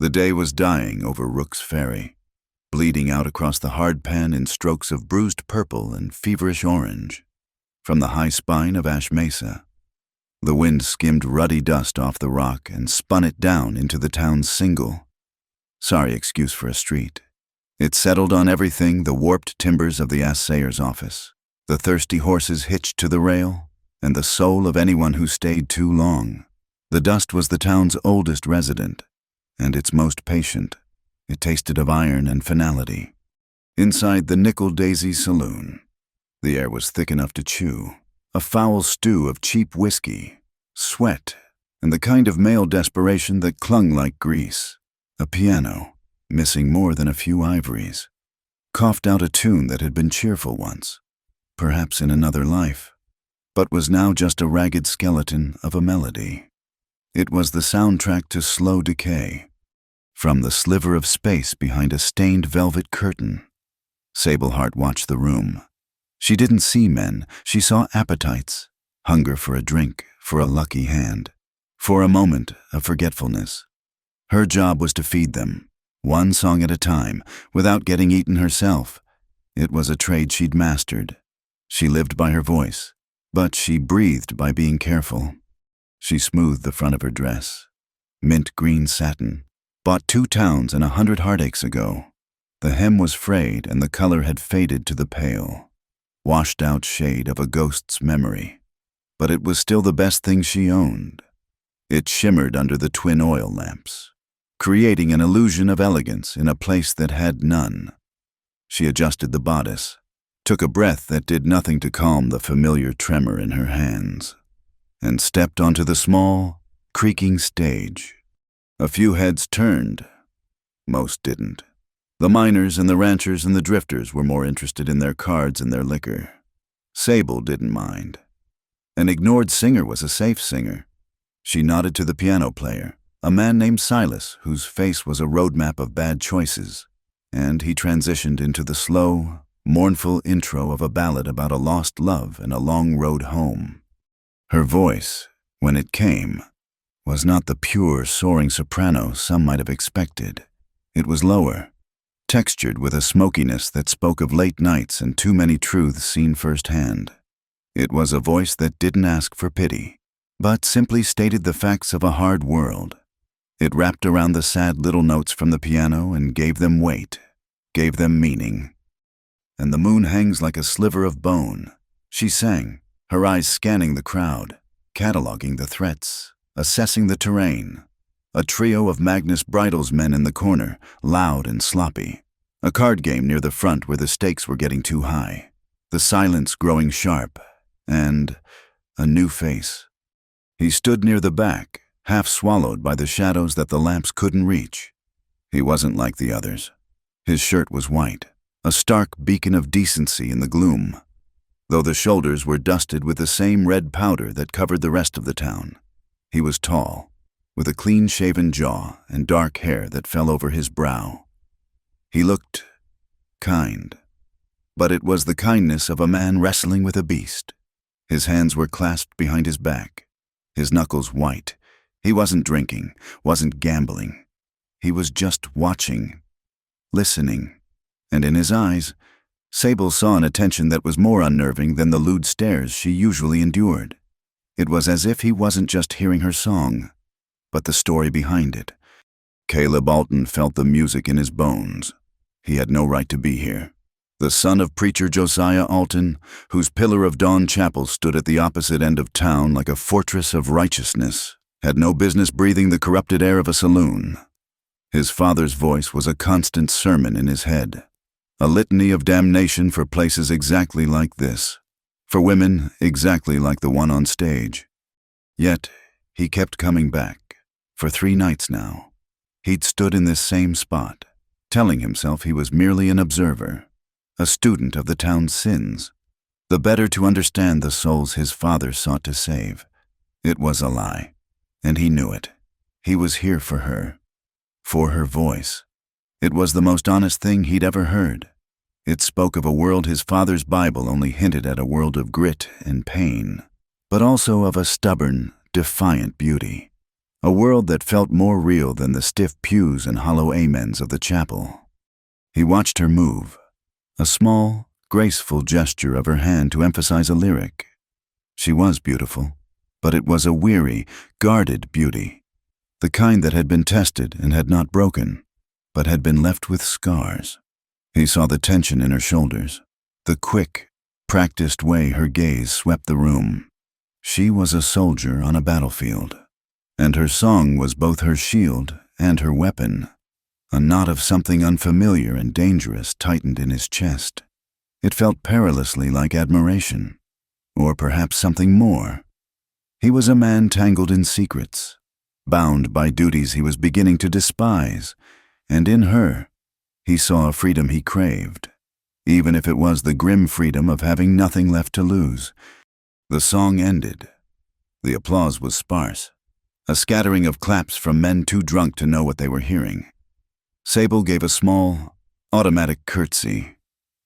The day was dying over Rook's Ferry, bleeding out across the hard pan in strokes of bruised purple and feverish orange. From the high spine of Ash Mesa, the wind skimmed ruddy dust off the rock and spun it down into the town's single. Sorry excuse for a street. It settled on everything: the warped timbers of the assayer's office, the thirsty horses hitched to the rail, and the soul of anyone who stayed too long. The dust was the town's oldest resident, and its most patient. It tasted of iron and finality. Inside the Nickel Daisy Saloon, the air was thick enough to chew, a foul stew of cheap whiskey, sweat, and the kind of male desperation that clung like grease. A piano, missing more than a few ivories, coughed out a tune that had been cheerful once, perhaps in another life, but was now just a ragged skeleton of a melody. It was the soundtrack to slow decay. From the sliver of space behind a stained velvet curtain, Sablehart watched the room. She didn't see men, she saw appetites, hunger for a drink, for a lucky hand, for a moment of forgetfulness. Her job was to feed them, one song at a time, without getting eaten herself. It was a trade she'd mastered. She lived by her voice, but she breathed by being careful. She smoothed the front of her dress. Mint green satin, bought 2 towns and 100 heartaches ago. The hem was frayed and the color had faded to the pale, washed-out shade of a ghost's memory. But it was still the best thing she owned. It shimmered under the twin oil lamps, creating an illusion of elegance in a place that had none. She adjusted the bodice, took a breath that did nothing to calm the familiar tremor in her hands, and stepped onto the small, creaking stage. A few heads turned. Most didn't. The miners and the ranchers and the drifters were more interested in their cards and their liquor. Sable didn't mind. An ignored singer was a safe singer. She nodded to the piano player, a man named Silas, whose face was a roadmap of bad choices, and he transitioned into the slow, mournful intro of a ballad about a lost love and a long road home. Her voice, when it came, was not the pure, soaring soprano some might have expected. It was lower, textured with a smokiness that spoke of late nights and too many truths seen firsthand. It was a voice that didn't ask for pity, but simply stated the facts of a hard world. It wrapped around the sad little notes from the piano and gave them weight, gave them meaning. And the moon hangs like a sliver of bone, she sang, her eyes scanning the crowd, cataloging the threats, assessing the terrain. A trio of Magnus Bridle's men in the corner, loud and sloppy. A card game near the front where the stakes were getting too high. The silence growing sharp. And a new face. He stood near the back, half swallowed by the shadows that the lamps couldn't reach. He wasn't like the others. His shirt was white, a stark beacon of decency in the gloom, though the shoulders were dusted with the same red powder that covered the rest of the town. He was tall, with a clean-shaven jaw and dark hair that fell over his brow. He looked kind, but it was the kindness of a man wrestling with a beast. His hands were clasped behind his back, his knuckles white. He wasn't drinking, wasn't gambling. He was just watching, listening, and in his eyes, Sable saw an attention that was more unnerving than the lewd stares she usually endured. It was as if he wasn't just hearing her song, but the story behind it. Caleb Alton felt the music in his bones. He had no right to be here. The son of preacher Josiah Alton, whose pillar of Dawn Chapel stood at the opposite end of town like a fortress of righteousness, had no business breathing the corrupted air of a saloon. His father's voice was a constant sermon in his head, a litany of damnation for places exactly like this, for women exactly like the one on stage. Yet, he kept coming back. For 3 nights now, he'd stood in this same spot, telling himself he was merely an observer, a student of the town's sins, the better to understand the souls his father sought to save. It was a lie, and he knew it. He was here for her voice. It was the most honest thing he'd ever heard. It spoke of a world his father's Bible only hinted at, a world of grit and pain, but also of a stubborn, defiant beauty, a world that felt more real than the stiff pews and hollow amens of the chapel. He watched her move, a small, graceful gesture of her hand to emphasize a lyric. She was beautiful, but it was a weary, guarded beauty, the kind that had been tested and had not broken, but had been left with scars. He saw the tension in her shoulders, the quick, practiced way her gaze swept the room. She was a soldier on a battlefield, and her song was both her shield and her weapon. A knot of something unfamiliar and dangerous tightened in his chest. It felt perilously like admiration, or perhaps something more. He was a man tangled in secrets, bound by duties he was beginning to despise, and in her, he saw a freedom he craved, even if it was the grim freedom of having nothing left to lose. The song ended. The applause was sparse, a scattering of claps from men too drunk to know what they were hearing. Sable gave a small, automatic curtsy,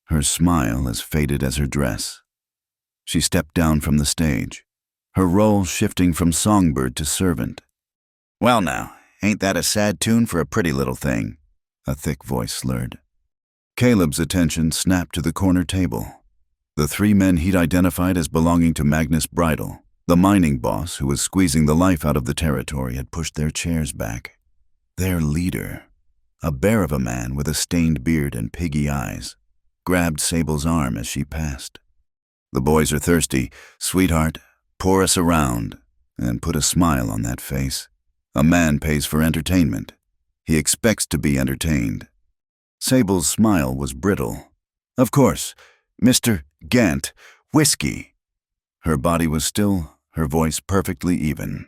her smile as faded as her dress. She stepped down from the stage, her role shifting from songbird to servant. "Well now, ain't that a sad tune for a pretty little thing?" a thick voice slurred. Caleb's attention snapped to the corner table. The three men he'd identified as belonging to Magnus Bridle, the mining boss who was squeezing the life out of the territory, had pushed their chairs back. Their leader, a bear of a man with a stained beard and piggy eyes, grabbed Sable's arm as she passed. "The boys are thirsty. Sweetheart, pour us around," and put a smile on that face. A man pays for entertainment. He expects to be entertained. Sable's smile was brittle. "Of course, Mr. Gant, whiskey." Her body was still, her voice perfectly even.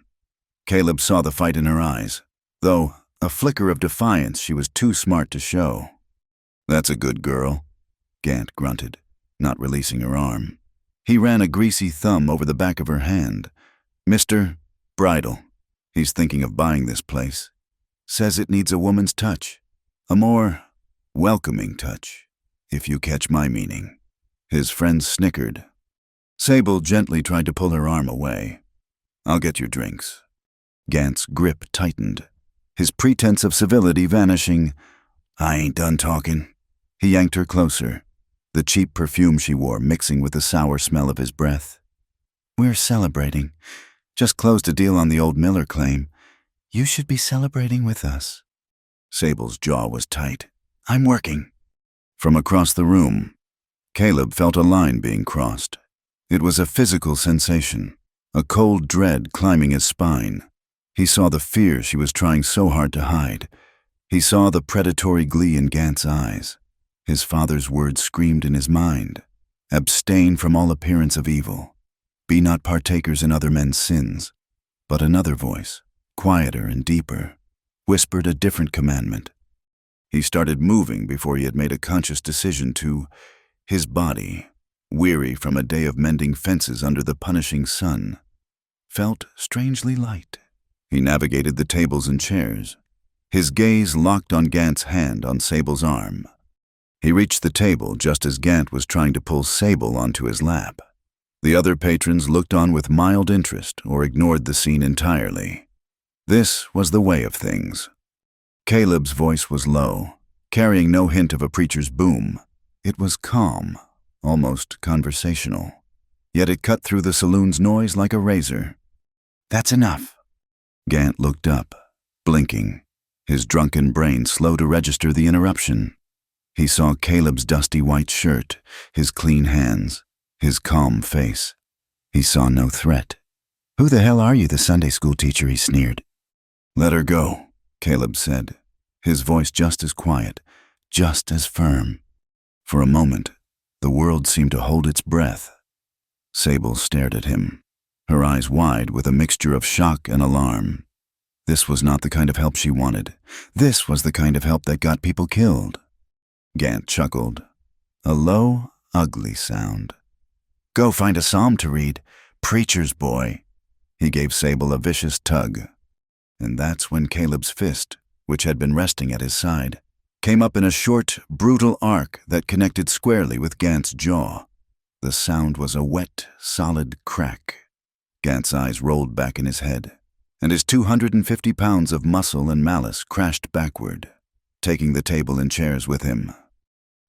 Caleb saw the fight in her eyes, though a flicker of defiance she was too smart to show. "That's a good girl," Gant grunted, not releasing her arm. He ran a greasy thumb over the back of her hand. "Mr. Bridle, he's thinking of buying this place. Says it needs a woman's touch, a more welcoming touch, if you catch my meaning." His friends snickered. Sable gently tried to pull her arm away. "I'll get your drinks." Gant's grip tightened, his pretense of civility vanishing. "I ain't done talking." He yanked her closer, the cheap perfume she wore mixing with the sour smell of his breath. "We're celebrating. Just closed a deal on the old Miller claim. You should be celebrating with us." Sable's jaw was tight. "I'm working." From across the room, Caleb felt a line being crossed. It was a physical sensation, a cold dread climbing his spine. He saw the fear she was trying so hard to hide. He saw the predatory glee in Gant's eyes. His father's words screamed in his mind. "Abstain from all appearance of evil. Be not partakers in other men's sins." But another voice, quieter and deeper, whispered a different commandment. He started moving before he had made a conscious decision to. His body, weary from a day of mending fences under the punishing sun, felt strangely light. He navigated the tables and chairs, his gaze locked on Gant's hand on Sable's arm. He reached the table just as Gant was trying to pull Sable onto his lap. The other patrons looked on with mild interest or ignored the scene entirely. This was the way of things. Caleb's voice was low, carrying no hint of a preacher's boom. It was calm, almost conversational, yet it cut through the saloon's noise like a razor. "That's enough." Gant looked up, blinking, his drunken brain slow to register the interruption. He saw Caleb's dusty white shirt, his clean hands, his calm face. He saw no threat. "Who the hell are you, the Sunday school teacher?" he sneered. "Let her go," Caleb said, his voice just as quiet, just as firm. For a moment, the world seemed to hold its breath. Sable stared at him, her eyes wide with a mixture of shock and alarm. This was not the kind of help she wanted. This was the kind of help that got people killed. Gant chuckled, a low, ugly sound. "Go find a psalm to read, preacher's boy." He gave Sable a vicious tug. And that's when Caleb's fist, which had been resting at his side, came up in a short, brutal arc that connected squarely with Gant's jaw. The sound was a wet, solid crack. Gant's eyes rolled back in his head, and his 250 pounds of muscle and malice crashed backward, taking the table and chairs with him.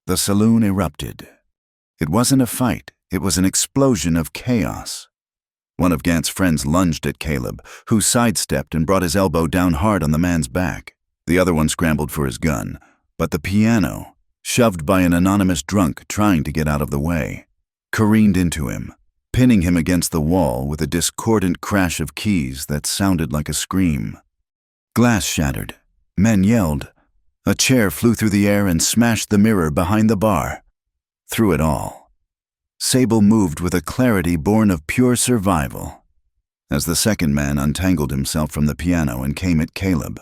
The saloon erupted. It wasn't a fight, it was an explosion of chaos. One of Gant's friends lunged at Caleb, who sidestepped and brought his elbow down hard on the man's back. The other one scrambled for his gun, but the piano, shoved by an anonymous drunk trying to get out of the way, careened into him, pinning him against the wall with a discordant crash of keys that sounded like a scream. Glass shattered. Men yelled. A chair flew through the air and smashed the mirror behind the bar. Through it all, Sable moved with a clarity born of pure survival. As the second man untangled himself from the piano and came at Caleb,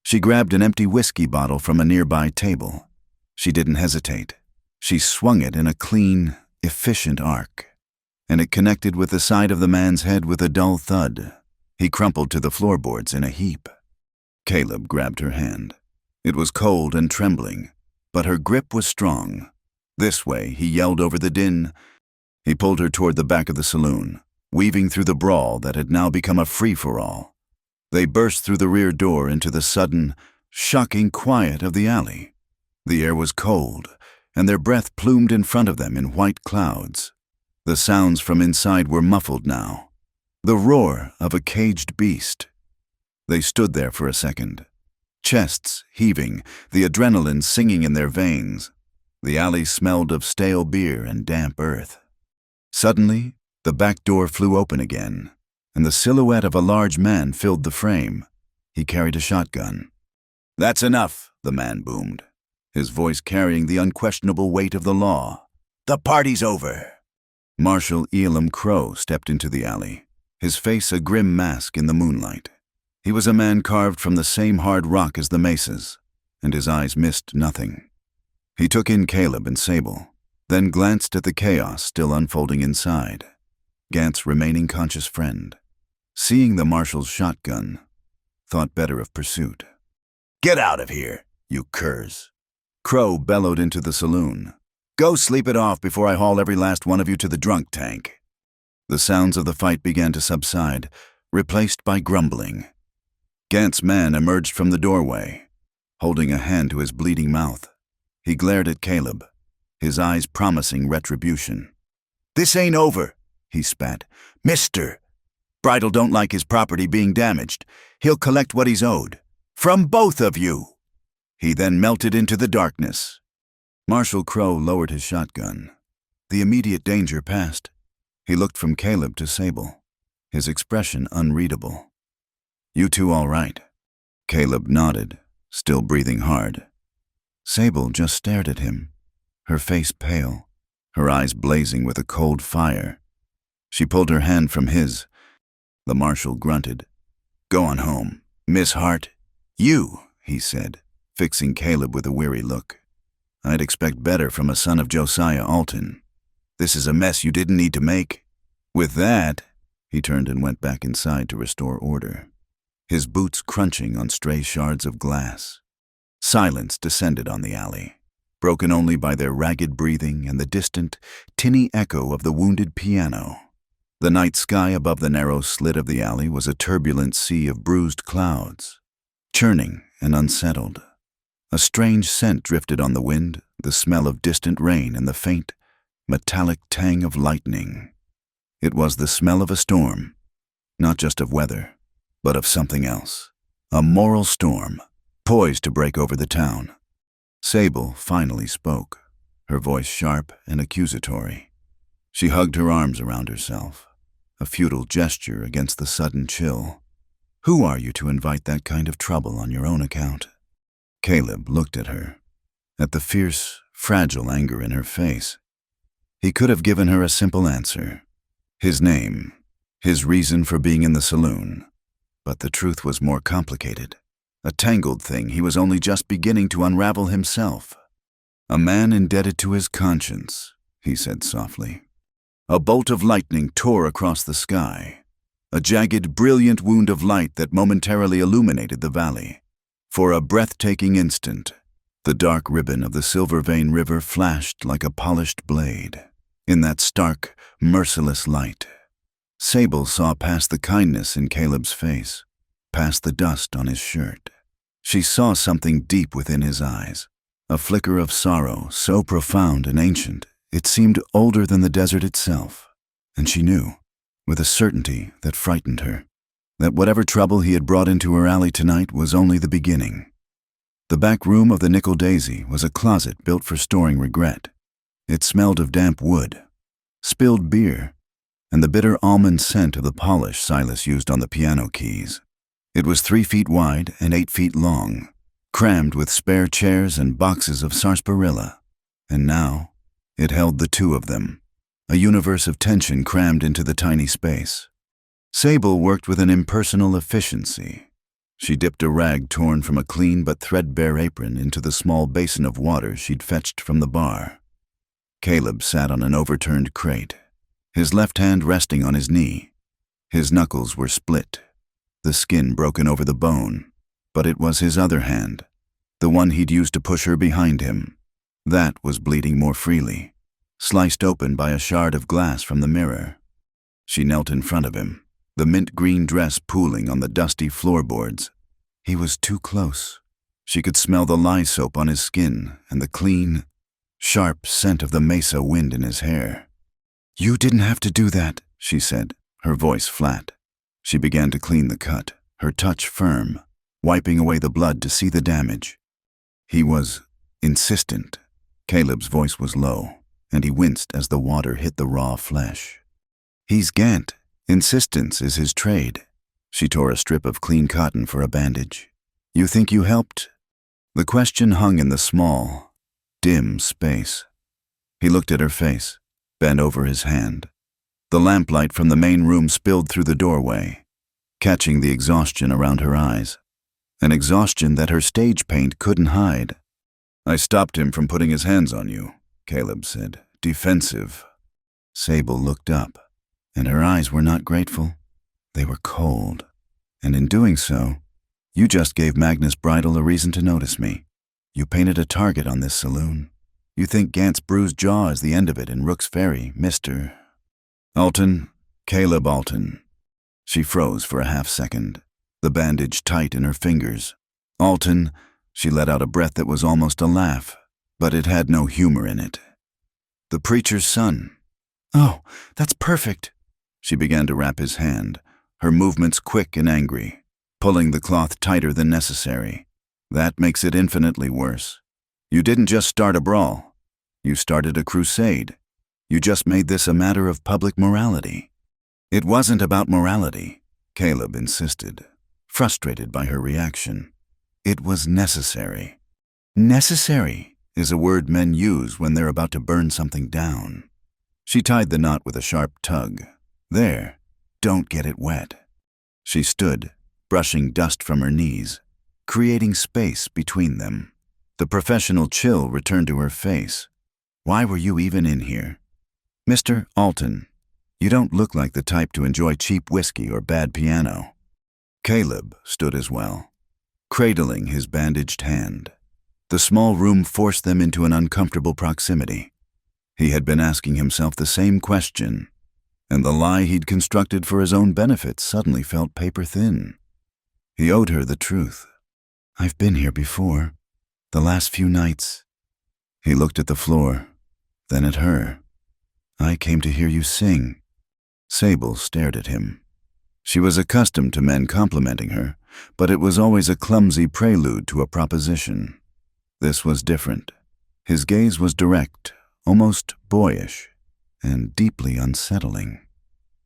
she grabbed an empty whiskey bottle from a nearby table. She didn't hesitate. She swung it in a clean, efficient arc, and it connected with the side of the man's head with a dull thud. He crumpled to the floorboards in a heap. Caleb grabbed her hand. It was cold and trembling, but her grip was strong. This way, he yelled over the din. He pulled her toward the back of the saloon, weaving through the brawl that had now become a free-for-all. They burst through the rear door into the sudden, shocking quiet of the alley. The air was cold, and their breath plumed in front of them in white clouds. The sounds from inside were muffled now, the roar of a caged beast. They stood there for a second, chests heaving, the adrenaline singing in their veins. The alley smelled of stale beer and damp earth. Suddenly, the back door flew open again, and the silhouette of a large man filled the frame. He carried a shotgun. "That's enough," the man boomed, his voice carrying the unquestionable weight of the law. "The party's over." Marshal Elam Crow stepped into the alley, his face a grim mask in the moonlight. He was a man carved from the same hard rock as the mesas, and his eyes missed nothing. He took in Caleb and Sable, then glanced at the chaos still unfolding inside. Gant's remaining conscious friend, seeing the marshal's shotgun, thought better of pursuit. "Get out of here, you curs!" Crow bellowed into the saloon. "Go sleep it off before I haul every last one of you to the drunk tank." The sounds of the fight began to subside, replaced by grumbling. Gant's man emerged from the doorway, holding a hand to his bleeding mouth. He glared at Caleb, his eyes promising retribution. "This ain't over," he spat. "Mister, Bridle don't like his property being damaged. He'll collect what he's owed. From both of you." He then melted into the darkness. Marshal Crow lowered his shotgun. The immediate danger passed. He looked from Caleb to Sable, his expression unreadable. "You two all right?" Caleb nodded, still breathing hard. Sable just stared at him, her face pale, her eyes blazing with a cold fire. She pulled her hand from his. The marshal grunted. "Go on home, Miss Hart." "You," he said, fixing Caleb with a weary look. "I'd expect better from a son of Josiah Alton. This is a mess you didn't need to make." With that, he turned and went back inside to restore order, his boots crunching on stray shards of glass. Silence descended on the alley, broken only by their ragged breathing and the distant, tinny echo of the wounded piano. The night sky above the narrow slit of the alley was a turbulent sea of bruised clouds, churning and unsettled. A strange scent drifted on the wind, the smell of distant rain and the faint, metallic tang of lightning. It was the smell of a storm, not just of weather, but of something else. A moral storm, poised to break over the town. Sable finally spoke, her voice sharp and accusatory. She hugged her arms around herself, a futile gesture against the sudden chill. "Who are you to invite that kind of trouble on your own account?" Caleb looked at her, at the fierce, fragile anger in her face. He could have given her a simple answer. His name, his reason for being in the saloon. But the truth was more complicated. A tangled thing he was only just beginning to unravel himself. "A man indebted to his conscience," he said softly. A bolt of lightning tore across the sky, a jagged, brilliant wound of light that momentarily illuminated the valley. For a breathtaking instant, the dark ribbon of the Silver Vein River flashed like a polished blade. In that stark, merciless light, Sable saw past the kindness in Caleb's face. past the dust on his shirt. She saw something deep within his eyes, a flicker of sorrow so profound and ancient it seemed older than the desert itself. And she knew, with a certainty that frightened her, that whatever trouble he had brought into her alley tonight was only the beginning. The back room of the Nickel Daisy was a closet built for storing regret. It smelled of damp wood, spilled beer, and the bitter almond scent of the polish Silas used on the piano keys. It was 3 feet wide and 8 feet long, crammed with spare chairs and boxes of sarsaparilla. And now, it held the two of them, a universe of tension crammed into the tiny space. Sable worked with an impersonal efficiency. She dipped a rag torn from a clean but threadbare apron into the small basin of water she'd fetched from the bar. Caleb sat on an overturned crate, his left hand resting on his knee. His knuckles were split, the skin broken over the bone, but it was his other hand, the one he'd used to push her behind him. That was bleeding more freely, sliced open by a shard of glass from the mirror. She knelt in front of him, the mint-green dress pooling on the dusty floorboards. He was too close. She could smell the lye soap on his skin and the clean, sharp scent of the mesa wind in his hair. "You didn't have to do that," she said, her voice flat. She began to clean the cut, her touch firm, wiping away the blood to see the damage. He was insistent. Caleb's voice was low, and he winced as the water hit the raw flesh. "He's Gant. Insistence is his trade." She tore a strip of clean cotton for a bandage. "You think you helped?" The question hung in the small, dim space. He looked at her face, bent over his hand. The lamplight from the main room spilled through the doorway, catching the exhaustion around her eyes, an exhaustion that her stage paint couldn't hide. "I stopped him from putting his hands on you," Caleb said, defensive. Sable looked up, and her eyes were not grateful. They were cold. "And in doing so, you just gave Magnus Bridle a reason to notice me. You painted a target on this saloon. You think Gant's bruised jaw is the end of it in Rook's Ferry, Mr. Alton, Caleb Alton." She froze for a half-second, the bandage tight in her fingers. "Alton," she let out a breath that was almost a laugh, but it had no humor in it. "The preacher's son." "Oh, that's perfect." She began to wrap his hand, her movements quick and angry, pulling the cloth tighter than necessary. "That makes it infinitely worse. You didn't just start a brawl. You started a crusade. You just made this a matter of public morality." "It wasn't about morality," Caleb insisted, frustrated by her reaction. "It was necessary." "Necessary is a word men use when they're about to burn something down." She tied the knot with a sharp tug. "There, don't get it wet." She stood, brushing dust from her knees, creating space between them. The professional chill returned to her face. "Why were you even in here? Mr. Alton, you don't look like the type to enjoy cheap whiskey or bad piano." Caleb stood as well, cradling his bandaged hand. The small room forced them into an uncomfortable proximity. He had been asking himself the same question, and the lie he'd constructed for his own benefit suddenly felt paper-thin. He owed her the truth. "I've been here before, the last few nights." He looked at the floor, then at her. "I came to hear you sing." Sable stared at him. She was accustomed to men complimenting her, but it was always a clumsy prelude to a proposition. This was different. His gaze was direct, almost boyish, and deeply unsettling.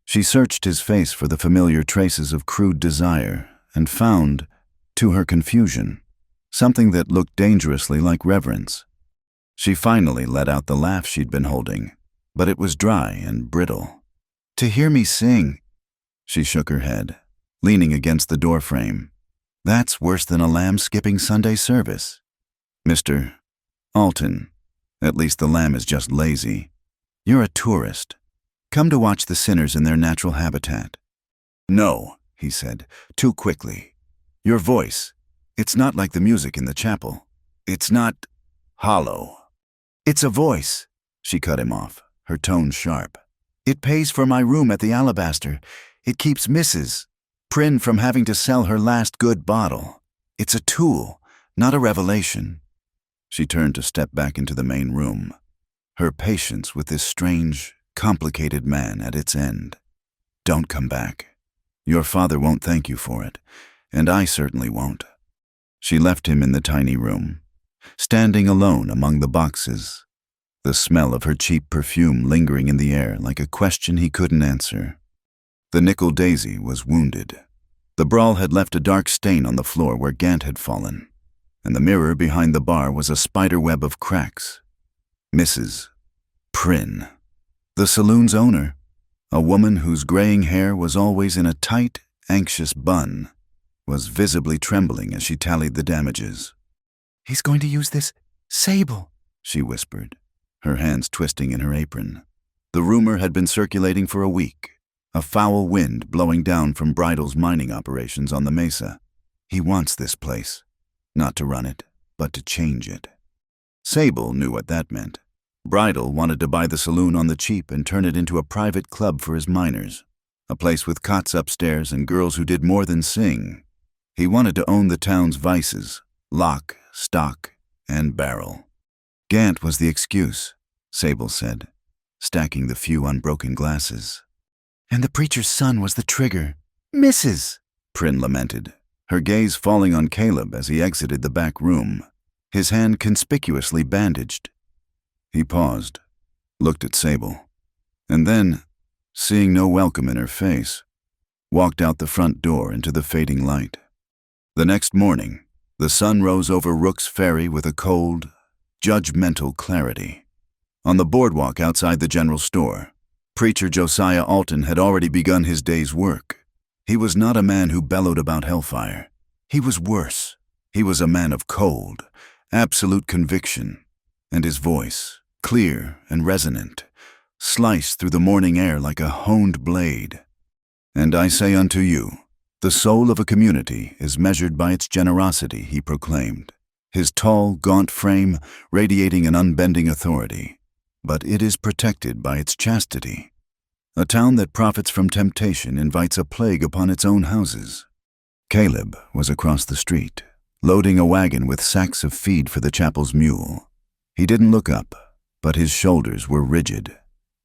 She searched his face for the familiar traces of crude desire and found, to her confusion, something that looked dangerously like reverence. She finally let out the laugh she'd been holding, but it was dry and brittle. "To hear me sing." She shook her head, leaning against the doorframe. "That's worse than a lamb skipping Sunday service." "Mr. Alton, at least the lamb is just lazy. You're a tourist. Come to watch the sinners in their natural habitat." "No," he said, too quickly. "Your voice, it's not like the music in the chapel. It's not hollow." "It's a voice," she cut him off, her tone sharp. "It pays for my room at the Alabaster. It keeps Mrs. Prynne from having to sell her last good bottle. It's a tool, not a revelation. She turned to step back into the main room, her patience with this strange, complicated man at its end. Don't come back. Your father won't thank you for it, and I certainly won't. She left him in the tiny room, standing alone among the boxes, the smell of her cheap perfume lingering in the air like a question he couldn't answer. The nickel daisy was wounded. The brawl had left a dark stain on the floor where Gant had fallen, and the mirror behind the bar was a spiderweb of cracks. Mrs. Prynne, the saloon's owner, a woman whose graying hair was always in a tight, anxious bun, was visibly trembling as she tallied the damages. "He's going to use this sable," she whispered, her hands twisting in her apron. The rumor had been circulating for a week, a foul wind blowing down from Bridal's mining operations on the mesa. He wants this place, not to run it, but to change it. Sable knew what that meant. Bridal wanted to buy the saloon on the cheap and turn it into a private club for his miners, a place with cots upstairs and girls who did more than sing. He wanted to own the town's vices, lock, stock, and barrel. Gant was the excuse, Sable said, stacking the few unbroken glasses. And the preacher's son was the trigger. "Mrs." Prynne lamented, her gaze falling on Caleb as he exited the back room, his hand conspicuously bandaged. He paused, looked at Sable, and then, seeing no welcome in her face, walked out the front door into the fading light. The next morning, the sun rose over Rook's Ferry with a cold, judgmental clarity. On the boardwalk outside the general store, Preacher Josiah Alton had already begun his day's work. He was not a man who bellowed about hellfire. He was worse. He was a man of cold, absolute conviction, and his voice, clear and resonant, sliced through the morning air like a honed blade. "And I say unto you, the soul of a community is measured by its generosity," he proclaimed, his tall, gaunt frame radiating an unbending authority. "But it is protected by its chastity. A town that profits from temptation invites a plague upon its own houses." Caleb was across the street, loading a wagon with sacks of feed for the chapel's mule. He didn't look up, but his shoulders were rigid.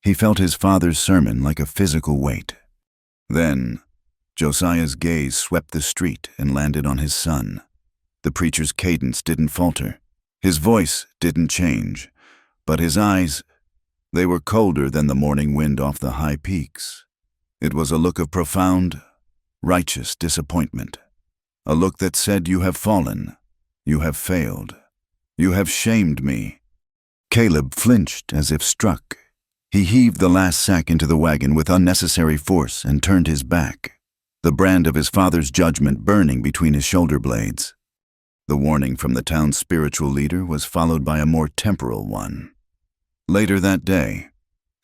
He felt his father's sermon like a physical weight. Then, Josiah's gaze swept the street and landed on his son. The preacher's cadence didn't falter. His voice didn't change, but his eyes, they were colder than the morning wind off the high peaks. It was a look of profound, righteous disappointment. A look that said, "You have fallen. You have failed. You have shamed me." Caleb flinched as if struck. He heaved the last sack into the wagon with unnecessary force and turned his back, the brand of his father's judgment burning between his shoulder blades. The warning from the town's spiritual leader was followed by a more temporal one. Later that day,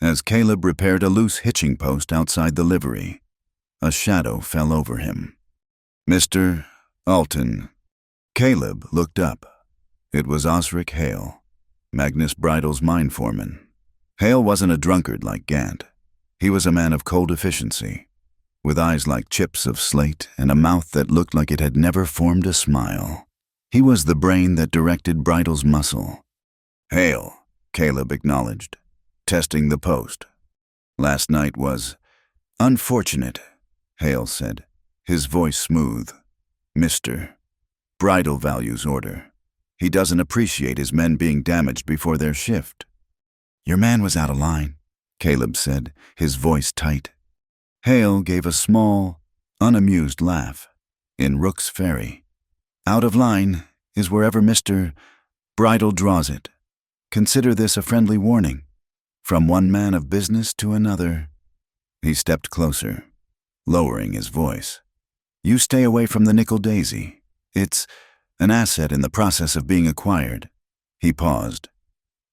as Caleb repaired a loose hitching post outside the livery, a shadow fell over him. "Mr. Alton." Caleb looked up. It was Osric Hale, Magnus Bridal's mine foreman. Hale wasn't a drunkard like Gant. He was a man of cold efficiency, with eyes like chips of slate and a mouth that looked like it had never formed a smile. He was the brain that directed Bridal's muscle. "Hale," Caleb acknowledged, testing the post. "Last night was unfortunate," Hale said, his voice smooth. "Mr. Bridal values order. He doesn't appreciate his men being damaged before their shift." "Your man was out of line," Caleb said, his voice tight. Hale gave a small, unamused laugh. "In Rook's Ferry. Out of line is wherever Mr. Bridal draws it. Consider this a friendly warning. From one man of business to another." He stepped closer, lowering his voice. "You stay away from the nickel daisy. It's an asset in the process of being acquired." He paused,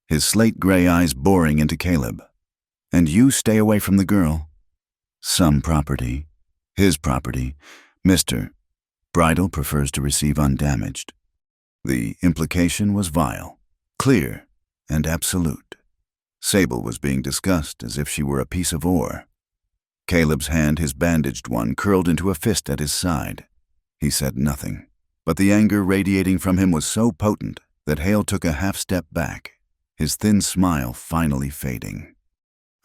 his slate-gray eyes boring into Caleb. "And you stay away from the girl. Some property, his property, Mr. Bridal prefers to receive undamaged." The implication was vile, clear, and absolute. Sable was being discussed as if she were a piece of ore. Caleb's hand, his bandaged one, curled into a fist at his side. He said nothing, but the anger radiating from him was so potent that Hale took a half-step back, his thin smile finally fading.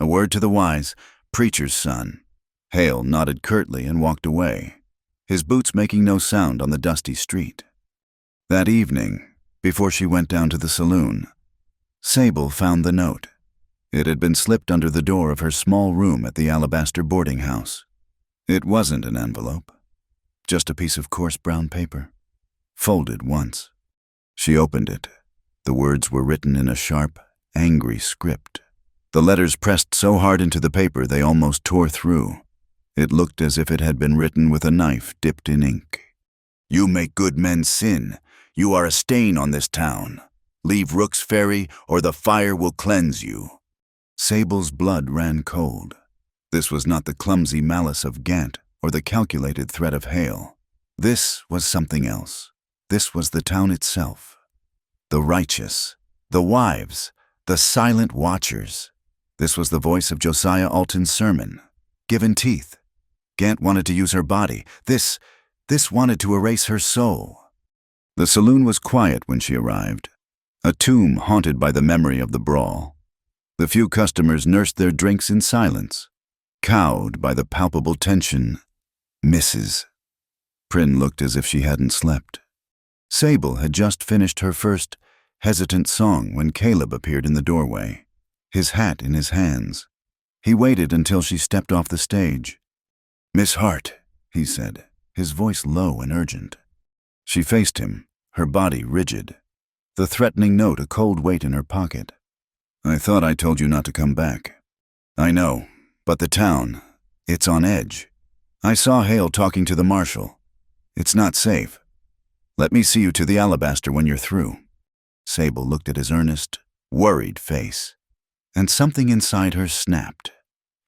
A word to the wise, preacher's son. Hale nodded curtly and walked away, his boots making no sound on the dusty street. That evening, before she went down to the saloon, Sable found the note. It had been slipped under the door of her small room at the Alabaster boarding house. It wasn't an envelope, just a piece of coarse brown paper, folded once. She opened it. The words were written in a sharp, angry script. The letters pressed so hard into the paper they almost tore through. It looked as if it had been written with a knife dipped in ink. "You make good men sin. You are a stain on this town. Leave Rook's Ferry, or the fire will cleanse you." Sable's blood ran cold. This was not the clumsy malice of Gant or the calculated threat of Hale. This was something else. This was the town itself. The righteous, the wives, the silent watchers. This was the voice of Josiah Alton's sermon, given teeth. Gant wanted to use her body. This wanted to erase her soul. The saloon was quiet when she arrived, a tomb haunted by the memory of the brawl. The few customers nursed their drinks in silence, cowed by the palpable tension. Mrs. Prynne looked as if she hadn't slept. Sable had just finished her first hesitant song when Caleb appeared in the doorway, his hat in his hands. He waited until she stepped off the stage. "Miss Hart," he said, his voice low and urgent. She faced him, her body rigid, the threatening note a cold weight in her pocket. "I thought I told you not to come back." "I know, but the town, it's on edge. I saw Hale talking to the marshal. It's not safe. Let me see you to the Alabaster when you're through." Sable looked at his earnest, worried face, and something inside her snapped.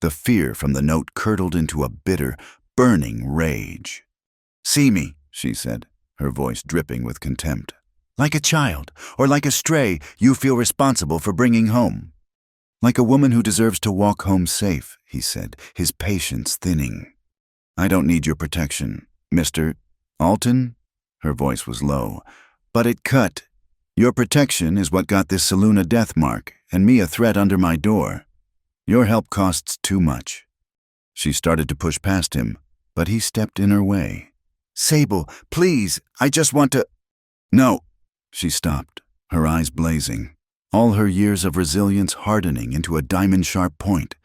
The fear from the note curdled into a bitter, burning rage. "See me," she said, her voice dripping with contempt. "Like a child, or like a stray you feel responsible for bringing home." "Like a woman who deserves to walk home safe," he said, his patience thinning. "I don't need your protection, Mr. Alton?" Her voice was low, but it cut. "Your protection is what got this saloon a death mark and me a threat under my door. Your help costs too much." She started to push past him, but he stepped in her way. "Sable, please, I just want to—" "No." She stopped, her eyes blazing, all her years of resilience hardening into a diamond-sharp point.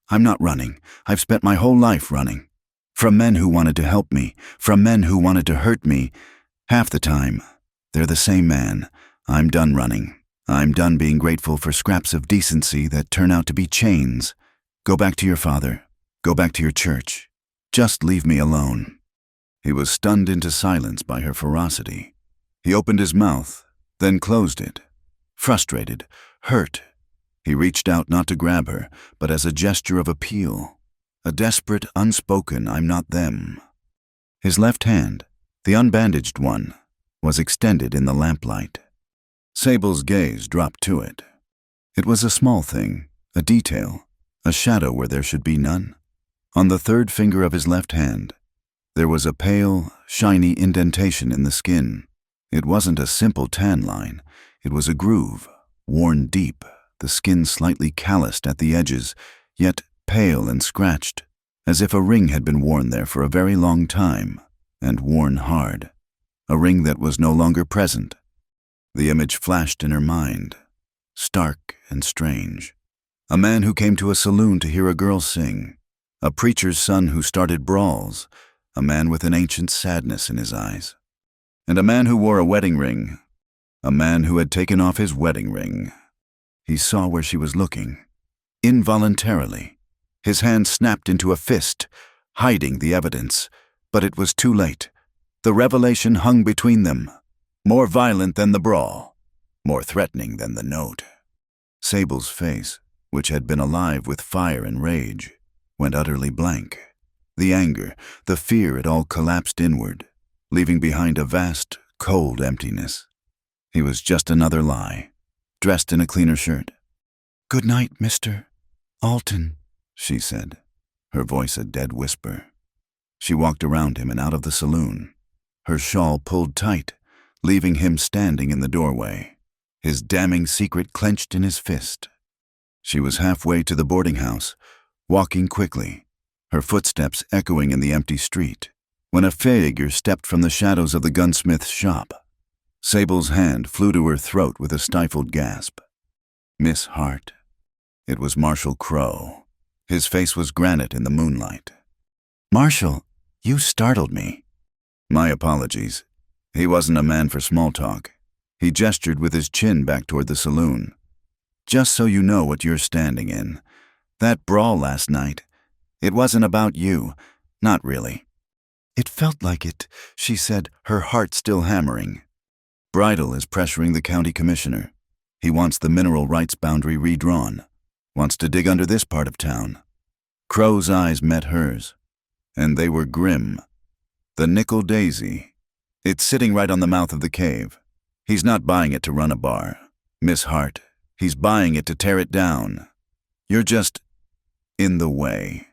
"I'm not running. I've spent my whole life running. From men who wanted to help me, from men who wanted to hurt me. Half the time, they're the same man. I'm done running. I'm done being grateful for scraps of decency that turn out to be chains. Go back to your father. Go back to your church. Just leave me alone." He was stunned into silence by her ferocity. He opened his mouth, then closed it. Frustrated, hurt, he reached out not to grab her, but as a gesture of appeal. A desperate, unspoken, "I'm not them." His left hand, the unbandaged one, was extended in the lamplight. Sable's gaze dropped to it. It was a small thing, a detail, a shadow where there should be none. On the third finger of his left hand, there was a pale, shiny indentation in the skin. It wasn't a simple tan line. It was a groove, worn deep, the skin slightly calloused at the edges, yet pale and scratched, as if a ring had been worn there for a very long time, and worn hard. A ring that was no longer present. The image flashed in her mind, stark and strange. A man who came to a saloon to hear a girl sing. A preacher's son who started brawls. A man with an ancient sadness in his eyes. And a man who wore a wedding ring. A man who had taken off his wedding ring. He saw where she was looking. Involuntarily, his hand snapped into a fist, hiding the evidence. But it was too late. The revelation hung between them, more violent than the brawl, more threatening than the note. Sable's face, which had been alive with fire and rage, went utterly blank. The anger, the fear, it all collapsed inward, leaving behind a vast, cold emptiness. He was just another lie, dressed in a cleaner shirt. "Good night, Mr. Alton," she said. her voice a dead whisper. She walked around him and out of the saloon, her shawl pulled tight, leaving him standing in the doorway, his damning secret clenched in his fist. She was halfway to the boarding house, walking quickly, her footsteps echoing in the empty street, when a figure stepped from the shadows of the gunsmith's shop. Sable's hand flew to her throat with a stifled gasp. Miss Hart. It was Marshal Crowe. His face was granite in the moonlight. "Marshal, you startled me." "My apologies. He wasn't a man for small talk." He gestured with his chin back toward the saloon. "Just so you know what you're standing in. That brawl last night, it wasn't about you. Not really." "It felt like it," she said, her heart still hammering. "Bridle is pressuring the county commissioner. He wants the mineral rights boundary redrawn. Wants to dig under this part of town." Crowe's eyes met hers, and they were grim. "The Nickel Daisy. It's sitting right on the mouth of the cave. He's not buying it to run a bar. Miss Hart, he's buying it to tear it down. You're just in the way."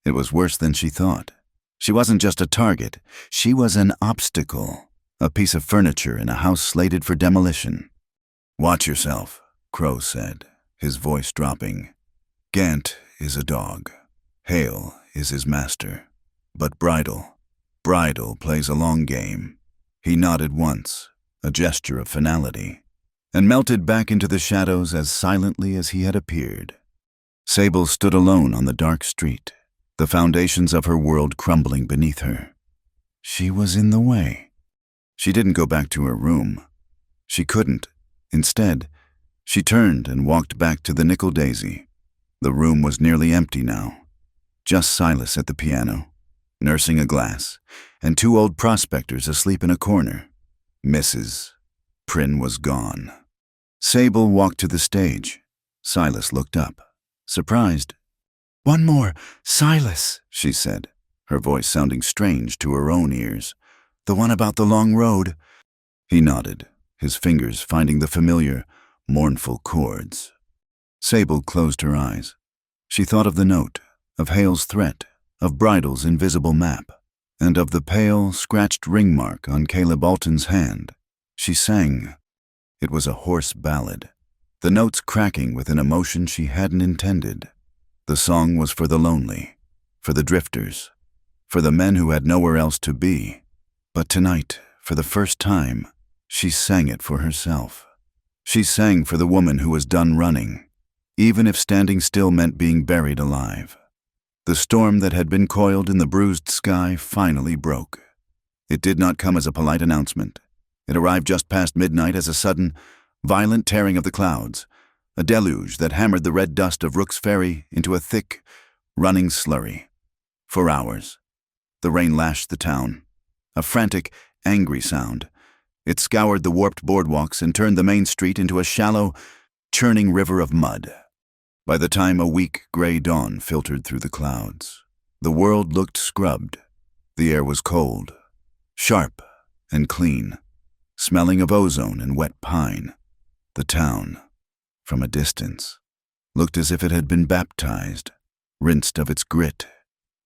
It was worse than she thought. She wasn't just a target. She was an obstacle, a piece of furniture in a house slated for demolition. "Watch yourself," Crowe said, his voice dropping. "Gant is a dog. Hale is his master. But Bridle plays a long game." He nodded once, a gesture of finality, and melted back into the shadows as silently as he had appeared. Sable stood alone on the dark street, the foundations of her world crumbling beneath her. She was in the way. She didn't go back to her room. She couldn't. Instead, she turned and walked back to the Nickel Daisy. The room was nearly empty now. Just Silas at the piano, nursing a glass, and two old prospectors asleep in a corner. Mrs. Prynne was gone. Sable walked to the stage. Silas looked up, surprised. "One more, Silas," she said, her voice sounding strange to her own ears. "The one about the long road." He nodded, his fingers finding the familiar, mournful chords. Sable closed her eyes. She thought of the note, of Hale's threat, of Bridle's invisible map, and of the pale, scratched ring mark on Caleb Alton's hand. She sang. It was a hoarse ballad, the notes cracking with an emotion she hadn't intended. The song was for the lonely, for the drifters, for the men who had nowhere else to be. But tonight, for the first time, she sang it for herself. She sang for the woman who was done running, even if standing still meant being buried alive. The storm that had been coiled in the bruised sky finally broke. It did not come as a polite announcement. It arrived just past midnight as a sudden, violent tearing of the clouds, a deluge that hammered the red dust of Rook's Ferry into a thick, running slurry. For hours, the rain lashed the town, a frantic, angry sound. It scoured the warped boardwalks and turned the main street into a shallow, churning river of mud. By the time a weak, gray dawn filtered through the clouds, the world looked scrubbed. The air was cold, sharp, and clean, smelling of ozone and wet pine. The town, from a distance, looked as if it had been baptized, rinsed of its grit.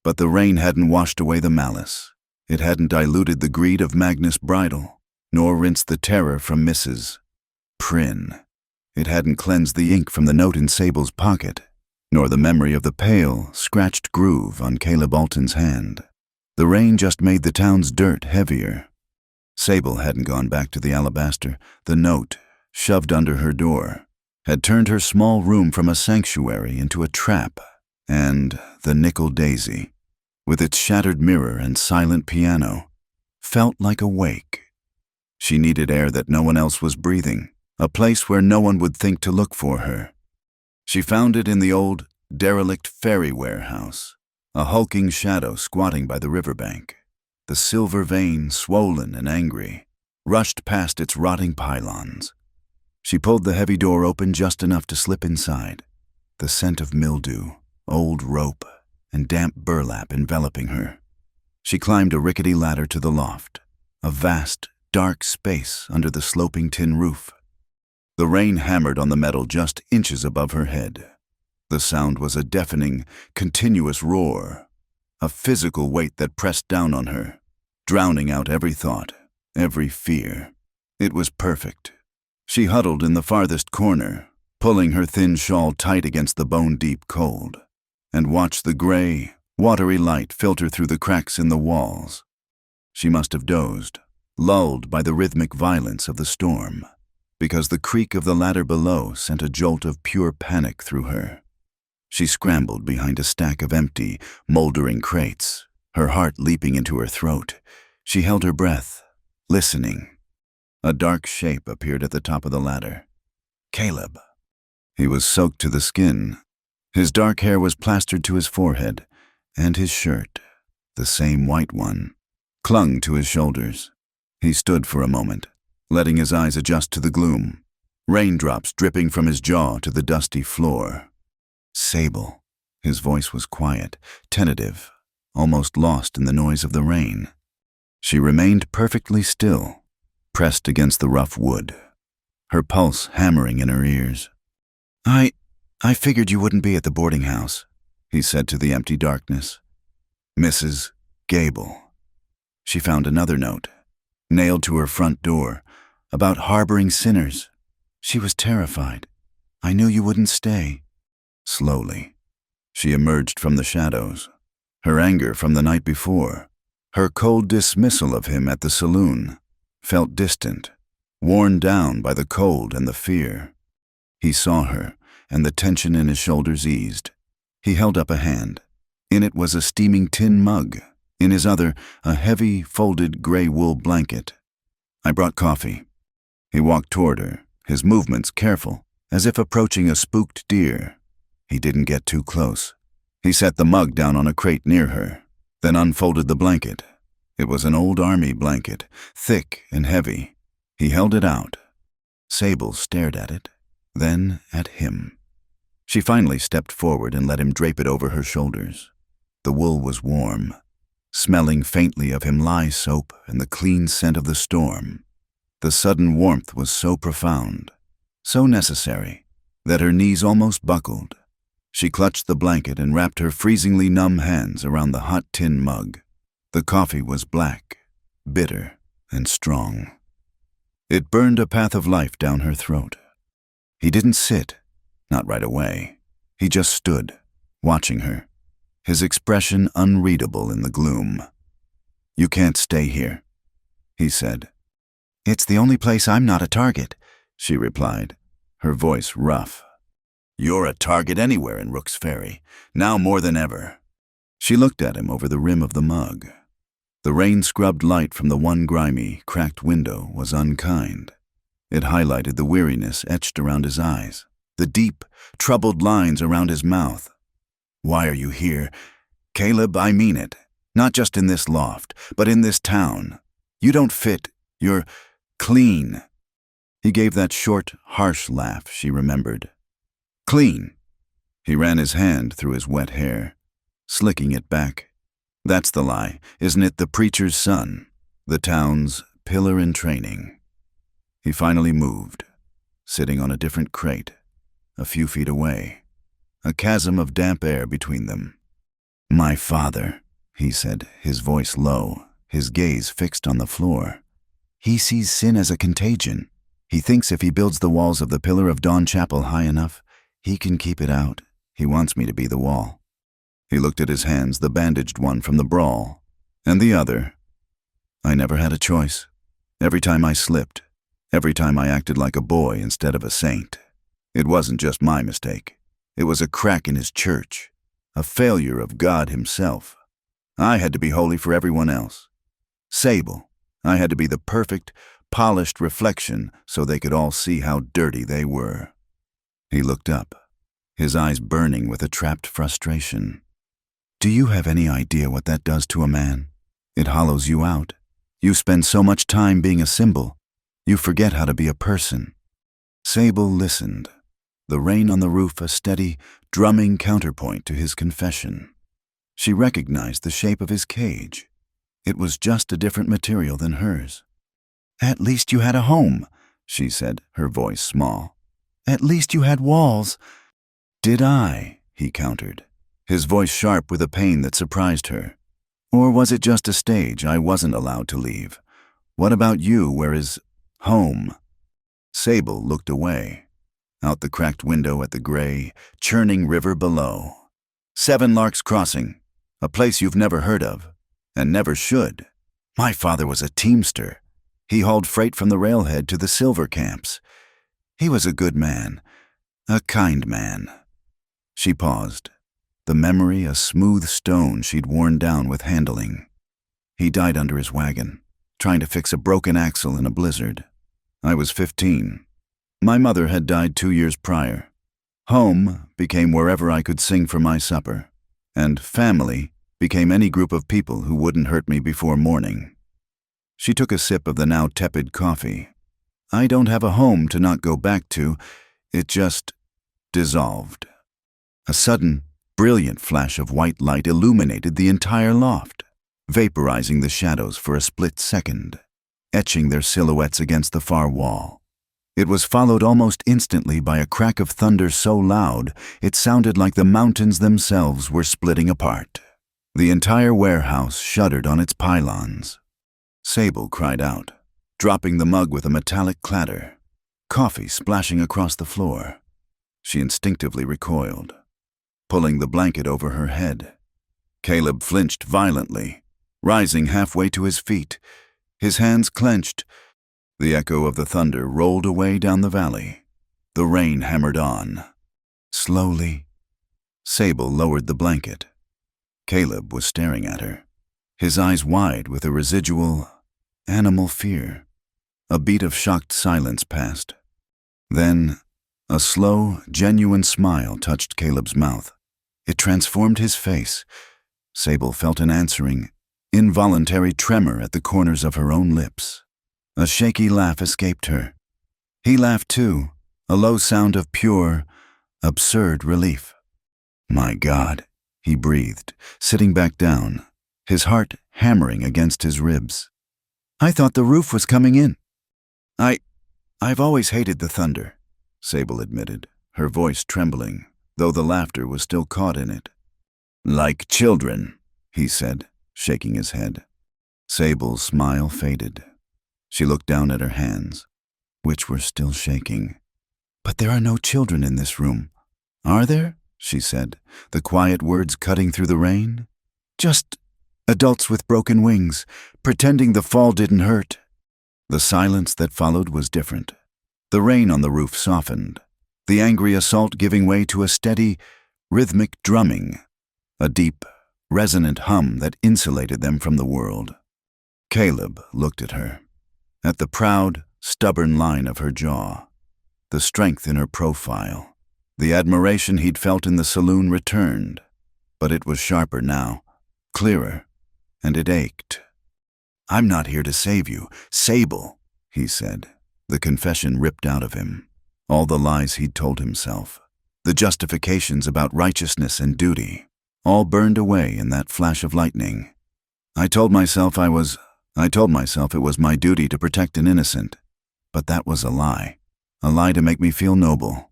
But the rain hadn't washed away the malice. It hadn't diluted the greed of Magnus Bridle, nor rinsed the terror from Mrs. Prynne. It hadn't cleansed the ink from the note in Sable's pocket, nor the memory of the pale, scratched groove on Caleb Alton's hand. The rain just made the town's dirt heavier. Sable hadn't gone back to the alabaster. The note, shoved under her door, had turned her small room from a sanctuary into a trap, and the Nickel Daisy, with its shattered mirror and silent piano, felt like a wake. She needed air that no one else was breathing, a place where no one would think to look for her. She found it in the old, derelict ferry warehouse, a hulking shadow squatting by the riverbank. The silver vein, swollen and angry, rushed past its rotting pylons. She pulled the heavy door open just enough to slip inside, the scent of mildew, old rope, and damp burlap enveloping her. She climbed a rickety ladder to the loft, a vast, dark space under the sloping tin roof. The rain hammered on the metal just inches above her head. The sound was a deafening, continuous roar, a physical weight that pressed down on her, drowning out every thought, every fear. It was perfect. She huddled in the farthest corner, pulling her thin shawl tight against the bone-deep cold, and watched the gray, watery light filter through the cracks in the walls. She must have dozed, lulled by the rhythmic violence of the storm, because the creak of the ladder below sent a jolt of pure panic through her. She scrambled behind a stack of empty, moldering crates, her heart leaping into her throat. She held her breath, listening. A dark shape appeared at the top of the ladder. Caleb. He was soaked to the skin. His dark hair was plastered to his forehead, and his shirt, the same white one, clung to his shoulders. He stood for a moment, letting his eyes adjust to the gloom, raindrops dripping from his jaw to the dusty floor. Sable. His voice was quiet, tentative, almost lost in the noise of the rain. She remained perfectly still, pressed against the rough wood, her pulse hammering in her ears. I figured you wouldn't be at the boarding house, he said to the empty darkness. Mrs. Gable. She found another note, nailed to her front door, about harboring sinners. She was terrified. I knew you wouldn't stay. Slowly, she emerged from the shadows, her anger from the night before, her cold dismissal of him at the saloon, felt distant, worn down by the cold and the fear. He saw her, and the tension in his shoulders eased. He held up a hand. In it was a steaming tin mug, in his other, a heavy, folded gray wool blanket. I brought coffee. He walked toward her, his movements careful, as if approaching a spooked deer. He didn't get too close. He set the mug down on a crate near her, then unfolded the blanket. It was an old army blanket, thick and heavy. He held it out. Sable stared at it, then at him. She finally stepped forward and let him drape it over her shoulders. The wool was warm, smelling faintly of him lye soap and the clean scent of the storm. The sudden warmth was so profound, so necessary, that her knees almost buckled. She clutched the blanket and wrapped her freezingly numb hands around the hot tin mug. The coffee was black, bitter, and strong. It burned a path of life down her throat. He didn't sit, not right away. He just stood, watching her, his expression unreadable in the gloom. You can't stay here, he said. It's the only place I'm not a target, she replied, her voice rough. You're a target anywhere in Rook's Ferry, now more than ever. She looked at him over the rim of the mug. The rain-scrubbed light from the one grimy, cracked window was unkind. It highlighted the weariness etched around his eyes, the deep, troubled lines around his mouth. Why are you here? Caleb, I mean it. Not just in this loft, but in this town. You don't fit. You're clean. He gave that short, harsh laugh she remembered. Clean. He ran his hand through his wet hair, slicking it back. That's the lie, isn't it? The preacher's son, the town's pillar in training. He finally moved, sitting on a different crate, a few feet away, a chasm of damp air between them. My father, he said, his voice low, his gaze fixed on the floor. He sees sin as a contagion. He thinks if he builds the walls of the Pillar of Dawn Chapel high enough, he can keep it out. He wants me to be the wall. He looked at his hands, the bandaged one from the brawl, and the other. I never had a choice. Every time I slipped, every time I acted like a boy instead of a saint. It wasn't just my mistake. It was a crack in his church, a failure of God himself. I had to be holy for everyone else. Sable, I had to be the perfect, polished reflection so they could all see how dirty they were. He looked up, his eyes burning with a trapped frustration. Do you have any idea what that does to a man? It hollows you out. You spend so much time being a symbol, you forget how to be a person. Sable listened, the rain on the roof a steady, drumming counterpoint to his confession. She recognized the shape of his cage. It was just a different material than hers. At least you had a home, she said, her voice small. At least you had walls. Did I? he countered, his voice sharp with a pain that surprised her. Or was it just a stage I wasn't allowed to leave? What about you? Where is home? Sable looked away, out the cracked window at the gray, churning river below. 7 Larks Crossing, a place you've never heard of, and never should. My father was a teamster. He hauled freight from the railhead to the silver camps. He was a good man, a kind man. She paused, the memory a smooth stone she'd worn down with handling. He died under his wagon, trying to fix a broken axle in a blizzard. I was 15. My mother had died 2 years prior. Home became wherever I could sing for my supper, and family became any group of people who wouldn't hurt me before morning. She took a sip of the now tepid coffee. I don't have a home to not go back to. It just dissolved. A sudden, brilliant flash of white light illuminated the entire loft, vaporizing the shadows for a split second, etching their silhouettes against the far wall. It was followed almost instantly by a crack of thunder so loud it sounded like the mountains themselves were splitting apart. The entire warehouse shuddered on its pylons. Sable cried out, dropping the mug with a metallic clatter, coffee splashing across the floor. She instinctively recoiled, pulling the blanket over her head. Caleb flinched violently, rising halfway to his feet, his hands clenched. The echo of the thunder rolled away down the valley. The rain hammered on. Slowly, Sable lowered the blanket. Caleb was staring at her, his eyes wide with a residual, animal fear. A beat of shocked silence passed. Then, a slow, genuine smile touched Caleb's mouth. It transformed his face. Sable felt an answering, involuntary tremor at the corners of her own lips. A shaky laugh escaped her. He laughed too, a low sound of pure, absurd relief. My God, he breathed, sitting back down, his heart hammering against his ribs. I thought the roof was coming in. I've always hated the thunder, Sable admitted, her voice trembling, though the laughter was still caught in it. Like children, he said, shaking his head. Sable's smile faded. She looked down at her hands, which were still shaking. But there are no children in this room, are there? She said, the quiet words cutting through the rain. Just adults with broken wings, pretending the fall didn't hurt. The silence that followed was different. The rain on the roof softened, the angry assault giving way to a steady, rhythmic drumming, a deep, resonant hum that insulated them from the world. Caleb looked at her, at the proud, stubborn line of her jaw, the strength in her profile. The admiration he'd felt in the saloon returned, but it was sharper now, clearer, and it ached. I'm not here to save you, Sable, he said, the confession ripped out of him, all the lies he'd told himself, the justifications about righteousness and duty, all burned away in that flash of lightning. I told myself it was my duty to protect an innocent, but that was a lie to make me feel noble.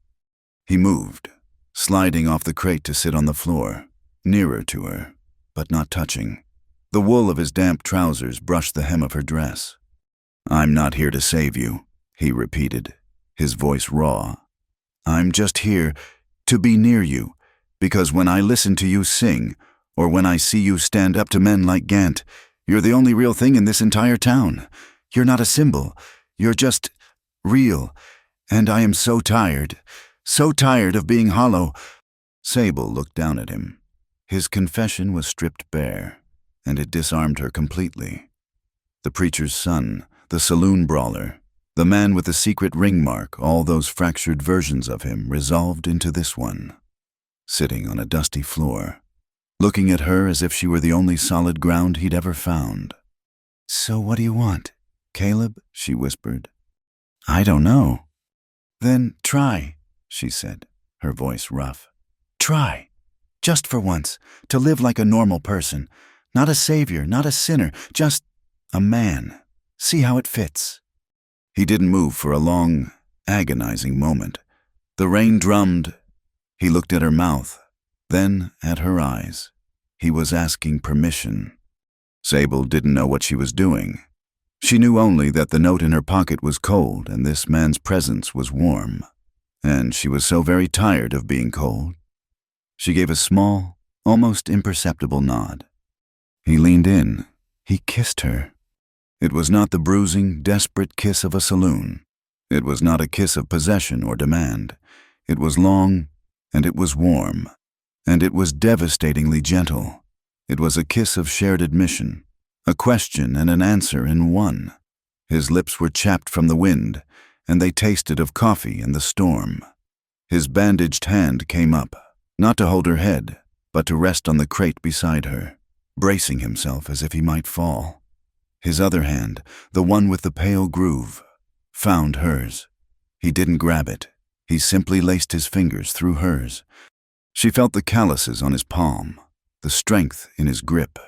He moved, sliding off the crate to sit on the floor, nearer to her, but not touching. The wool of his damp trousers brushed the hem of her dress. I'm not here to save you, he repeated, his voice raw. I'm just here to be near you, because when I listen to you sing, or when I see you stand up to men like Gant, you're the only real thing in this entire town. You're not a symbol. You're just real. And I am so tired of being hollow. Sable looked down at him. His confession was stripped bare, and it disarmed her completely. The preacher's son, the saloon brawler, the man with the secret ring mark, all those fractured versions of him resolved into this one, sitting on a dusty floor, looking at her as if she were the only solid ground he'd ever found. So what do you want, Caleb? She whispered. I don't know. Then try, she said, her voice rough. Try, just for once, to live like a normal person. Not a savior, not a sinner, just a man. See how it fits. He didn't move for a long, agonizing moment. The rain drummed. He looked at her mouth, Then, at her eyes, he was asking permission. Sable didn't know what she was doing. She knew only that the note in her pocket was cold and this man's presence was warm. And she was so very tired of being cold. She gave a small, almost imperceptible nod. He leaned in. He kissed her. It was not the bruising, desperate kiss of a saloon. It was not a kiss of possession or demand. It was long, and it was warm, and it was devastatingly gentle. It was a kiss of shared admission, a question and an answer in one. His lips were chapped from the wind, and they tasted of coffee and the storm. His bandaged hand came up, not to hold her head, but to rest on the crate beside her, bracing himself as if he might fall. His other hand, the one with the pale groove, found hers. He didn't grab it. He simply laced his fingers through hers. She felt the calluses on his palm, the strength in his grip.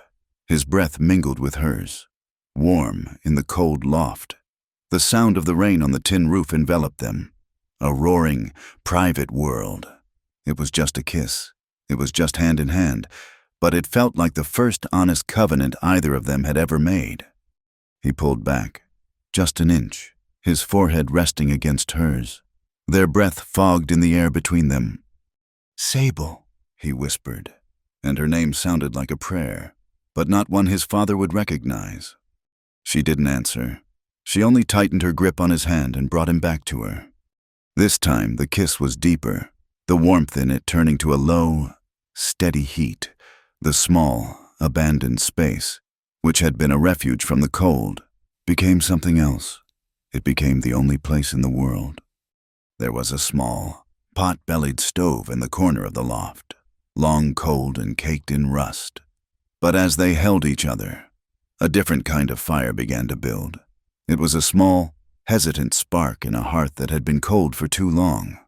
His breath mingled with hers, warm in the cold loft. The sound of the rain on the tin roof enveloped them, a roaring, private world. It was just a kiss. It was just hand in hand, but it felt like the first honest covenant either of them had ever made. He pulled back, just an inch, his forehead resting against hers. Their breath fogged in the air between them. "Sable," he whispered, and her name sounded like a prayer, but not one his father would recognize. She didn't answer. She only tightened her grip on his hand and brought him back to her. This time the kiss was deeper, the warmth in it turning to a low, steady heat. The small, abandoned space, which had been a refuge from the cold, became something else. It became the only place in the world. There was a small, pot-bellied stove in the corner of the loft, long cold and caked in rust. But as they held each other, a different kind of fire began to build. It was a small, hesitant spark in a hearth that had been cold for too long,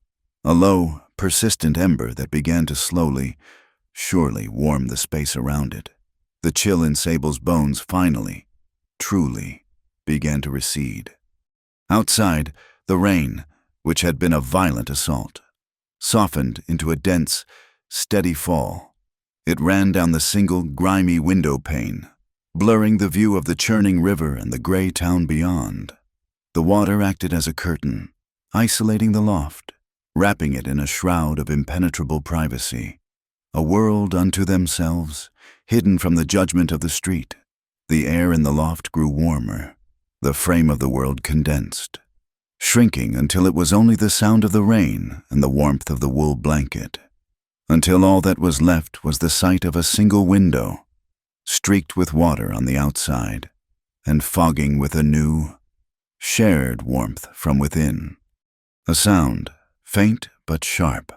a low, persistent ember that began to slowly, surely warm the space around it. The chill in Sable's bones finally, truly, began to recede. Outside, the rain, which had been a violent assault, softened into a dense, steady fall. It ran down the single, grimy window pane, blurring the view of the churning river and the gray town beyond. The water acted as a curtain, isolating the loft, wrapping it in a shroud of impenetrable privacy. A world unto themselves, hidden from the judgment of the street. The air in the loft grew warmer. The frame of the world condensed, shrinking until it was only the sound of the rain and the warmth of the wool blanket, until all that was left was the sight of a single window, streaked with water on the outside, and fogging with a new, shared warmth from within. A sound, faint but sharp,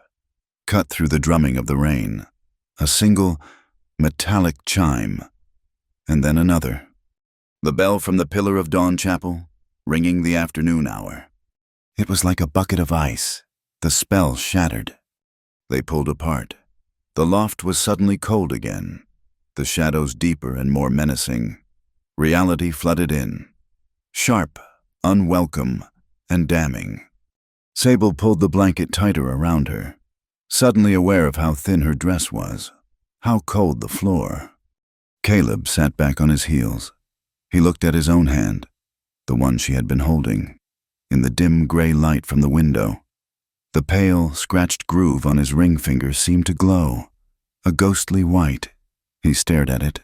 cut through the drumming of the rain, a single, metallic chime, and then another. The bell from the Pillar of Dawn Chapel, ringing the afternoon hour. It was like a bucket of ice. The spell shattered. They pulled apart. The loft was suddenly cold again, the shadows deeper and more menacing. Reality flooded in, sharp, unwelcome, and damning. Sable pulled the blanket tighter around her, suddenly aware of how thin her dress was, how cold the floor. Caleb sat back on his heels. He looked at his own hand, the one she had been holding, in the dim gray light from the window. The pale, scratched groove on his ring finger seemed to glow, a ghostly white. He stared at it,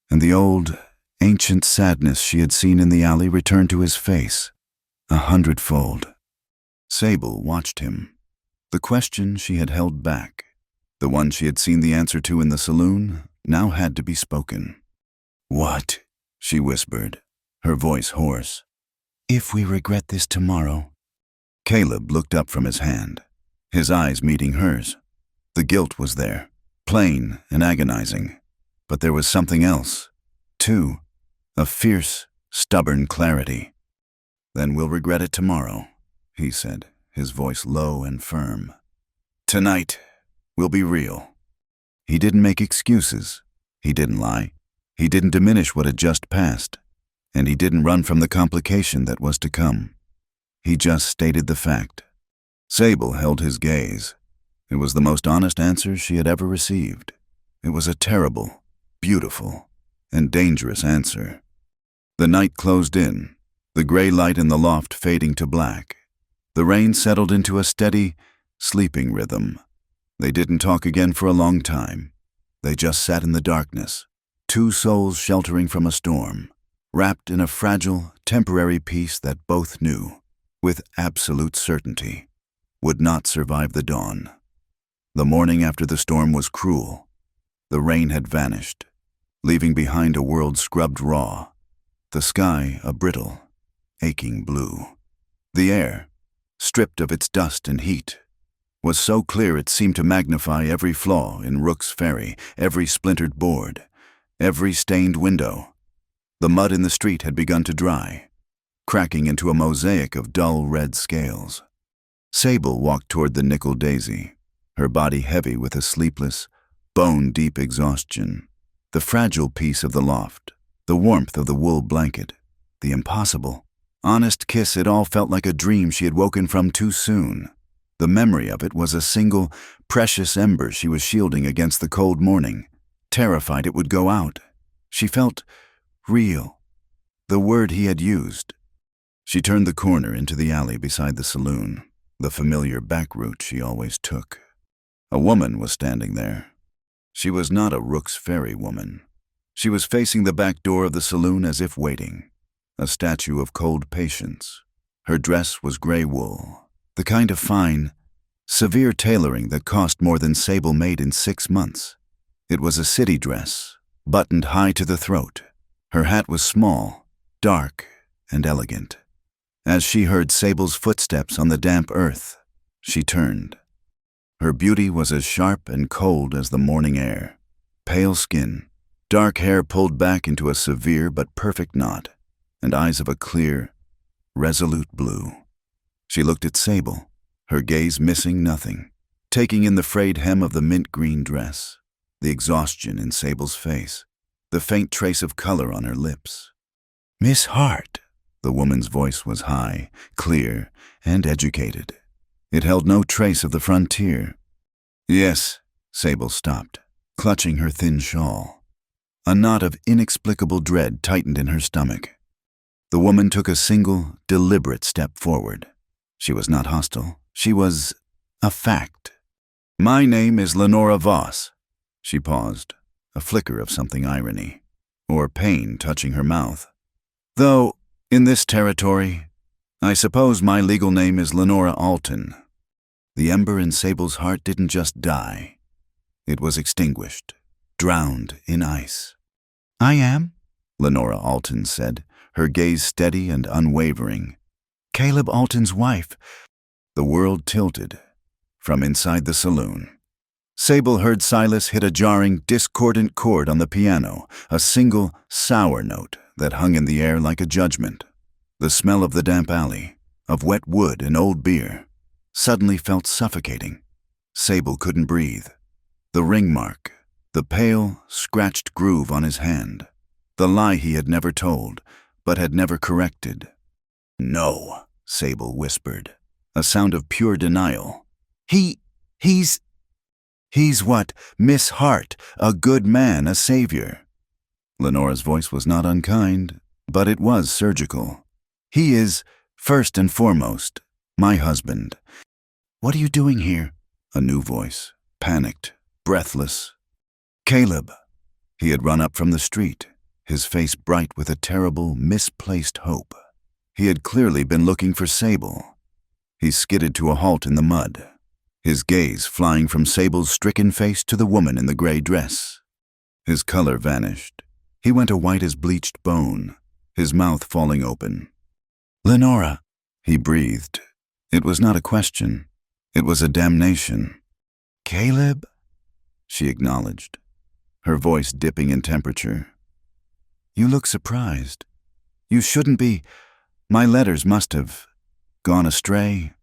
and the old, ancient sadness she had seen in the alley returned to his face, 100-fold. Sable watched him. The question she had held back, the one she had seen the answer to in the saloon, now had to be spoken. "What?" she whispered, her voice hoarse. "If we regret this tomorrow." Caleb looked up from his hand, his eyes meeting hers. The guilt was there, plain and agonizing. But there was something else, too, a fierce, stubborn clarity. "Then we'll regret it tomorrow," he said, his voice low and firm. "Tonight, we'll be real." He didn't make excuses. He didn't lie. He didn't diminish what had just passed. And he didn't run from the complication that was to come. He just stated the fact. Sable held his gaze. It was the most honest answer she had ever received. It was a terrible, beautiful, and dangerous answer. The night closed in, the gray light in the loft fading to black. The rain settled into a steady, sleeping rhythm. They didn't talk again for a long time. They just sat in the darkness, two souls sheltering from a storm, wrapped in a fragile, temporary peace that both knew, with absolute certainty, would not survive the dawn. The morning after the storm was cruel. The rain had vanished, leaving behind a world scrubbed raw, the sky a brittle, aching blue. The air, stripped of its dust and heat, was so clear it seemed to magnify every flaw in Rook's Ferry, every splintered board, every stained window. The mud in the street had begun to dry, cracking into a mosaic of dull red scales. Sable walked toward the nickel daisy, her body heavy with a sleepless, bone-deep exhaustion. The fragile peace of the loft, the warmth of the wool blanket, the impossible, honest kiss, it all felt like a dream she had woken from too soon. The memory of it was a single, precious ember she was shielding against the cold morning, terrified it would go out. She felt real, the word he had used. She turned the corner into the alley beside the saloon, the familiar back route she always took. A woman was standing there. She was not a Rook's Ferry woman. She was facing the back door of the saloon as if waiting, a statue of cold patience. Her dress was gray wool, the kind of fine, severe tailoring that cost more than Sable made in 6 months. It was a city dress, buttoned high to the throat. Her hat was small, dark, and elegant. As she heard Sable's footsteps on the damp earth, she turned. Her beauty was as sharp and cold as the morning air. Pale skin, dark hair pulled back into a severe but perfect knot, and eyes of a clear, resolute blue. She looked at Sable, her gaze missing nothing, taking in the frayed hem of the mint-green dress, the exhaustion in Sable's face, the faint trace of color on her lips. "Miss Hart," the woman's voice was high, clear, and educated. It held no trace of the frontier. "Yes," Sable stopped, clutching her thin shawl. A knot of inexplicable dread tightened in her stomach. The woman took a single, deliberate step forward. She was not hostile. She was a fact. "My name is Lenora Voss." She paused, a flicker of something irony, or pain touching her mouth. "Though, in this territory, I suppose my legal name is Lenora Alton." The ember in Sable's heart didn't just die. It was extinguished, drowned in ice. "I am," Lenora Alton said, her gaze steady and unwavering. "Caleb Alton's wife." The world tilted from inside the saloon. Sable heard Silas hit a jarring, discordant chord on the piano, a single, sour note that hung in the air like a judgment. The smell of the damp alley, of wet wood and old beer, suddenly felt suffocating. Sable couldn't breathe. The ring mark, the pale, scratched groove on his hand, the lie he had never told, but had never corrected. "No," Sable whispered, a sound of pure denial. He's what, Miss Hart, a good man, a savior." Lenora's voice was not unkind, but it was surgical. "He is, first and foremost, my husband." "What are you doing here?" A new voice, panicked, breathless. "Caleb." He had run up from the street, his face bright with a terrible, misplaced hope. He had clearly been looking for Sable. He skidded to a halt in the mud, his gaze flying from Sable's stricken face to the woman in the gray dress. His color vanished. He went a white as bleached bone, his mouth falling open. "Lenora," he breathed. It was not a question. It was a damnation. "Caleb," she acknowledged, her voice dipping in temperature. "You look surprised. You shouldn't be. My letters must have gone astray."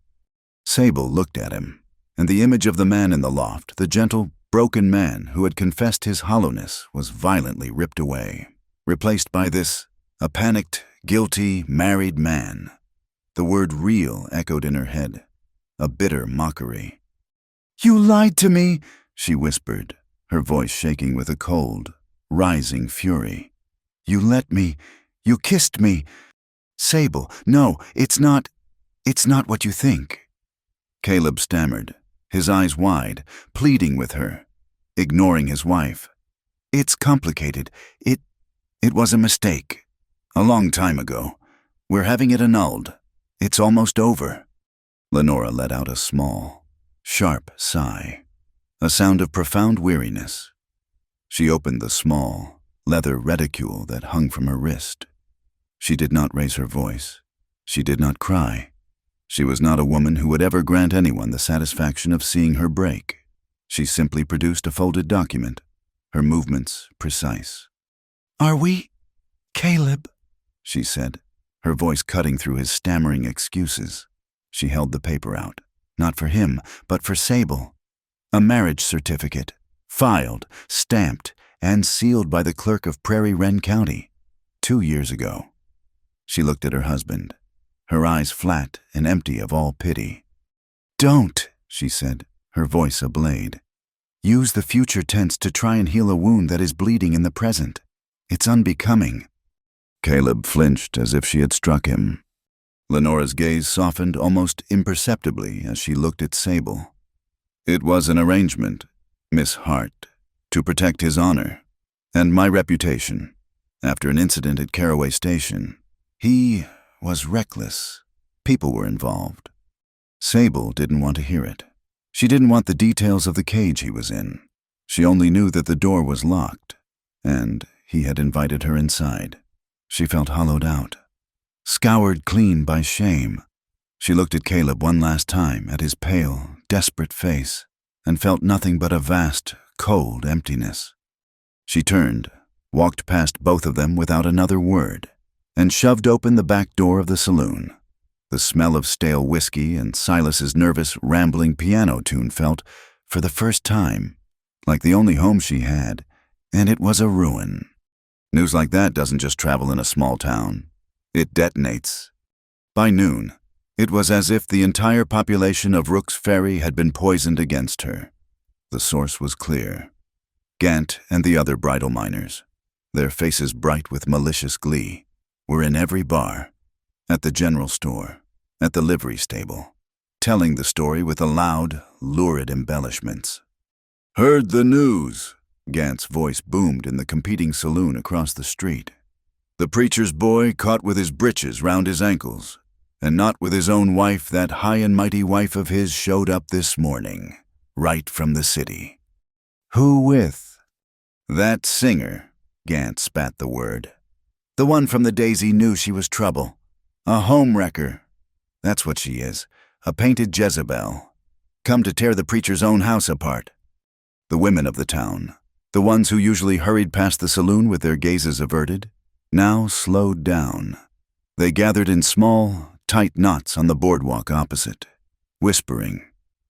Sable looked at him, and the image of the man in the loft, the gentle, broken man who had confessed his hollowness, was violently ripped away, replaced by this, a panicked, guilty, married man. The word real echoed in her head, a bitter mockery. You lied to me, she whispered, her voice shaking with a cold, rising fury. You let me. You kissed me. Sable, no, it's not what you think. Caleb stammered, his eyes wide, pleading with her, ignoring his wife. It's complicated. It was a mistake. A long time ago. We're having it annulled. It's almost over. Lenora let out a small, sharp sigh, a sound of profound weariness. She opened the small, leather reticule that hung from her wrist. She did not raise her voice. She did not cry. She was not a woman who would ever grant anyone the satisfaction of seeing her break. She simply produced a folded document, her movements precise. Are we, Caleb? She said, her voice cutting through his stammering excuses. She held the paper out, not for him, but for Sable. A marriage certificate, filed, stamped, and sealed by the clerk of Prairie Wren County, 2 years ago. She looked at her husband, her eyes flat and empty of all pity. Don't, she said, her voice a blade. Use the future tense to try and heal a wound that is bleeding in the present. It's unbecoming. Caleb flinched as if she had struck him. Lenora's gaze softened almost imperceptibly as she looked at Sable. It was an arrangement, Miss Hart, to protect his honor and my reputation. After an incident at Caraway Station, he was reckless. People were involved. Sable didn't want to hear it. She didn't want the details of the cage he was in. She only knew that the door was locked, and he had invited her inside. She felt hollowed out, scoured clean by shame. She looked at Caleb one last time, at his pale, desperate face, and felt nothing but a vast, cold emptiness. She turned, walked past both of them without another word, and shoved open the back door of the saloon. The smell of stale whiskey and Silas's nervous, rambling piano tune felt, for the first time, like the only home she had, and it was a ruin. News like that doesn't just travel in a small town. It detonates. By noon, it was as if the entire population of Rook's Ferry had been poisoned against her. The source was clear. Gant and the other bridal miners, their faces bright with malicious glee, were in every bar, at the general store, at the livery stable, telling the story with a loud, lurid embellishments. Heard the news, Gant's voice boomed in the competing saloon across the street. The preacher's boy caught with his breeches round his ankles, and not with his own wife. That high and mighty wife of his showed up this morning, right from the city. Who with? That singer, Gant spat the word. The one from the days he knew she was trouble. A home wrecker. That's what she is, a painted Jezebel, come to tear the preacher's own house apart. The women of the town, the ones who usually hurried past the saloon with their gazes averted, now slowed down. They gathered in small, tight knots on the boardwalk opposite, whispering,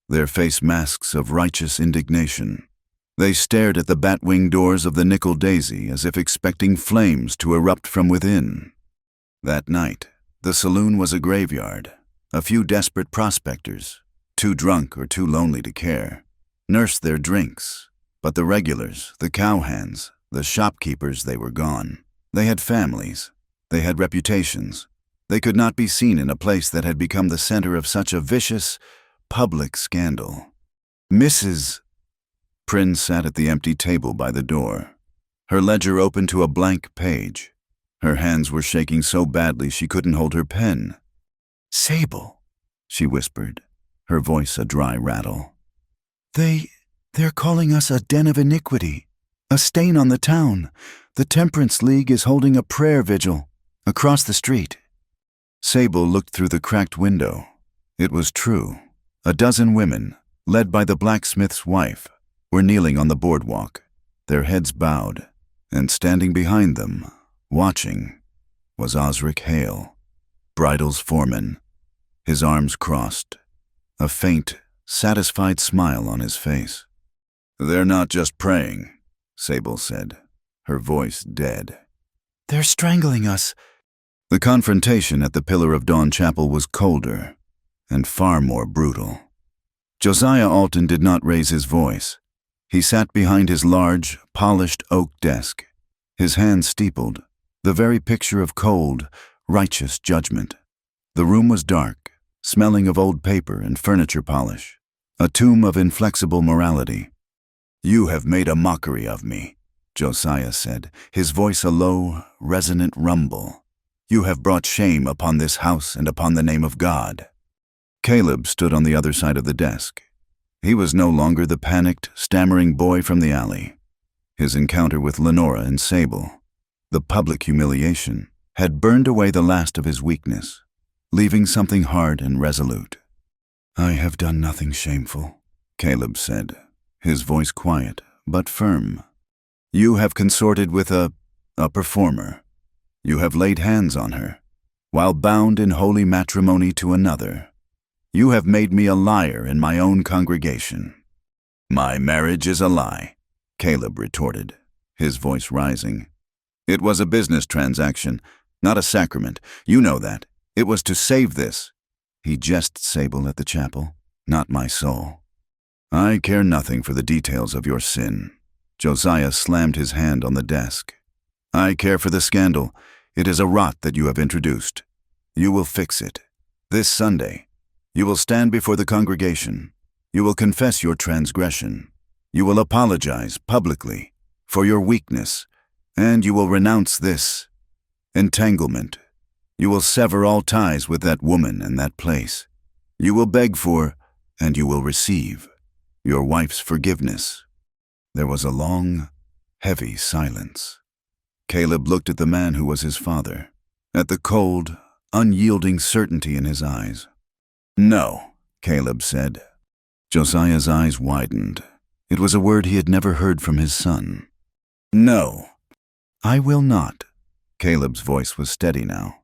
their face masks of righteous indignation. They stared at the bat-wing doors of the Nickel Daisy as if expecting flames to erupt from within. That night, the saloon was a graveyard. A few desperate prospectors, too drunk or too lonely to care, nursed their drinks. But the regulars, the cowhands, the shopkeepers, they were gone. They had families. They had reputations. They could not be seen in a place that had become the center of such a vicious, public scandal. Mrs. Prynne sat at the empty table by the door, her ledger open to a blank page. Her hands were shaking so badly she couldn't hold her pen. Sable, she whispered, her voice a dry rattle. They're calling us a den of iniquity, a stain on the town. The Temperance League is holding a prayer vigil across the street. Sable looked through the cracked window. It was true. A dozen women, led by the blacksmith's wife, were kneeling on the boardwalk, their heads bowed, and standing behind them, watching, was Osric Hale, Bridal's foreman, his arms crossed, a faint, satisfied smile on his face. They're not just praying, Sable said, her voice dead. They're strangling us. The confrontation at the Pillar of Dawn Chapel was colder and far more brutal. Josiah Alton did not raise his voice. He sat behind his large, polished oak desk, his hands steepled, the very picture of cold, righteous judgment. The room was dark, smelling of old paper and furniture polish, a tomb of inflexible morality. "You have made a mockery of me," Josiah said, his voice a low, resonant rumble. "You have brought shame upon this house and upon the name of God." Caleb stood on the other side of the desk. He was no longer the panicked, stammering boy from the alley. His encounter with Lenora and Sable, the public humiliation, had burned away the last of his weakness, leaving something hard and resolute. "I have done nothing shameful," Caleb said, his voice quiet but firm. "You have consorted with a performer. You have laid hands on her, while bound in holy matrimony to another. You have made me a liar in my own congregation." "My marriage is a lie," Caleb retorted, his voice rising. "It was a business transaction, not a sacrament. You know that. It was to save this." He jested Sable at the chapel, "Not my soul." "I care nothing for the details of your sin." Josiah slammed his hand on the desk. "I care for the scandal. It is a rot that you have introduced. You will fix it. This Sunday, you will stand before the congregation. You will confess your transgression. You will apologize publicly for your weakness, and you will renounce this entanglement. You will sever all ties with that woman and that place. You will beg for, and you will receive, your wife's forgiveness." There was a long, heavy silence. Caleb looked at the man who was his father, at the cold, unyielding certainty in his eyes. "No," Caleb said. Josiah's eyes widened. It was a word he had never heard from his son. "No." "I will not." Caleb's voice was steady now.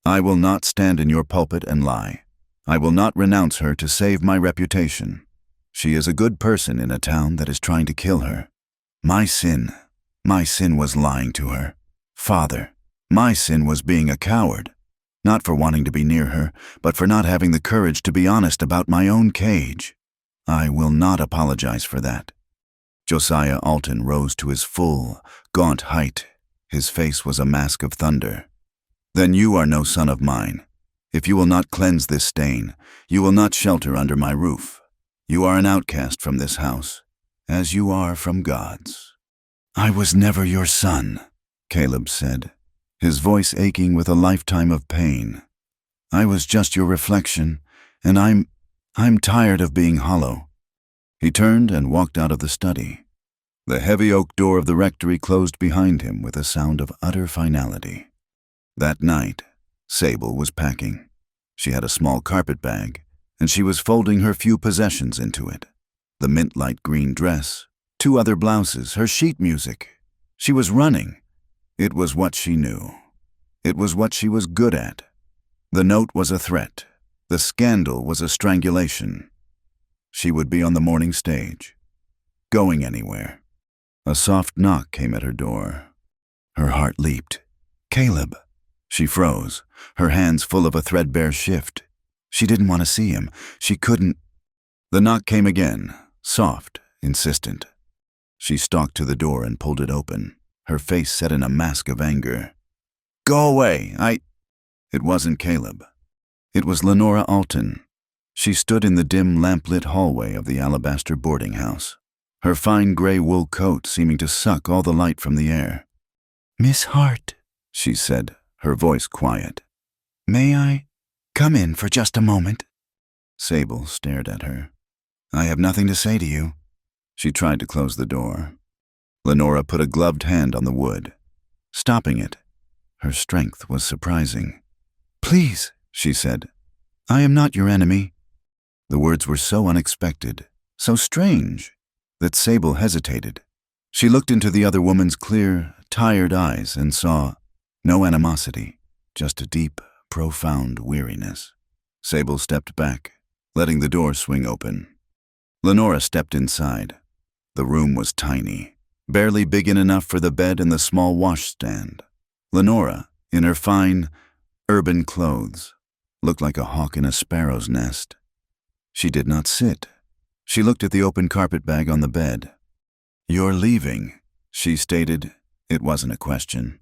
"I will not stand in your pulpit and lie. I will not renounce her to save my reputation. She is a good person in a town that is trying to kill her. My sin was lying to her. Father, my sin was being a coward. Not for wanting to be near her, but for not having the courage to be honest about my own cage. I will not apologize for that." Josiah Alton rose to his full, gaunt height. His face was a mask of thunder. "Then you are no son of mine. If you will not cleanse this stain, you will not shelter under my roof. You are an outcast from this house, as you are from God's." "I was never your son," Caleb said, his voice aching with a lifetime of pain. "I was just your reflection, and I'm tired of being hollow." He turned and walked out of the study. The heavy oak door of the rectory closed behind him with a sound of utter finality. That night, Sable was packing. She had a small carpet bag, and she was folding her few possessions into it. The mint-light green dress, 2 other blouses, her sheet music. She was running. It was what she knew. It was what she was good at. The note was a threat. The scandal was a strangulation. She would be on the morning stage, going anywhere. A soft knock came at her door. Her heart leaped. "Caleb." She froze, her hands full of a threadbare shift. She didn't want to see him. She couldn't. The knock came again, soft, insistent. She stalked to the door and pulled it open, her face set in a mask of anger. "Go away, It wasn't Caleb. It was Lenora Alton. She stood in the dim lamp-lit hallway of the alabaster boarding house, her fine gray wool coat seeming to suck all the light from the air. "Miss Hart," she said, her voice quiet. "May I come in for just a moment?" Sable stared at her. "I have nothing to say to you." She tried to close the door. Lenora put a gloved hand on the wood, stopping it. Her strength was surprising. "Please," she said, "I am not your enemy." The words were so unexpected, so strange, that Sable hesitated. She looked into the other woman's clear, tired eyes and saw no animosity, just a deep, profound weariness. Sable stepped back, letting the door swing open. Lenora stepped inside. The room was tiny, barely big enough for the bed and the small washstand. Lenora, in her fine, urban clothes, looked like a hawk in a sparrow's nest. She did not sit, She looked at the open carpetbag on the bed. "You're leaving," she stated. It wasn't a question.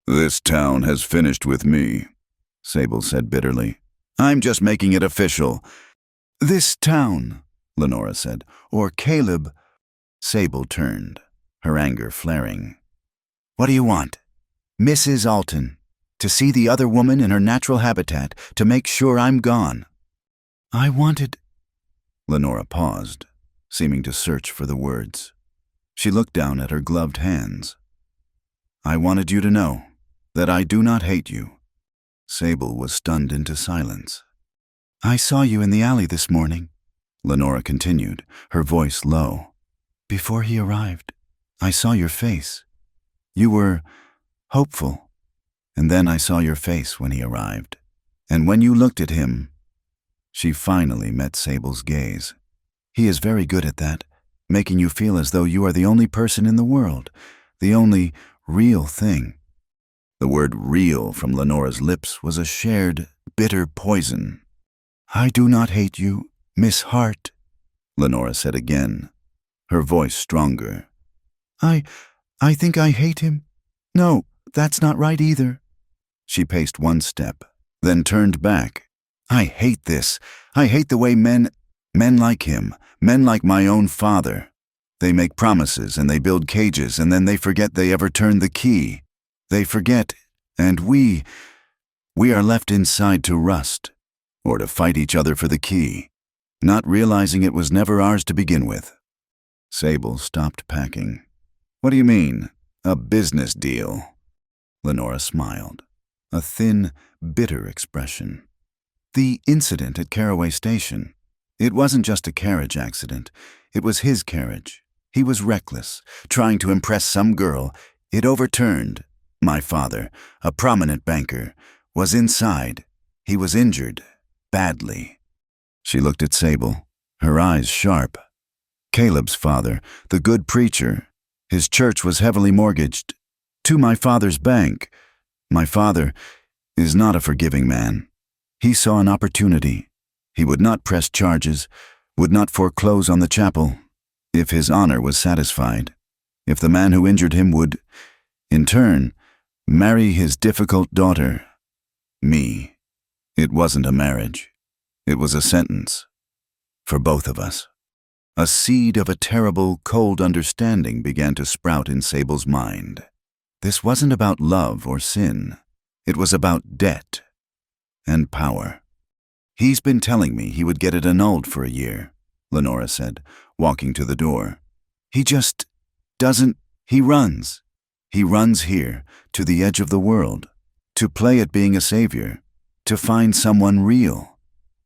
"This town has finished with me," Sable said bitterly. "I'm just making it official." "This town," Lenora said, "or Caleb." Sable turned, her anger flaring. "What do you want?" "Mrs. Alton, to see the other woman in her natural habitat, to make sure I'm gone." "I wanted—" Lenora paused, seeming to search for the words. She looked down at her gloved hands. "I wanted you to know that I do not hate you." Sable was stunned into silence. "I saw you in the alley this morning," Lenora continued, her voice low. "Before he arrived, I saw your face. You were hopeful, and then I saw your face when he arrived. And when you looked at him—" She finally met Sable's gaze. "He is very good at that, making you feel as though you are the only person in the world, the only real thing." The word real from Lenora's lips was a shared, bitter poison. "I do not hate you, Miss Hart," Lenora said again, her voice stronger. I think I hate him. No, that's not right either." She paced one step, then turned back. "I hate this. I hate the way men like him, men like my own father. They make promises and they build cages and then they forget they ever turned the key. They forget, and we are left inside to rust, or to fight each other for the key, not realizing it was never ours to begin with." Sable stopped packing. "What do you mean, a business deal?" Lenora smiled, a thin, bitter expression. "The incident at Caraway Station. It wasn't just a carriage accident. It was his carriage. He was reckless, trying to impress some girl. It overturned. My father, a prominent banker, was inside. He was injured, badly." She looked at Sable, her eyes sharp. "Caleb's father, the good preacher. His church was heavily mortgaged to my father's bank. My father is not a forgiving man. He saw an opportunity. He would not press charges, would not foreclose on the chapel, if his honor was satisfied. If the man who injured him would, in turn, marry his difficult daughter, me. It wasn't a marriage. It was a sentence. For both of us." A seed of a terrible, cold understanding began to sprout in Sable's mind. This wasn't about love or sin. It was about debt and power. "He's been telling me he would get it annulled for a year," Lenora said, walking to the door. "He just doesn't. He runs. He runs here, to the edge of the world, to play at being a savior, to find someone real.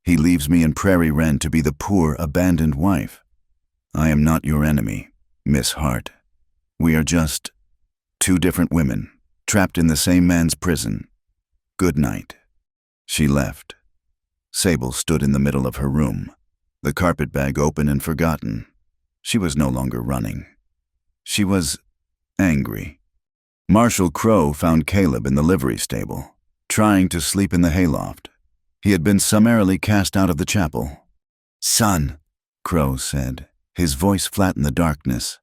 He leaves me in Prairie Ren to be the poor, abandoned wife. I am not your enemy, Miss Hart. We are just two different women, trapped in the same man's prison. Good night." She left. Sable stood in the middle of her room, the carpetbag open and forgotten. She was no longer running. She was angry. Marshal Crow found Caleb in the livery stable, trying to sleep in the hayloft. He had been summarily cast out of the chapel. "Son," Crow said, his voice flat in the darkness,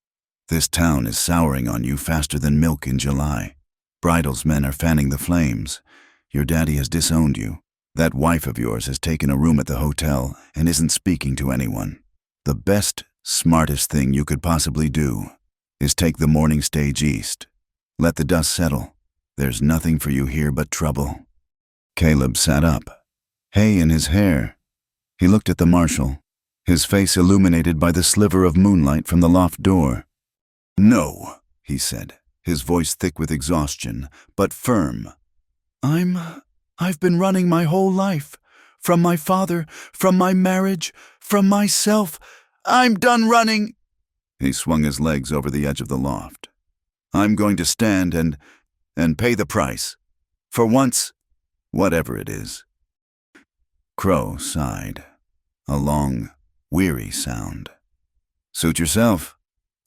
"this town is souring on you faster than milk in July. Bridal's men are fanning the flames. Your daddy has disowned you. That wife of yours has taken a room at the hotel and isn't speaking to anyone. The best, smartest thing you could possibly do is take the morning stage east. Let the dust settle. There's nothing for you here but trouble." Caleb sat up, hay in his hair. He looked at the marshal, his face illuminated by the sliver of moonlight from the loft door. "No," he said, his voice thick with exhaustion, but firm. I've been running my whole life. From my father, from my marriage, from myself. I'm done running." He swung his legs over the edge of the loft. "I'm going to stand and pay the price. For once, whatever it is." Crow sighed, a long, weary sound. "Suit yourself.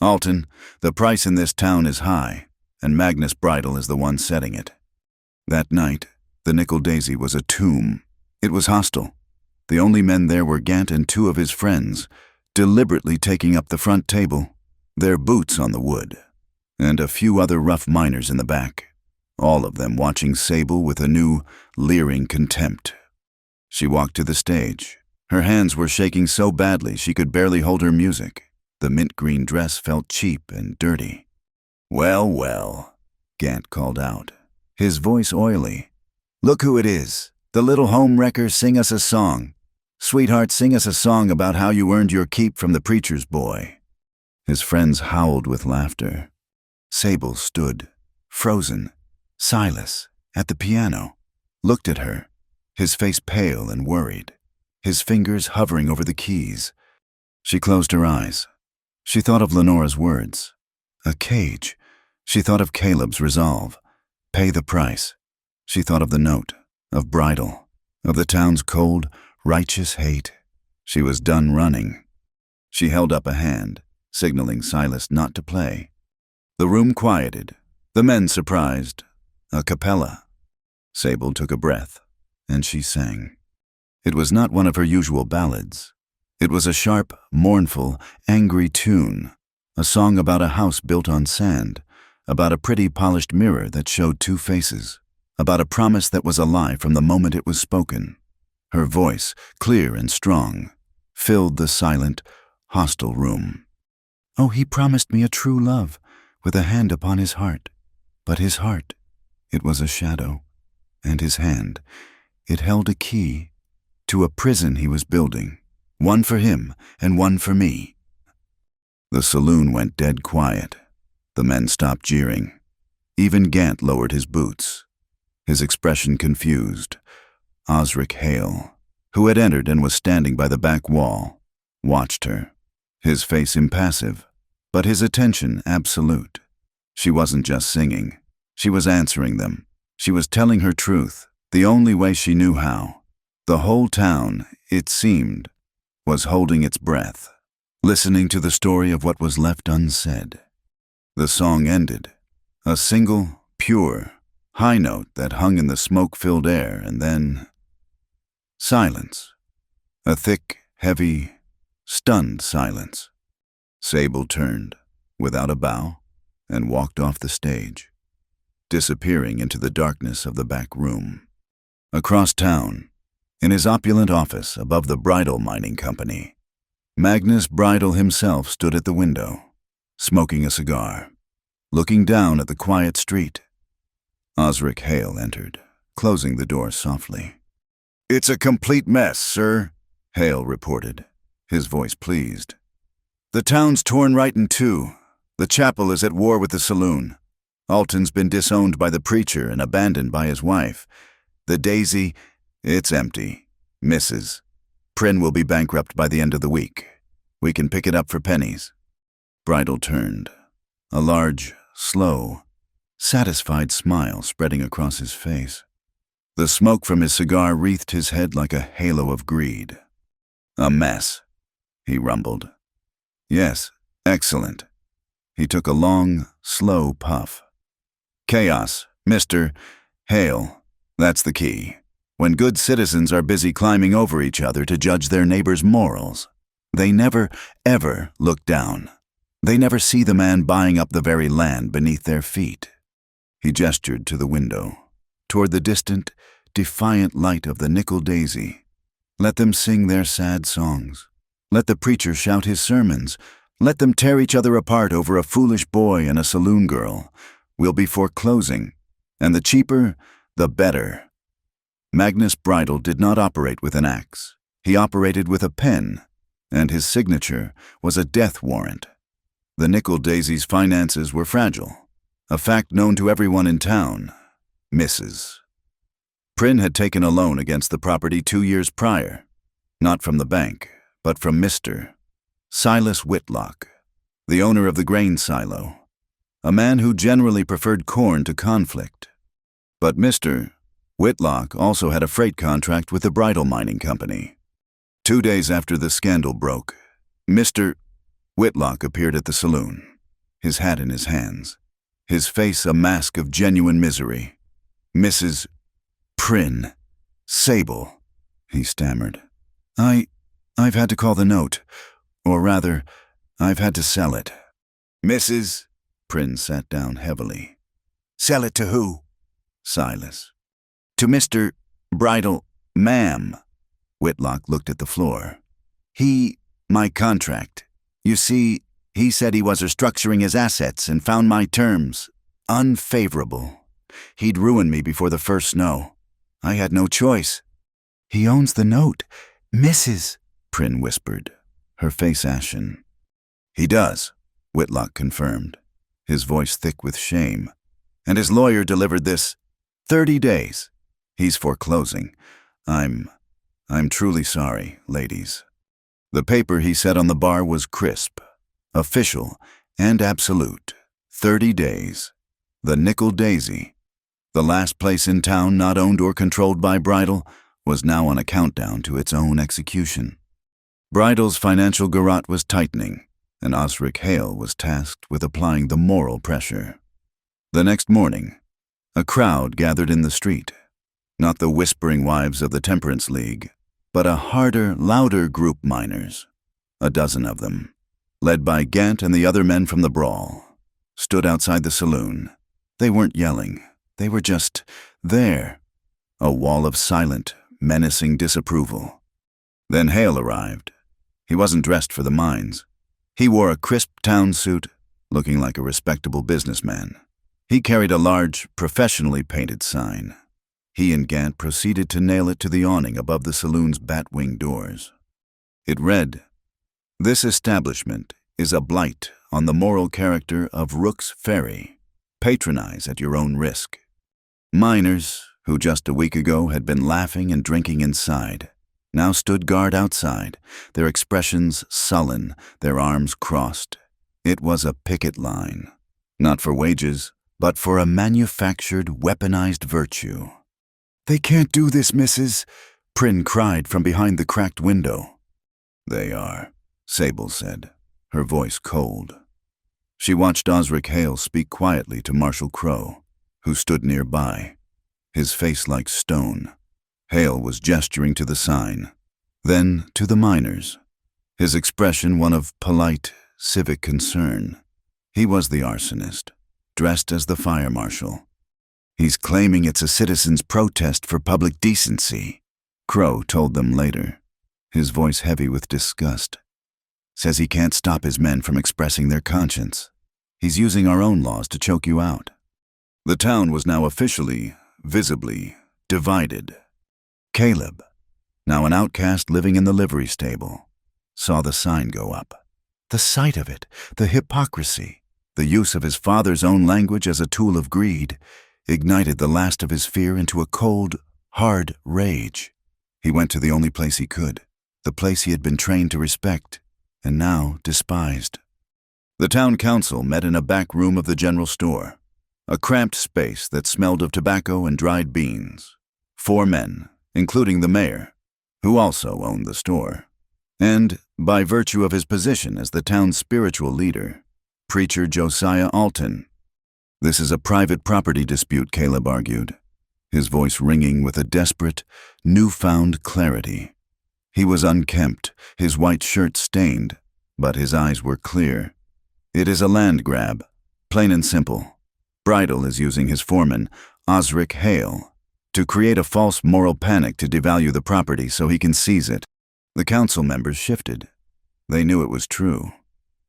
Alton, the price in this town is high, and Magnus Bridal is the one setting it." That night, the Nickel Daisy was a tomb. It was hostile. The only men there were Gant and two of his friends, deliberately taking up the front table, their boots on the wood, and a few other rough miners in the back, all of them watching Sable with a new, leering contempt. She walked to the stage. Her hands were shaking so badly she could barely hold her music. The mint-green dress felt cheap and dirty. "Well, well," Gant called out, his voice oily. "Look who it is. The little home wrecker, sing us a song. Sweetheart, sing us a song about how you earned your keep from the preacher's boy." His friends howled with laughter. Sable stood, frozen. Silas, at the piano, looked at her, his face pale and worried, his fingers hovering over the keys. She closed her eyes. She thought of Lenora's words. A cage. She thought of Caleb's resolve. Pay the price. She thought of the note, of Bridal, of the town's cold, righteous hate. She was done running. She held up a hand, signaling Silas not to play. The room quieted. The men surprised. A cappella. Sable took a breath, and she sang. It was not one of her usual ballads. It was a sharp, mournful, angry tune, a song about a house built on sand, about a pretty polished mirror that showed two faces, about a promise that was a lie from the moment it was spoken. Her voice, clear and strong, filled the silent, hostile room. "Oh, he promised me a true love, with a hand upon his heart. But his heart, it was a shadow, and his hand, it held a key to a prison he was building, one for him and one for me." The saloon went dead quiet. The men stopped jeering. Even Gant lowered his boots, his expression confused. Osric Hale, who had entered and was standing by the back wall, watched her, his face impassive, but his attention absolute. She wasn't just singing. She was answering them. She was telling her truth, the only way she knew how. The whole town, it seemed, was holding its breath, listening to the story of what was left unsaid. The song ended, a single, pure, high note that hung in the smoke-filled air, and then silence. A thick, heavy, stunned silence. Sable turned, without a bow, and walked off the stage, disappearing into the darkness of the back room. Across town, in his opulent office above the Bridal Mining Company, Magnus Bridal himself stood at the window, smoking a cigar, looking down at the quiet street. Osric Hale entered, closing the door softly. "It's a complete mess, sir," Hale reported, his voice pleased. "The town's torn right in two. The chapel is at war with the saloon. Alton's been disowned by the preacher and abandoned by his wife. The Daisy, it's empty. Mrs. Prynne will be bankrupt by the end of the week. We can pick it up for pennies." Bridal turned, a large, slow, satisfied smile spreading across his face. The smoke from his cigar wreathed his head like a halo of greed. "A mess," he rumbled. "Yes, excellent." He took a long, slow puff. "Chaos, Mr. Hale, that's the key. When good citizens are busy climbing over each other to judge their neighbors' morals, they never, ever look down. They never see the man buying up the very land beneath their feet." He gestured to the window, toward the distant, defiant light of the nickel daisy. "Let them sing their sad songs. Let the preacher shout his sermons. Let them tear each other apart over a foolish boy and a saloon girl. We'll be foreclosing, and the cheaper, the better." Magnus Bridal did not operate with an axe. He operated with a pen, and his signature was a death warrant. The nickel daisy's finances were fragile, a fact known to everyone in town. Mrs. Prynne had taken a loan against the property 2 years prior, not from the bank, but from Mr. Silas Whitlock, the owner of the grain silo, a man who generally preferred corn to conflict. But Mr. Whitlock also had a freight contract with the Bridal Mining Company. 2 days after the scandal broke, Mr. Whitlock appeared at the saloon, his hat in his hands, his face a mask of genuine misery. "Mrs. Prynne, Sable," he stammered. I've had to call the note. Or rather, I've had to sell it. Mrs. Prynne sat down heavily. Sell it to who? Silas. To Mr. Bridle, ma'am. Whitlock looked at the floor. My contract. You see, he said he was restructuring his assets and found my terms unfavorable. He'd ruin me before the first snow. I had no choice. He owns the note, Mrs. Prynne whispered, her face ashen. He does, Whitlock confirmed, his voice thick with shame. And his lawyer delivered this 30 days. He's foreclosing. I'm truly sorry, ladies. The paper he said on the bar was crisp, official, and absolute. 30 days. The Nickel Daisy, the last place in town not owned or controlled by Bridle, was now on a countdown to its own execution. Bridle's financial garrote was tightening, and Osric Hale was tasked with applying the moral pressure. The next morning, a crowd gathered in the street. Not the whispering wives of the Temperance League, but a harder, louder group miners. A dozen of them, led by Gant and the other men from the brawl, stood outside the saloon. They weren't yelling. They were just there. A wall of silent, menacing disapproval. Then Hale arrived. He wasn't dressed for the mines. He wore a crisp town suit, looking like a respectable businessman. He carried a large, professionally painted sign. He and Gant proceeded to nail it to the awning above the saloon's bat-wing doors. It read, "This establishment is a blight on the moral character of Rook's Ferry. Patronize at your own risk." Miners, who just a week ago had been laughing and drinking inside, now stood guard outside, their expressions sullen, their arms crossed. It was a picket line, not for wages, but for a manufactured, weaponized virtue. "They can't do this, Mrs." Prynne cried from behind the cracked window. "They are," Sable said, her voice cold. She watched Osric Hale speak quietly to Marshal Crowe, who stood nearby, his face like stone. Hale was gesturing to the sign, then to the miners, his expression one of polite, civic concern. He was the arsonist, dressed as the fire marshal. "He's claiming it's a citizen's protest for public decency," Crowe told them later, his voice heavy with disgust. "Says he can't stop his men from expressing their conscience. He's using our own laws to choke you out." The town was now officially, visibly, divided. Caleb, now an outcast living in the livery stable, saw the sign go up. The sight of it, the hypocrisy, the use of his father's own language as a tool of greed, ignited the last of his fear into a cold, hard rage. He went to the only place he could, the place he had been trained to respect, and now despised. The town council met in a back room of the general store, a cramped space that smelled of tobacco and dried beans. 4 men, including the mayor, who also owned the store, and, by virtue of his position as the town's spiritual leader, preacher Josiah Alton. "This is a private property dispute," Caleb argued, his voice ringing with a desperate, newfound clarity. He was unkempt, his white shirt stained, but his eyes were clear. "It is a land grab, plain and simple. Bridle is using his foreman, Osric Hale, to create a false moral panic to devalue the property so he can seize it." The council members shifted. They knew it was true.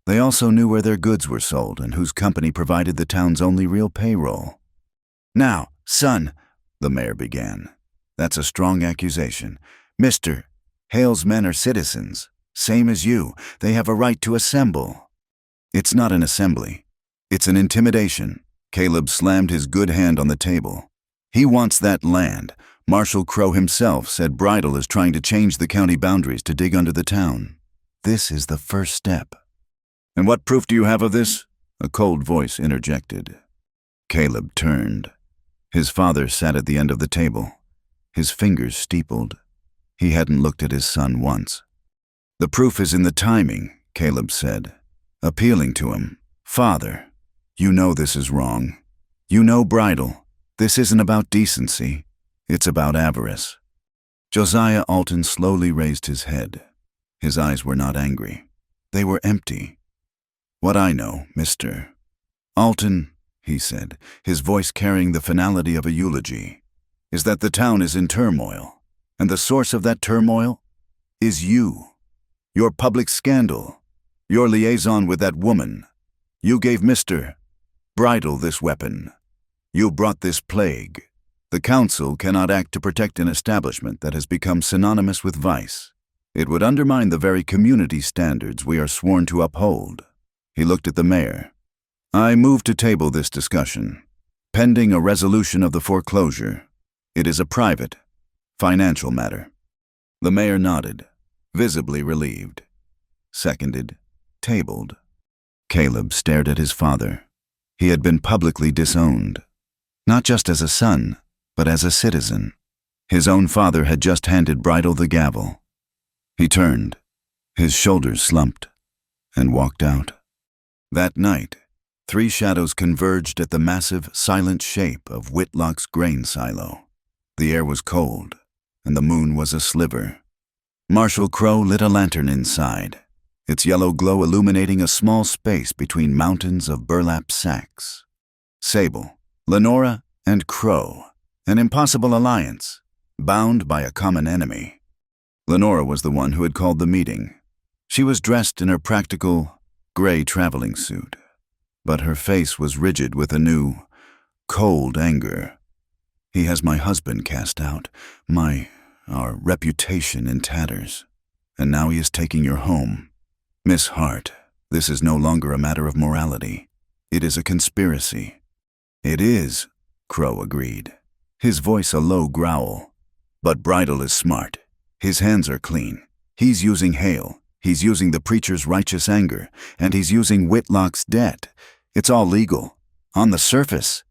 They also knew where their goods were sold and whose company provided the town's only real payroll. "Now, son," the mayor began, "that's a strong accusation. Mr. Hale's men are citizens, same as you. They have a right to assemble." "It's not an assembly. It's an intimidation." Caleb slammed his good hand on the table. "He wants that land. Marshal Crowe himself said Bridle is trying to change the county boundaries to dig under the town. This is the first step." "And what proof do you have of this?" a cold voice interjected. Caleb turned. His father sat at the end of the table, his fingers steepled. He hadn't looked at his son once. "The proof is in the timing," Caleb said, appealing to him. "Father, you know this is wrong. You know Bridle. This isn't about decency. It's about avarice." Josiah Alton slowly raised his head. His eyes were not angry. They were empty. "What I know, Mr. Alton," he said, his voice carrying the finality of a eulogy, "is that the town is in turmoil, and the source of that turmoil is you. Your public scandal, your liaison with that woman. You gave Mr. Bridle this weapon. You brought this plague. The council cannot act to protect an establishment that has become synonymous with vice. It would undermine the very community standards we are sworn to uphold." He looked at the mayor. "I move to table this discussion, pending a resolution of the foreclosure. It is a private, financial matter." The mayor nodded, visibly relieved. Seconded, tabled. Caleb stared at his father. He had been publicly disowned, not just as a son, but as a citizen. His own father had just handed Bridle the gavel. He turned, his shoulders slumped, and walked out. That night, 3 shadows converged at the massive, silent shape of Whitlock's grain silo. The air was cold, and the moon was a sliver. Marshal Crow lit a lantern inside, its yellow glow illuminating a small space between mountains of burlap sacks. Sable, Lenora, and Crow, an impossible alliance, bound by a common enemy. Lenora was the one who had called the meeting. She was dressed in her practical, gray traveling suit, but her face was rigid with a new, cold anger. "He has my husband cast out, our reputation in tatters, and now he is taking your home. Miss Hart, this is no longer a matter of morality. It is a conspiracy." "It is," Crow agreed, his voice a low growl. "But Bridle is smart. His hands are clean. He's using Hale. He's using the preacher's righteous anger, and he's using Whitlock's debt. It's all legal. On the surface."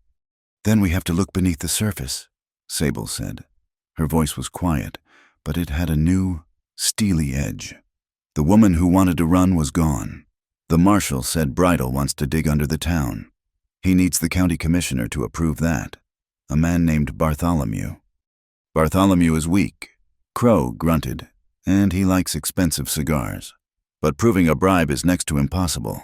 "Then we have to look beneath the surface," Sable said. Her voice was quiet, but it had a new, steely edge. The woman who wanted to run was gone. The marshal said Bridle wants to dig under the town. He needs the county commissioner to approve that, a man named Bartholomew. "Bartholomew is weak," Crow grunted, "and he likes expensive cigars. But proving a bribe is next to impossible."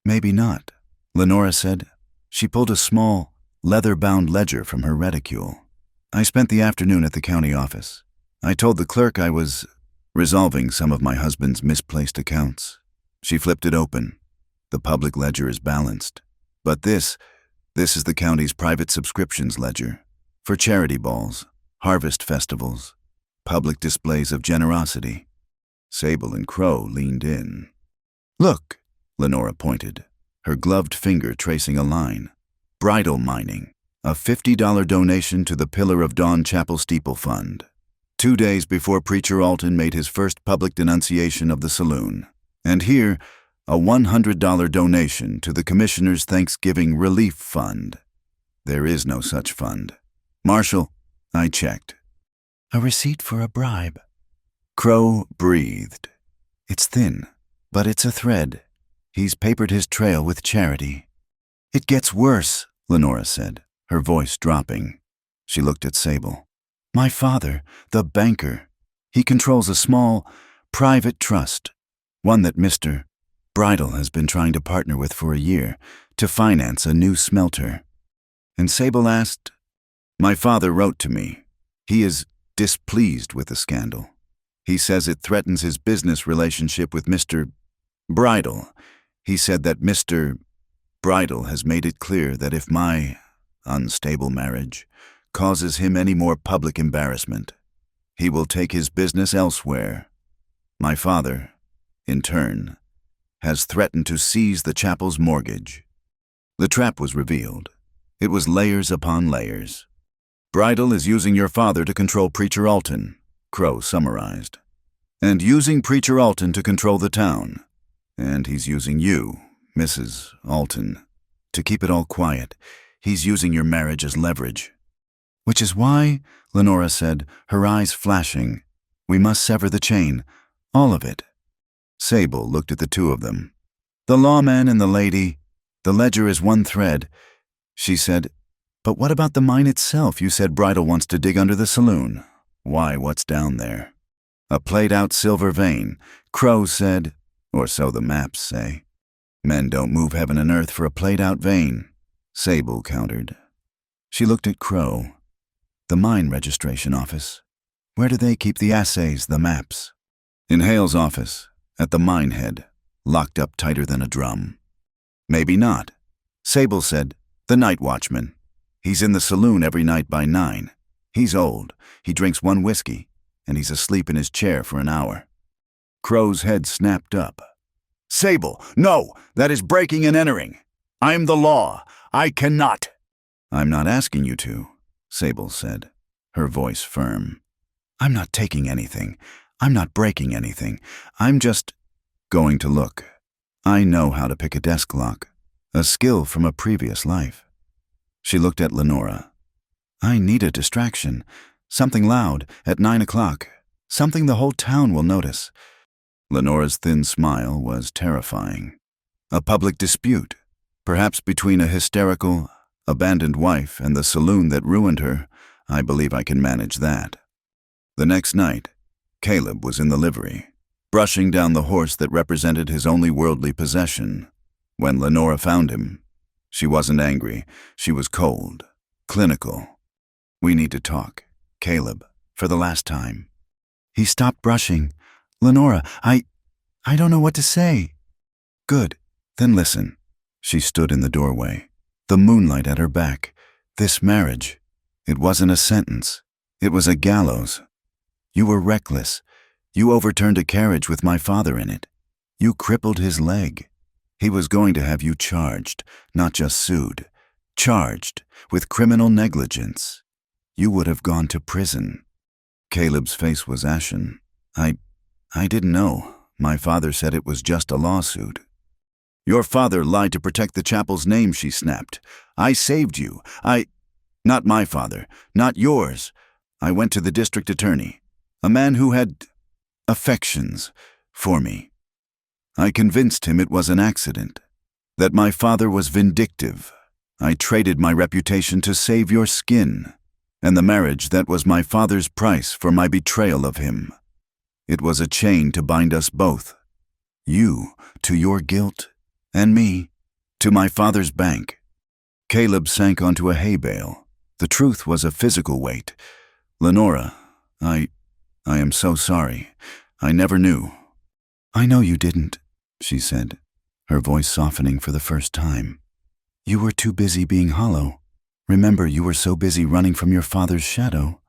"Maybe not," Lenora said. She pulled a small, leather-bound ledger from her reticule. "I spent the afternoon at the county office. I told the clerk I was resolving some of my husband's misplaced accounts." She flipped it open. The public ledger is balanced. But this is the county's private subscriptions ledger, for charity balls, harvest festivals, public displays of generosity. Sable and Crow leaned in. "Look," Lenora pointed, her gloved finger tracing a line. "Bridle mining, a $50 donation to the Pillar of Dawn Chapel Steeple Fund. 2 days before Preacher Alton made his first public denunciation of the Saloon. And here, a $100 donation to the Commissioner's Thanksgiving Relief Fund. There is no such fund. Marshal, I checked." "A receipt for a bribe." Crow breathed. "It's thin, but it's a thread. He's papered his trail with charity." "It gets worse," Lenora said, her voice dropping. She looked at Sable. "My father, the banker, he controls a small, private trust, one that Mr. Bridle has been trying to partner with for a year to finance a new smelter." And Sable asked, "My father wrote to me. He is displeased with the scandal. He says it threatens his business relationship with Mr. Bridle. He said that Mr. Bridle has made it clear that if my unstable marriage causes him any more public embarrassment, he will take his business elsewhere. My father, in turn, has threatened to seize the chapel's mortgage." The trap was revealed. It was layers upon layers. "Bridle is using your father to control Preacher Alton," Crow summarized. "And using Preacher Alton to control the town. And he's using you, Mrs. Alton, to keep it all quiet. He's using your marriage as leverage." "Which is why," Lenora said, her eyes flashing, "we must sever the chain, all of it." Sable looked at the two of them. "The lawman and the lady, the ledger is one thread," she said. "But what about the mine itself? You said Bridle wants to dig under the saloon. Why, what's down there?" "A played-out silver vein," Crow said. Or so the maps say. Men don't move heaven and earth for a played-out vein, Sable countered. She looked at Crow. The mine registration office. Where do they keep the assays, the maps? In Hale's office, at the mine head, locked up tighter than a drum. Maybe not. Sable said, the night watchman. He's in the saloon every night by 9. He's old. He drinks 1 whiskey, and he's asleep in his chair for an hour. Crow's head snapped up. Sable, no! That is breaking and entering. I'm the law. I cannot. I'm not asking you to, Sable said, her voice firm. I'm not taking anything. I'm not breaking anything. I'm just going to look. I know how to pick a desk lock, a skill from a previous life. She looked at Lenora. I need a distraction, something loud at 9 o'clock, something the whole town will notice. Lenora's thin smile was terrifying. A public dispute, perhaps between a hysterical, abandoned wife and the saloon that ruined her. I believe I can manage that. The next night, Caleb was in the livery, brushing down the horse that represented his only worldly possession. When Lenora found him, she wasn't angry. She was cold, clinical. We need to talk, Caleb, for the last time. He stopped brushing. Lenora, I don't know what to say. Good, then listen. She stood in the doorway, the moonlight at her back. This marriage, it wasn't a sentence. It was a gallows. You were reckless. You overturned a carriage with my father in it. You crippled his leg. He was going to have you charged, not just sued. Charged with criminal negligence. You would have gone to prison. Caleb's face was ashen. I didn't know. My father said it was just a lawsuit. Your father lied to protect the chapel's name, she snapped. I saved you. Not my father, not yours. I went to the district attorney, a man who had affections for me. I convinced him it was an accident, that my father was vindictive. I traded my reputation to save your skin, and the marriage that was my father's price for my betrayal of him. It was a chain to bind us both. You to your guilt, and me to my father's bank. Caleb sank onto a hay bale. The truth was a physical weight. Lenora, I am so sorry. I never knew. I know you didn't, she said, her voice softening for the first time. You were too busy being hollow. Remember, you were so busy running from your father's shadow.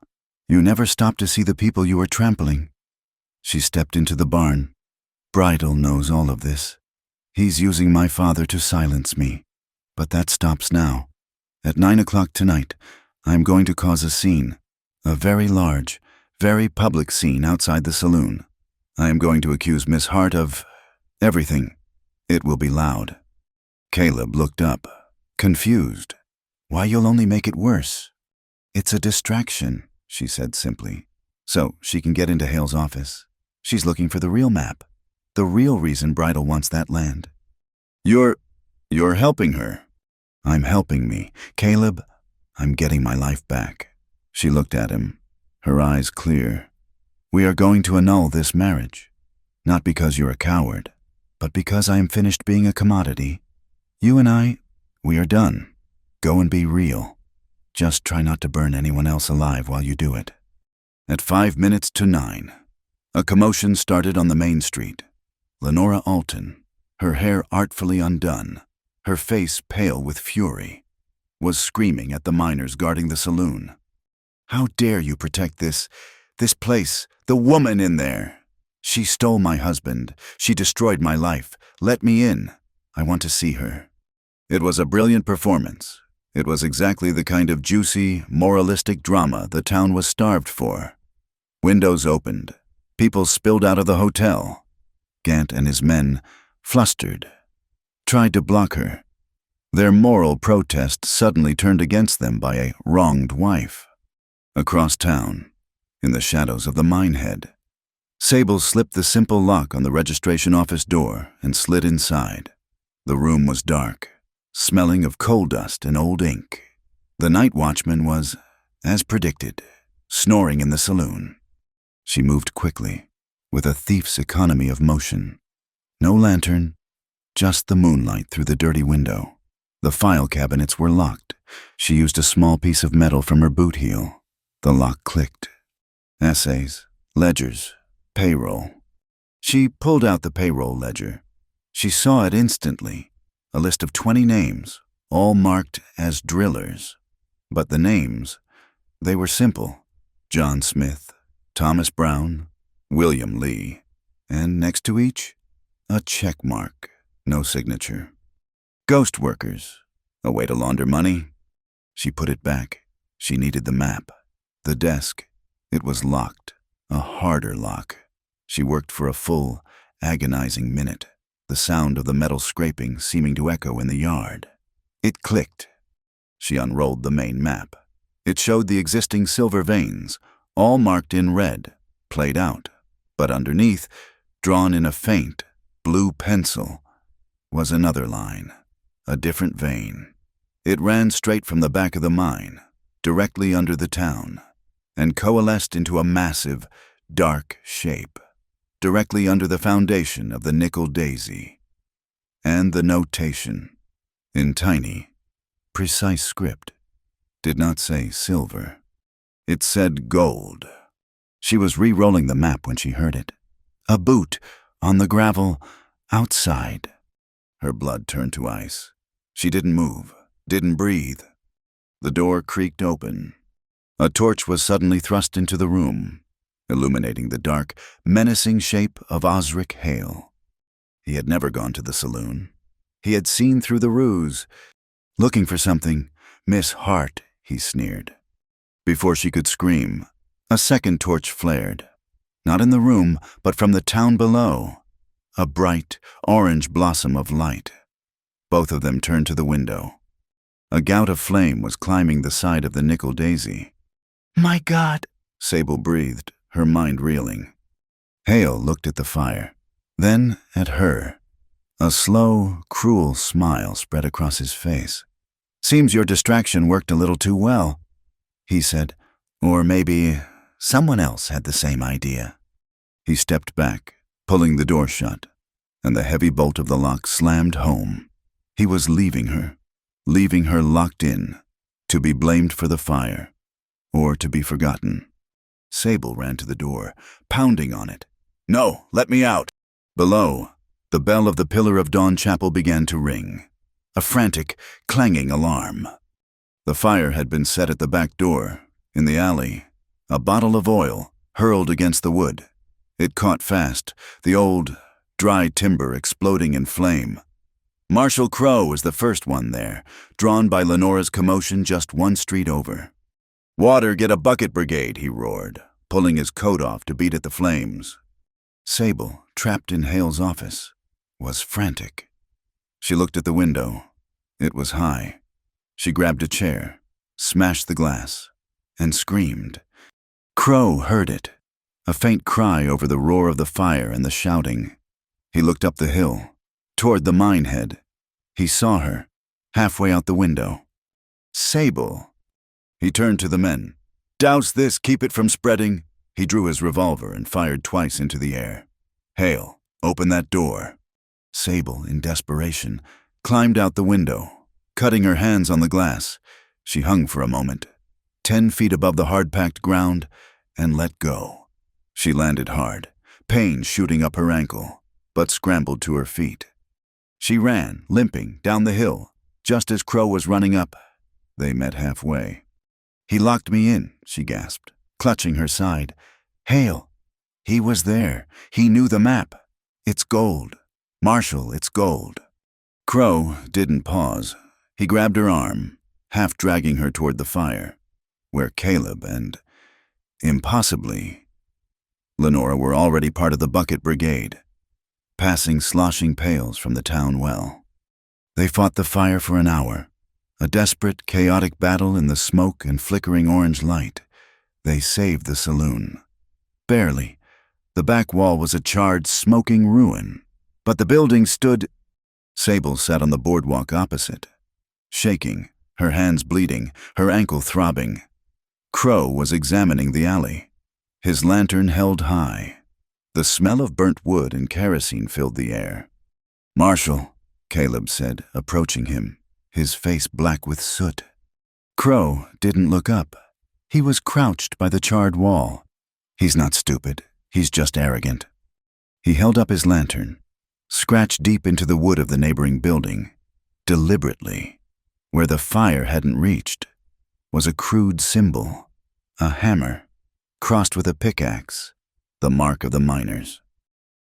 You never stopped to see the people you were trampling. She stepped into the barn. Bridal knows all of this. He's using my father to silence me. But that stops now. At 9 o'clock tonight, I'm going to cause a scene. A very large, very public scene outside the saloon. I am going to accuse Miss Hart of everything. It will be loud. Caleb looked up, confused. Why, you'll only make it worse. It's a distraction, she said simply, so she can get into Hale's office. She's looking for the real map, the real reason Bridal wants that land. You're helping her. I'm helping me. Caleb, I'm getting my life back. She looked at him, her eyes clear. We are going to annul this marriage. Not because you're a coward, but because I am finished being a commodity. You and we are done. Go and be real. Just try not to burn anyone else alive while you do it. At 5 minutes to 9, a commotion started on the main street. Lenora Alton, her hair artfully undone, her face pale with fury, was screaming at the miners guarding the saloon. How dare you protect this place, the woman in there? She stole my husband. She destroyed my life. Let me in. I want to see her. It was a brilliant performance. It was exactly the kind of juicy, moralistic drama the town was starved for. Windows opened. People spilled out of the hotel. Gant and his men, flustered, tried to block her. Their moral protest suddenly turned against them by a wronged wife. Across town, in the shadows of the mine head, Sable slipped the simple lock on the registration office door and slid inside. The room was dark, smelling of coal dust and old ink. The night watchman was, as predicted, snoring in the saloon. She moved quickly, with a thief's economy of motion. No lantern, just the moonlight through the dirty window. The file cabinets were locked. She used a small piece of metal from her boot heel. The lock clicked. Essays, ledgers, payroll. She pulled out the payroll ledger. She saw it instantly. A list of 20 names, all marked as drillers. But the names, they were simple. John Smith, Thomas Brown, William Lee. And next to each, a check mark, no signature. Ghost workers, a way to launder money. She put it back. She needed the map. The desk, it was locked, a harder lock. She worked for a full, agonizing minute, the sound of the metal scraping seeming to echo in the yard. It clicked. She unrolled the main map. It showed the existing silver veins, all marked in red, played out. But underneath, drawn in a faint, blue pencil, was another line, a different vein. It ran straight from the back of the mine, directly under the town, and coalesced into a massive, dark shape, directly under the foundation of the nickel daisy. And the notation, in tiny, precise script, did not say silver. It said gold. She was re-rolling the map when she heard it. A boot, on the gravel, outside. Her blood turned to ice. She didn't move, didn't breathe. The door creaked open. A torch was suddenly thrust into the room, illuminating the dark, menacing shape of Osric Hale. He had never gone to the saloon. He had seen through the ruse. Looking for something, Miss Hart, he sneered. Before she could scream, a second torch flared. Not in the room, but from the town below. A bright, orange blossom of light. Both of them turned to the window. A gout of flame was climbing the side of the nickel daisy. "My God," Sable breathed, her mind reeling. Hale looked at the fire, then at her. A slow, cruel smile spread across his face. "Seems your distraction worked a little too well," he said. "Or maybe someone else had the same idea." He stepped back, pulling the door shut, and the heavy bolt of the lock slammed home. He was leaving her locked in, to be blamed for the fire, or to be forgotten. Sable ran to the door, pounding on it. "No, let me out!" Below, the bell of the Pillar of Dawn Chapel began to ring, a frantic, clanging alarm. The fire had been set at the back door, in the alley, a bottle of oil hurled against the wood. It caught fast, the old, dry timber exploding in flame. Marshal Crow was the first one there, drawn by Lenora's commotion just one street over. "Water, get a bucket brigade," he roared, pulling his coat off to beat at the flames. Sable, trapped in Hale's office, was frantic. She looked at the window. It was high. She grabbed a chair, smashed the glass, and screamed. Crow heard it, a faint cry over the roar of the fire and the shouting. He looked up the hill, toward the mine head. He saw her, halfway out the window. "Sable!" He turned to the men. "Douse this, keep it from spreading." He drew his revolver and fired twice into the air. "Hale, open that door." Sable, in desperation, climbed out the window, cutting her hands on the glass. She hung for a moment, 10 feet above the hard-packed ground, and let go. She landed hard, pain shooting up her ankle, but scrambled to her feet. She ran, limping, down the hill. Just as Crow was running up, they met halfway. "He locked me in," she gasped, clutching her side. "Hale! He was there. He knew the map. It's gold. Marshal, it's gold." Crow didn't pause. He grabbed her arm, half dragging her toward the fire, where Caleb and, impossibly, Lenora were already part of the bucket brigade, passing sloshing pails from the town well. They fought the fire for an hour, a desperate, chaotic battle in the smoke and flickering orange light. They saved the saloon. Barely. The back wall was a charred, smoking ruin, but the building stood. Sable sat on the boardwalk opposite, shaking, her hands bleeding, her ankle throbbing. Crow was examining the alley, his lantern held high. The smell of burnt wood and kerosene filled the air. "Marshal," Caleb said, approaching him, his face black with soot. Crow didn't look up. He was crouched by the charred wall. "He's not stupid. He's just arrogant." He held up his lantern, scratched deep into the wood of the neighboring building. Deliberately, where the fire hadn't reached, was a crude symbol, a hammer, crossed with a pickaxe, the mark of the miners.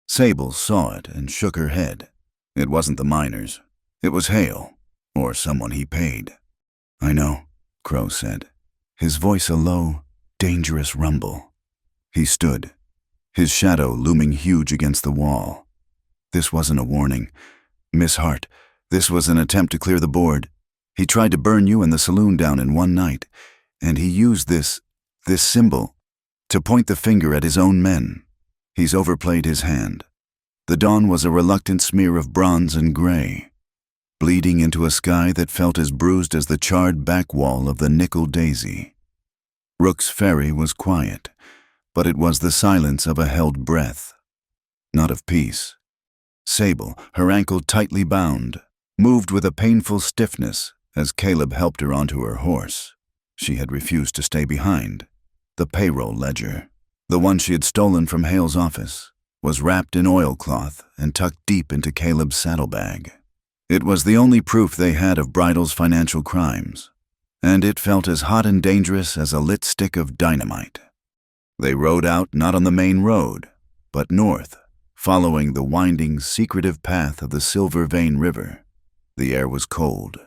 Sable saw it and shook her head. It wasn't the miners. It was Hale, or someone he paid. "I know," Crow said, his voice a low, dangerous rumble. He stood, his shadow looming huge against the wall. This wasn't a warning. "Miss Hart, this was an attempt to clear the board. He tried to burn you and the saloon down in one night, and he used this symbol to point the finger at his own men. He's overplayed his hand." The dawn was a reluctant smear of bronze and gray, bleeding into a sky that felt as bruised as the charred back wall of the Nickel Daisy. Rook's Ferry was quiet, but it was the silence of a held breath, not of peace. Sable, her ankle tightly bound, moved with a painful stiffness as Caleb helped her onto her horse. She had refused to stay behind. The payroll ledger, the one she had stolen from Hale's office, was wrapped in oilcloth and tucked deep into Caleb's saddlebag. It was the only proof they had of Bridal's financial crimes, and it felt as hot and dangerous as a lit stick of dynamite. They rode out not on the main road, but north, following the winding, secretive path of the Silver Vein River. The air was cold,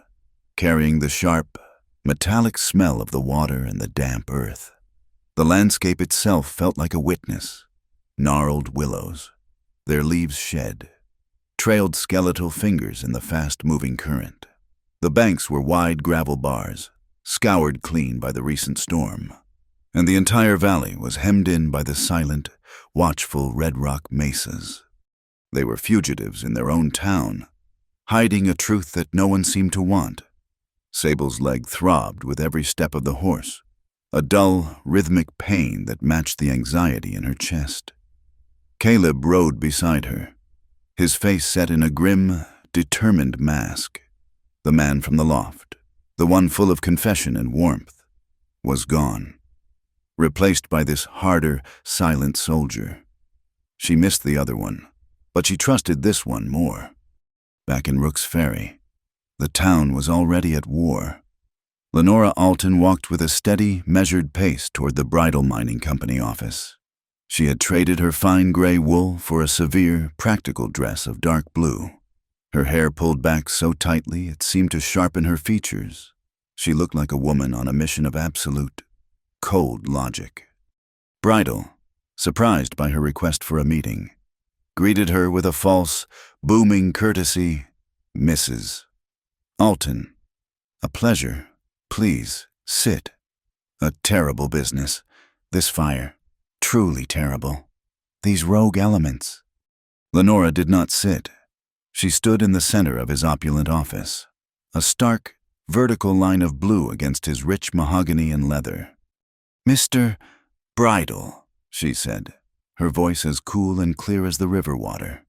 carrying the sharp, metallic smell of the water and the damp earth. The landscape itself felt like a witness. Gnarled willows, their leaves shed, trailed skeletal fingers in the fast-moving current. The banks were wide gravel bars, scoured clean by the recent storm, and the entire valley was hemmed in by the silent, watchful red rock mesas. They were fugitives in their own town, hiding a truth that no one seemed to want. Sable's leg throbbed with every step of the horse, a dull, rhythmic pain that matched the anxiety in her chest. Caleb rode beside her, his face set in a grim, determined mask. The man from the loft, the one full of confession and warmth, was gone, replaced by this harder, silent soldier. She missed the other one, but she trusted this one more. Back in Rook's Ferry, the town was already at war. Lenora Alton walked with a steady, measured pace toward the Bridal Mining Company office. She had traded her fine gray wool for a severe, practical dress of dark blue. Her hair pulled back so tightly it seemed to sharpen her features. She looked like a woman on a mission of absolute, cold logic. Bridal, surprised by her request for a meeting, greeted her with a false, booming courtesy, "Mrs. Alton, a pleasure. Please, sit. A terrible business. This fire. Truly terrible. These rogue elements." Lenora did not sit. She stood in the center of his opulent office, a stark, vertical line of blue against his rich mahogany and leather. "Mr. Bridal," she said, her voice as cool and clear as the river water.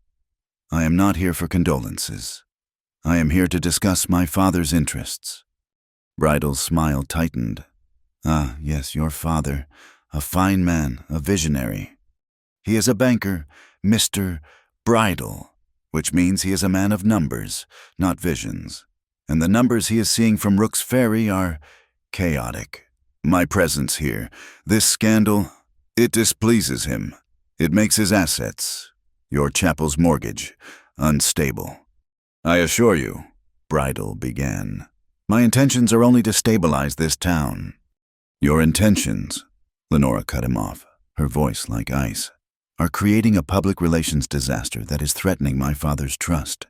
"I am not here for condolences. I am here to discuss my father's interests." Bridal's smile tightened. "Ah, yes, your father. A fine man, a visionary. He is a banker, Mr. Bridal, which means he is a man of numbers, not visions. And the numbers he is seeing from Rook's Ferry are chaotic. My presence here, this scandal, it displeases him. It makes his assets, your chapel's mortgage, unstable." "I assure you," Bridal began, "my intentions are only to stabilize this town." "Your intentions," Lenora cut him off, her voice like ice, "are creating a public relations disaster that is threatening my father's trust.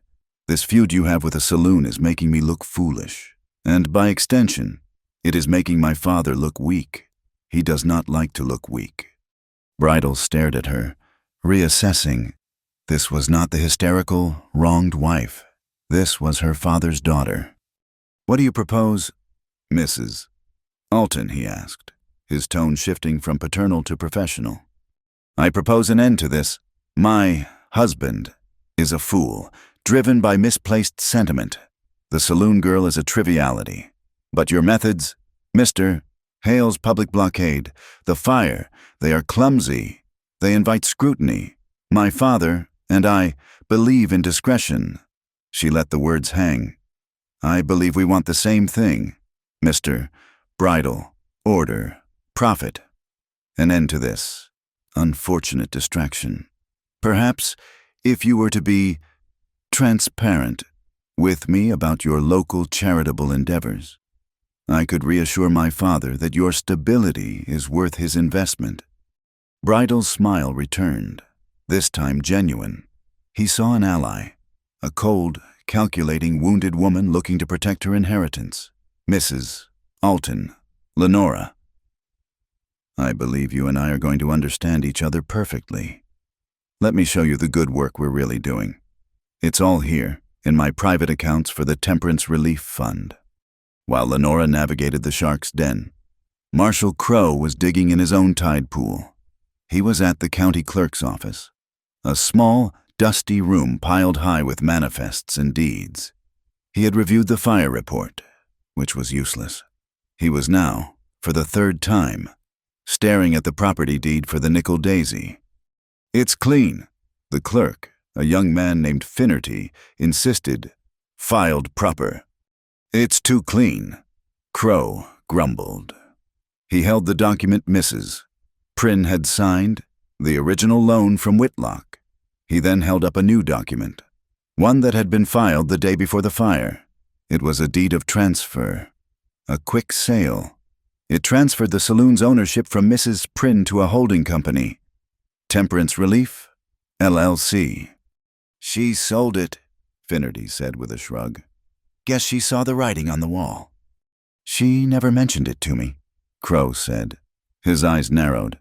This feud you have with the saloon is making me look foolish, and by extension, it is making my father look weak. He does not like to look weak." Bridal stared at her, reassessing. This was not the hysterical, wronged wife. This was her father's daughter. "What do you propose, Mrs. Alton?" he asked, his tone shifting from paternal to professional. "I propose an end to this. My husband is a fool, driven by misplaced sentiment. The saloon girl is a triviality. But your methods, Mr. Hale's public blockade, the fire, they are clumsy. They invite scrutiny. My father and I believe in discretion. She let the words hang. I believe we want the same thing, Mr. Bridle, order, profit. An end to this unfortunate distraction. Perhaps if you were to be transparent with me about your local charitable endeavors, I could reassure my father that your stability is worth his investment. Bridle's smile returned, this time genuine. He saw an ally, a cold, calculating, wounded woman looking to protect her inheritance. Mrs. Alton, Lenora. I believe you and I are going to understand each other perfectly. Let me show you the good work we're really doing. It's all here, in my private accounts for the Temperance Relief Fund. While Lenora navigated the shark's den, Marshal Crow was digging in his own tide pool. He was at the county clerk's office, a small, dusty room piled high with manifests and deeds. He had reviewed the fire report, which was useless. He was now, for the third time, staring at the property deed for the Nickel Daisy. It's clean, the clerk, a young man named Finnerty, insisted, filed proper. It's too clean, Crow grumbled. He held the document Mrs. Prynne had signed, the original loan from Whitlock. He then held up a new document, one that had been filed the day before the fire. It was a deed of transfer, a quick sale. It transferred the saloon's ownership from Mrs. Prynne to a holding company, Temperance Relief, LLC. She sold it, Finnerty said with a shrug. Guess she saw the writing on the wall. She never mentioned it to me, Crow said. His eyes narrowed.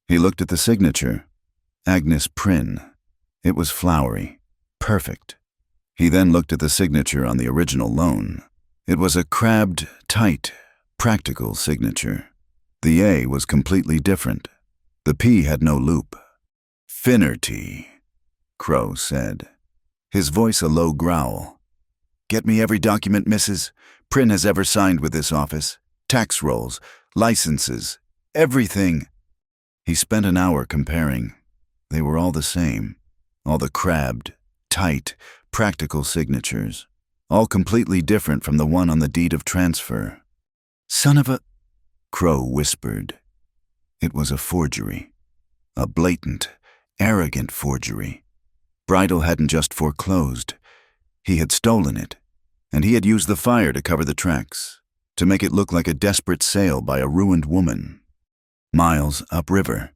He looked at the signature, Agnes Prynne. It was flowery, perfect. He then looked at the signature on the original loan. It was a crabbed, tight, practical signature. The A was completely different. The P had no loop. Finnerty, Crow said, his voice a low growl. Get me every document Mrs. Prynne has ever signed with this office. Tax rolls, licenses, everything. He spent an hour comparing. They were all the same. All the crabbed, tight, practical signatures. All completely different from the one on the deed of transfer. Son of a... Crow whispered. It was a forgery. A blatant, arrogant forgery. Bridle hadn't just foreclosed. He had stolen it, and he had used the fire to cover the tracks, to make it look like a desperate sale by a ruined woman. Miles upriver,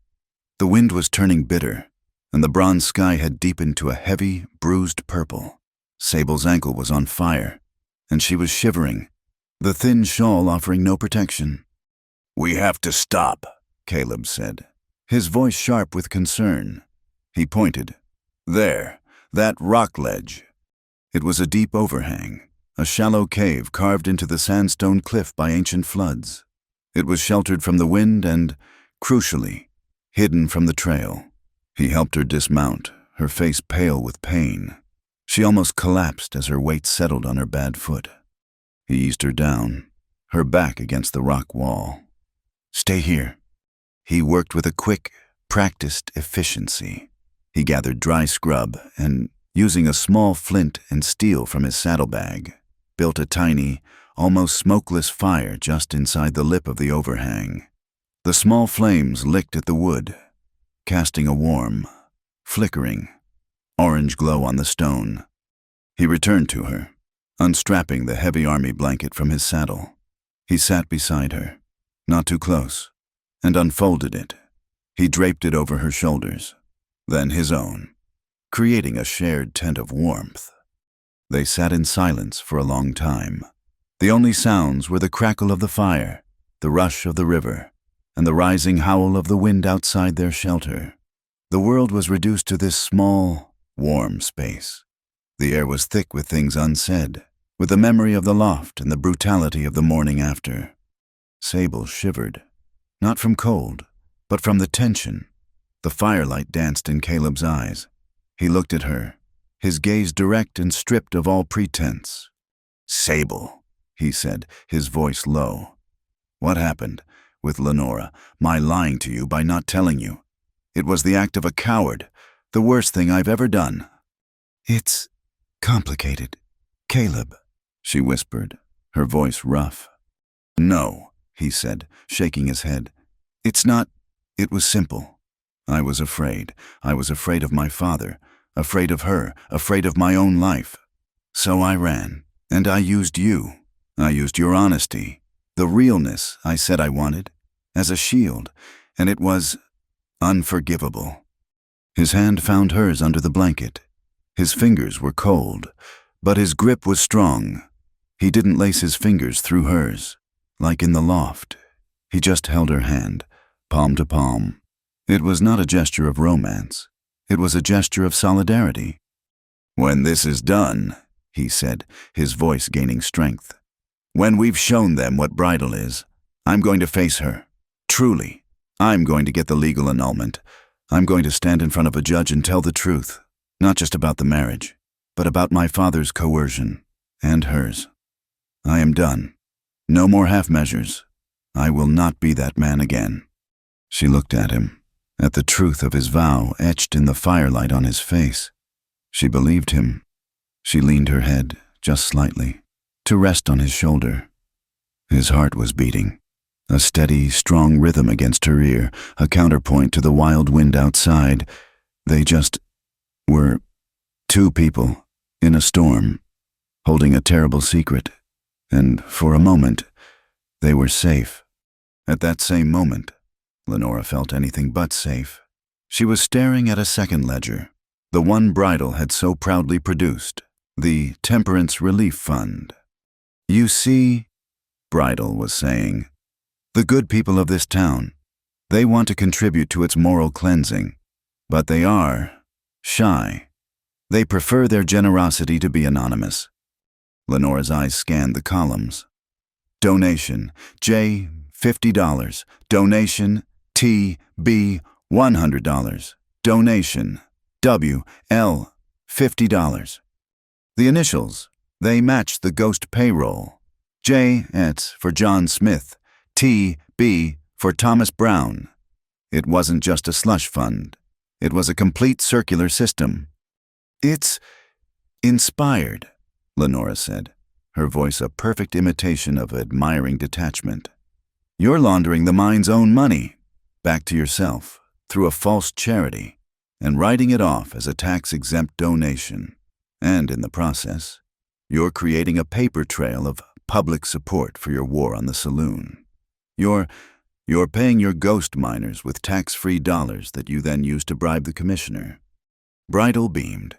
the wind was turning bitter, and the bronze sky had deepened to a heavy, bruised purple. Sable's ankle was on fire, and she was shivering, the thin shawl offering no protection. We have to stop, Caleb said, his voice sharp with concern. He pointed. There, that rock ledge. It was a deep overhang, a shallow cave carved into the sandstone cliff by ancient floods. It was sheltered from the wind and, crucially, hidden from the trail. He helped her dismount, her face pale with pain. She almost collapsed as her weight settled on her bad foot. He eased her down, her back against the rock wall. Stay here. He worked with a quick, practiced efficiency. He gathered dry scrub and, using a small flint and steel from his saddlebag, built a tiny, almost smokeless fire just inside the lip of the overhang. The small flames licked at the wood, casting a warm, flickering, orange glow on the stone. He returned to her, unstrapping the heavy army blanket from his saddle. He sat beside her, not too close, and unfolded it. He draped it over her shoulders, then his own, creating a shared tent of warmth. They sat in silence for a long time. The only sounds were the crackle of the fire, the rush of the river, and the rising howl of the wind outside their shelter. The world was reduced to this small, warm space. The air was thick with things unsaid, with the memory of the loft and the brutality of the morning after. Sable shivered, not from cold, but from the tension. The firelight danced in Caleb's eyes. He looked at her, his gaze direct and stripped of all pretense. "Sable," he said, his voice low. "What happened with Lenora, my lying to you by not telling you? It was the act of a coward, the worst thing I've ever done." "It's complicated, Caleb," she whispered, her voice rough. "No," he said, shaking his head. "It's not. It was simple. I was afraid. I was afraid of my father, afraid of her, afraid of my own life. So I ran, and I used you. I used your honesty, the realness I said I wanted, as a shield, and it was unforgivable." His hand found hers under the blanket. His fingers were cold, but his grip was strong. He didn't lace his fingers through hers, like in the loft. He just held her hand, palm to palm. It was not a gesture of romance. It was a gesture of solidarity. "When this is done," he said, his voice gaining strength, "when we've shown them what bridal is, I'm going to face her. Truly, I'm going to get the legal annulment. I'm going to stand in front of a judge and tell the truth, not just about the marriage, but about my father's coercion, and hers. I am done. No more half measures. I will not be that man again." She looked at him, at the truth of his vow etched in the firelight on his face. She believed him. She leaned her head, just slightly, to rest on his shoulder. His heart was beating, a steady, strong rhythm against her ear, a counterpoint to the wild wind outside. They just were two people in a storm, holding a terrible secret, and for a moment, they were safe. At that same moment, Lenora felt anything but safe. She was staring at a second ledger, the one Bridal had so proudly produced, the Temperance Relief Fund. "You see," Bridal was saying, "the good people of this town, they want to contribute to its moral cleansing, but they are shy. They prefer their generosity to be anonymous." Lenora's eyes scanned the columns. Donation, J, $50. Donation, T, B, $100. Donation, W, L, $50. The initials, they matched the ghost payroll. J, it's for John Smith. T, B, for Thomas Brown. It wasn't just a slush fund. It was a complete circular system. "It's inspired," Lenora said, her voice a perfect imitation of admiring detachment. "You're laundering the mine's own money, back to yourself, through a false charity, and writing it off as a tax-exempt donation. And in the process, you're creating a paper trail of public support for your war on the Saloon. You're paying your ghost miners with tax-free dollars that you then use to bribe the commissioner." Bridal beamed.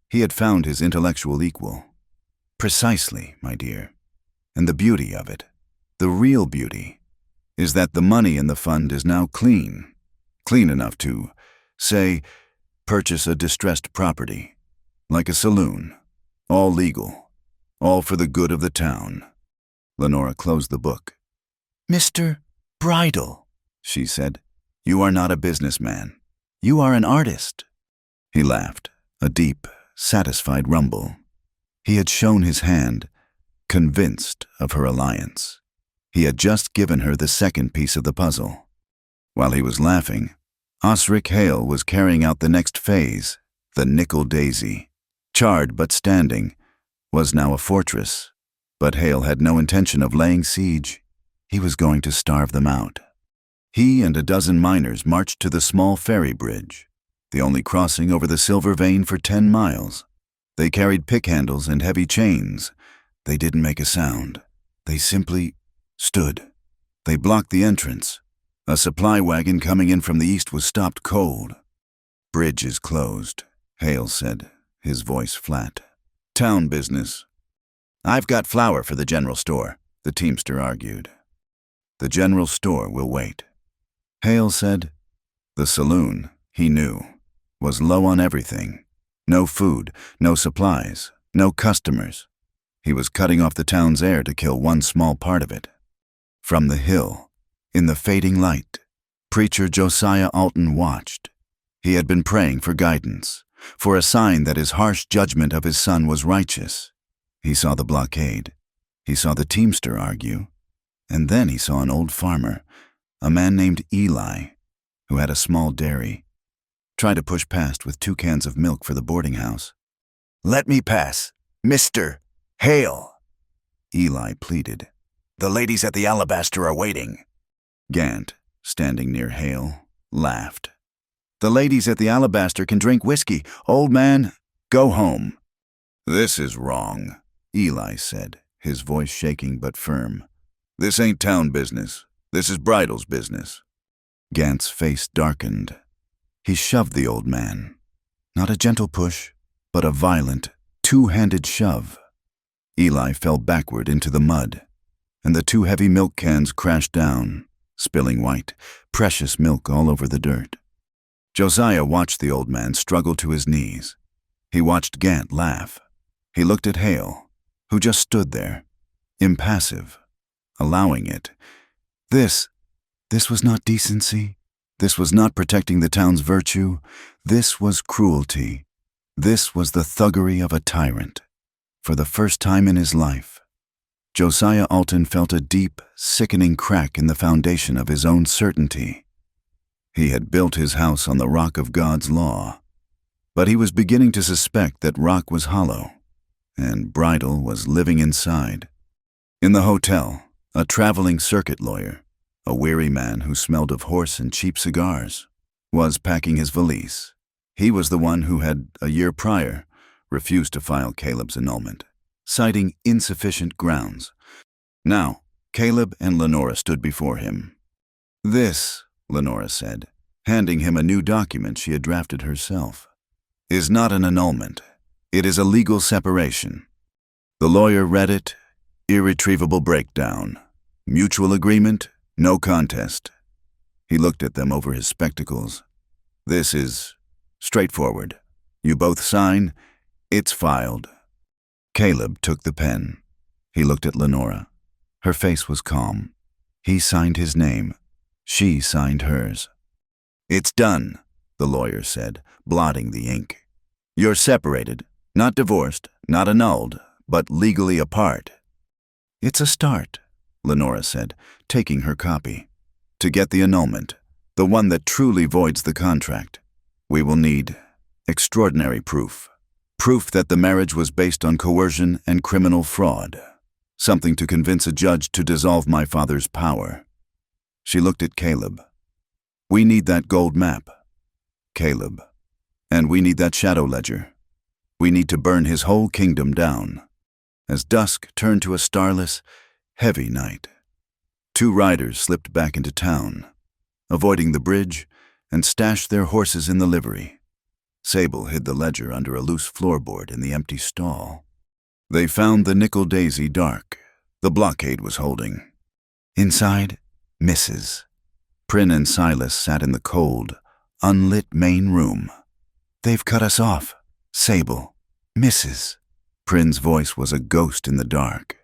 He had found his intellectual equal. "Precisely, my dear. And the beauty of it, the real beauty, is that the money in the fund is now clean enough to, say, purchase a distressed property, like a saloon, all legal, all for the good of the town." Lenora closed the book. "Mr. Bridal," she said, "you are not a businessman. You are an artist." He laughed, a deep, satisfied rumble. He had shown his hand, convinced of her alliance. He had just given her the second piece of the puzzle. While he was laughing, Osric Hale was carrying out the next phase, the Nickel Daisy. Charred but standing, was now a fortress, but Hale had no intention of laying siege. He was going to starve them out. He and a dozen miners marched to the small ferry bridge, the only crossing over the Silver Vein for 10 miles. They carried pick handles and heavy chains. They didn't make a sound. They simply stood. They blocked the entrance. A supply wagon coming in from the east was stopped cold. "Bridge is closed," Hale said, his voice flat. "Town business." "I've got flour for the general store," the teamster argued. "The general store will wait." Hale said. The saloon, he knew, was low on everything. No food, no supplies, no customers. He was cutting off the town's air to kill one small part of it. From the hill, in the fading light, preacher Josiah Alton watched. He had been praying for guidance, for a sign that his harsh judgment of his son was righteous. He saw the blockade. He saw the teamster argue. And then he saw an old farmer, a man named Eli, who had a small dairy, try to push past with 2 cans of milk for the boarding house. "Let me pass, Mr. Hale," Eli pleaded. "The ladies at the Alabaster are waiting." Gant, standing near Hale, laughed. "The ladies at the Alabaster can drink whiskey. Old man, go home." "This is wrong," Eli said, his voice shaking but firm. "This ain't town business. This is Bridal's business." Gant's face darkened. He shoved the old man. Not a gentle push, but a violent, 2-handed shove. Eli fell backward into the mud, and the 2 heavy milk cans crashed down, spilling white, precious milk all over the dirt. Josiah watched the old man struggle to his knees. He watched Gant laugh. He looked at Hale, who just stood there, impassive, allowing it. This was not decency. This was not protecting the town's virtue. This was cruelty. This was the thuggery of a tyrant. For the first time in his life, Josiah Alton felt a deep, sickening crack in the foundation of his own certainty. He had built his house on the rock of God's law, but he was beginning to suspect that rock was hollow, and Bridal was living inside. In the hotel, a traveling circuit lawyer, a weary man who smelled of horse and cheap cigars, was packing his valise. He was the one who had, a year prior, refused to file Caleb's annulment, citing insufficient grounds. Now, Caleb and Lenora stood before him. "This," Lenora said, handing him a new document she had drafted herself, "is not an annulment. It is a legal separation." The lawyer read it. Irretrievable breakdown. Mutual agreement. No contest. He looked at them over his spectacles. "This is straightforward. You both sign. It's filed." Caleb took the pen. He looked at Lenora. Her face was calm. He signed his name. She signed hers. "It's done," the lawyer said, blotting the ink. "You're separated, not divorced, not annulled, but legally apart." "It's a start," Lenora said, taking her copy. "To get the annulment, the one that truly voids the contract, we will need extraordinary proof. Proof that the marriage was based on coercion and criminal fraud. Something to convince a judge to dissolve my father's power." She looked at Caleb. "We need that gold map, Caleb. And we need that shadow ledger. We need to burn his whole kingdom down." As dusk turned to a starless, heavy night, 2 riders slipped back into town, avoiding the bridge, and stashed their horses in the livery. Sable hid the ledger under a loose floorboard in the empty stall. They found the nickel daisy dark. The blockade was holding. Inside, Mrs. Prynne and Silas sat in the cold, unlit main room. "They've cut us off, Sable. Mrs." Prynne's voice was a ghost in the dark.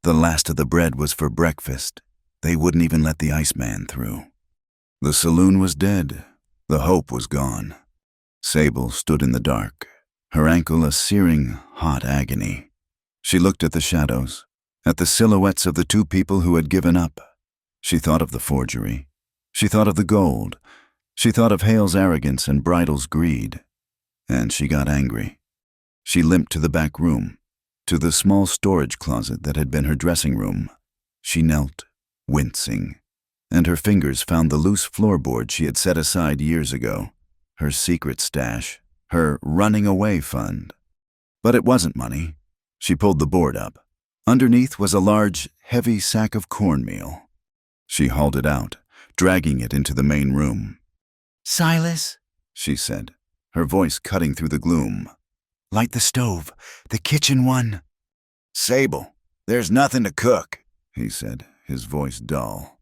"The last of the bread was for breakfast. They wouldn't even let the Iceman through." The saloon was dead. The hope was gone. Sable stood in the dark, her ankle a searing, hot agony. She looked at the shadows, at the silhouettes of the 2 people who had given up. She thought of the forgery. She thought of the gold. She thought of Hale's arrogance and Bridal's greed. And she got angry. She limped to the back room, to the small storage closet that had been her dressing room. She knelt, wincing, and her fingers found the loose floorboard she had set aside years ago, her secret stash, her running away fund. But it wasn't money. She pulled the board up. Underneath was a large, heavy sack of cornmeal. She hauled it out, dragging it into the main room. "Silas," she said, her voice cutting through the gloom. "Light the stove, the kitchen one." "Sable, there's nothing to cook," he said, his voice dull.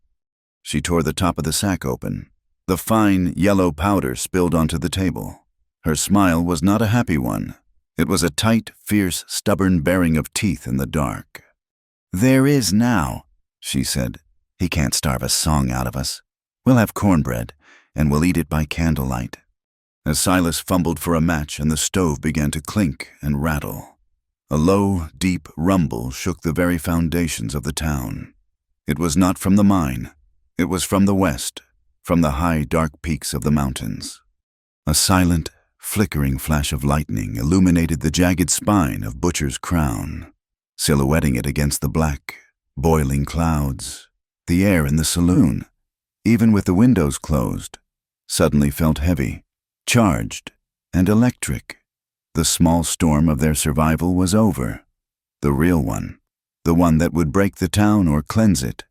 She tore the top of the sack open. The fine, yellow powder spilled onto the table. Her smile was not a happy one. It was a tight, fierce, stubborn baring of teeth in the dark. "There is now," she said. "He can't starve a song out of us. We'll have cornbread, and we'll eat it by candlelight." as Silas fumbled for a match and the stove began to clink and rattle. A low, deep rumble shook the very foundations of the town. It was not from the mine. It was from the west, from the high, dark peaks of the mountains. A silent, flickering flash of lightning illuminated the jagged spine of Butcher's Crown, silhouetting it against the black, boiling clouds. The air in the saloon, even with the windows closed, suddenly felt heavy, charged, and electric. The small storm of their survival was over. The real one, the one that would break the town or cleanse it,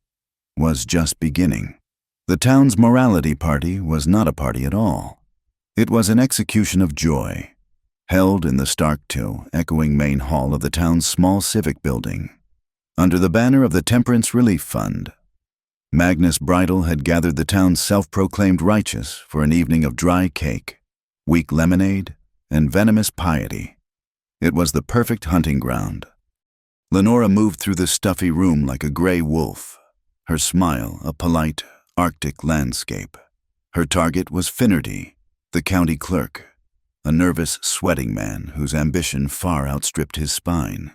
was just beginning. The town's morality party was not a party at all. It was an execution of joy, held in the stark till echoing main hall of the town's small civic building, under the banner of the Temperance Relief Fund. Magnus Bridle had gathered the town's self-proclaimed righteous for an evening of dry cake, weak lemonade, and venomous piety. It was the perfect hunting ground. Lenora moved through the stuffy room like a gray wolf, her smile a polite, Arctic landscape. Her target was Finnerty, the county clerk, a nervous, sweating man whose ambition far outstripped his spine.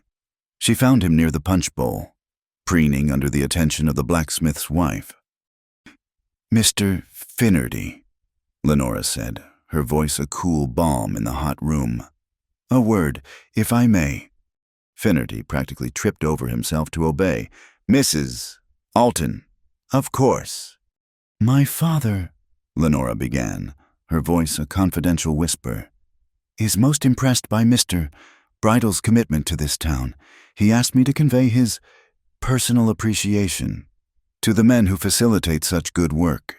She found him near the punch bowl, preening under the attention of the blacksmith's wife. "Mr. Finnerty," Lenora said, her voice a cool balm in the hot room. "A word, if I may." Finnerty practically tripped over himself to obey. "Mrs. Alton, of course." "My father," Lenora began, her voice a confidential whisper, "is most impressed by Mr. Bridle's commitment to this town. He asked me to convey his personal appreciation to the men who facilitate such good work."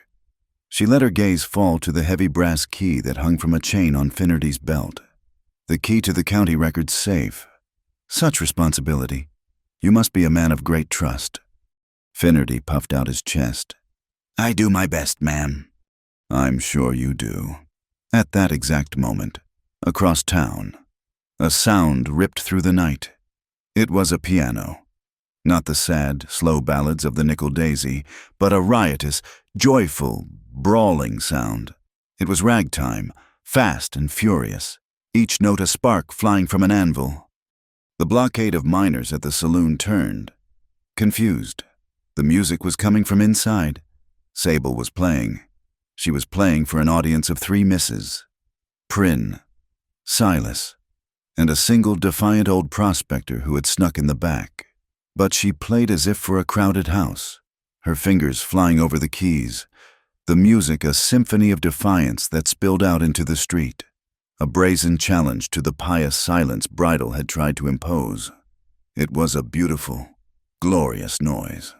She let her gaze fall to the heavy brass key that hung from a chain on Finnerty's belt. The key to the county records safe. Such responsibility. You must be a man of great trust. Finnerty puffed out his chest. "I do my best, ma'am." "I'm sure you do." At that exact moment, across town, a sound ripped through the night. It was a piano. Not the sad, slow ballads of the Nickel Daisy, but a riotous, joyful, brawling sound. It was ragtime, fast and furious, each note a spark flying from an anvil. The blockade of miners at the saloon turned, confused. The music was coming from inside. Sable was playing. She was playing for an audience of 3 misses: Prynne, Silas, and a single defiant old prospector who had snuck in the back. But she played as if for a crowded house, her fingers flying over the keys, the music a symphony of defiance that spilled out into the street, a brazen challenge to the pious silence Bridle had tried to impose. It was a beautiful, glorious noise.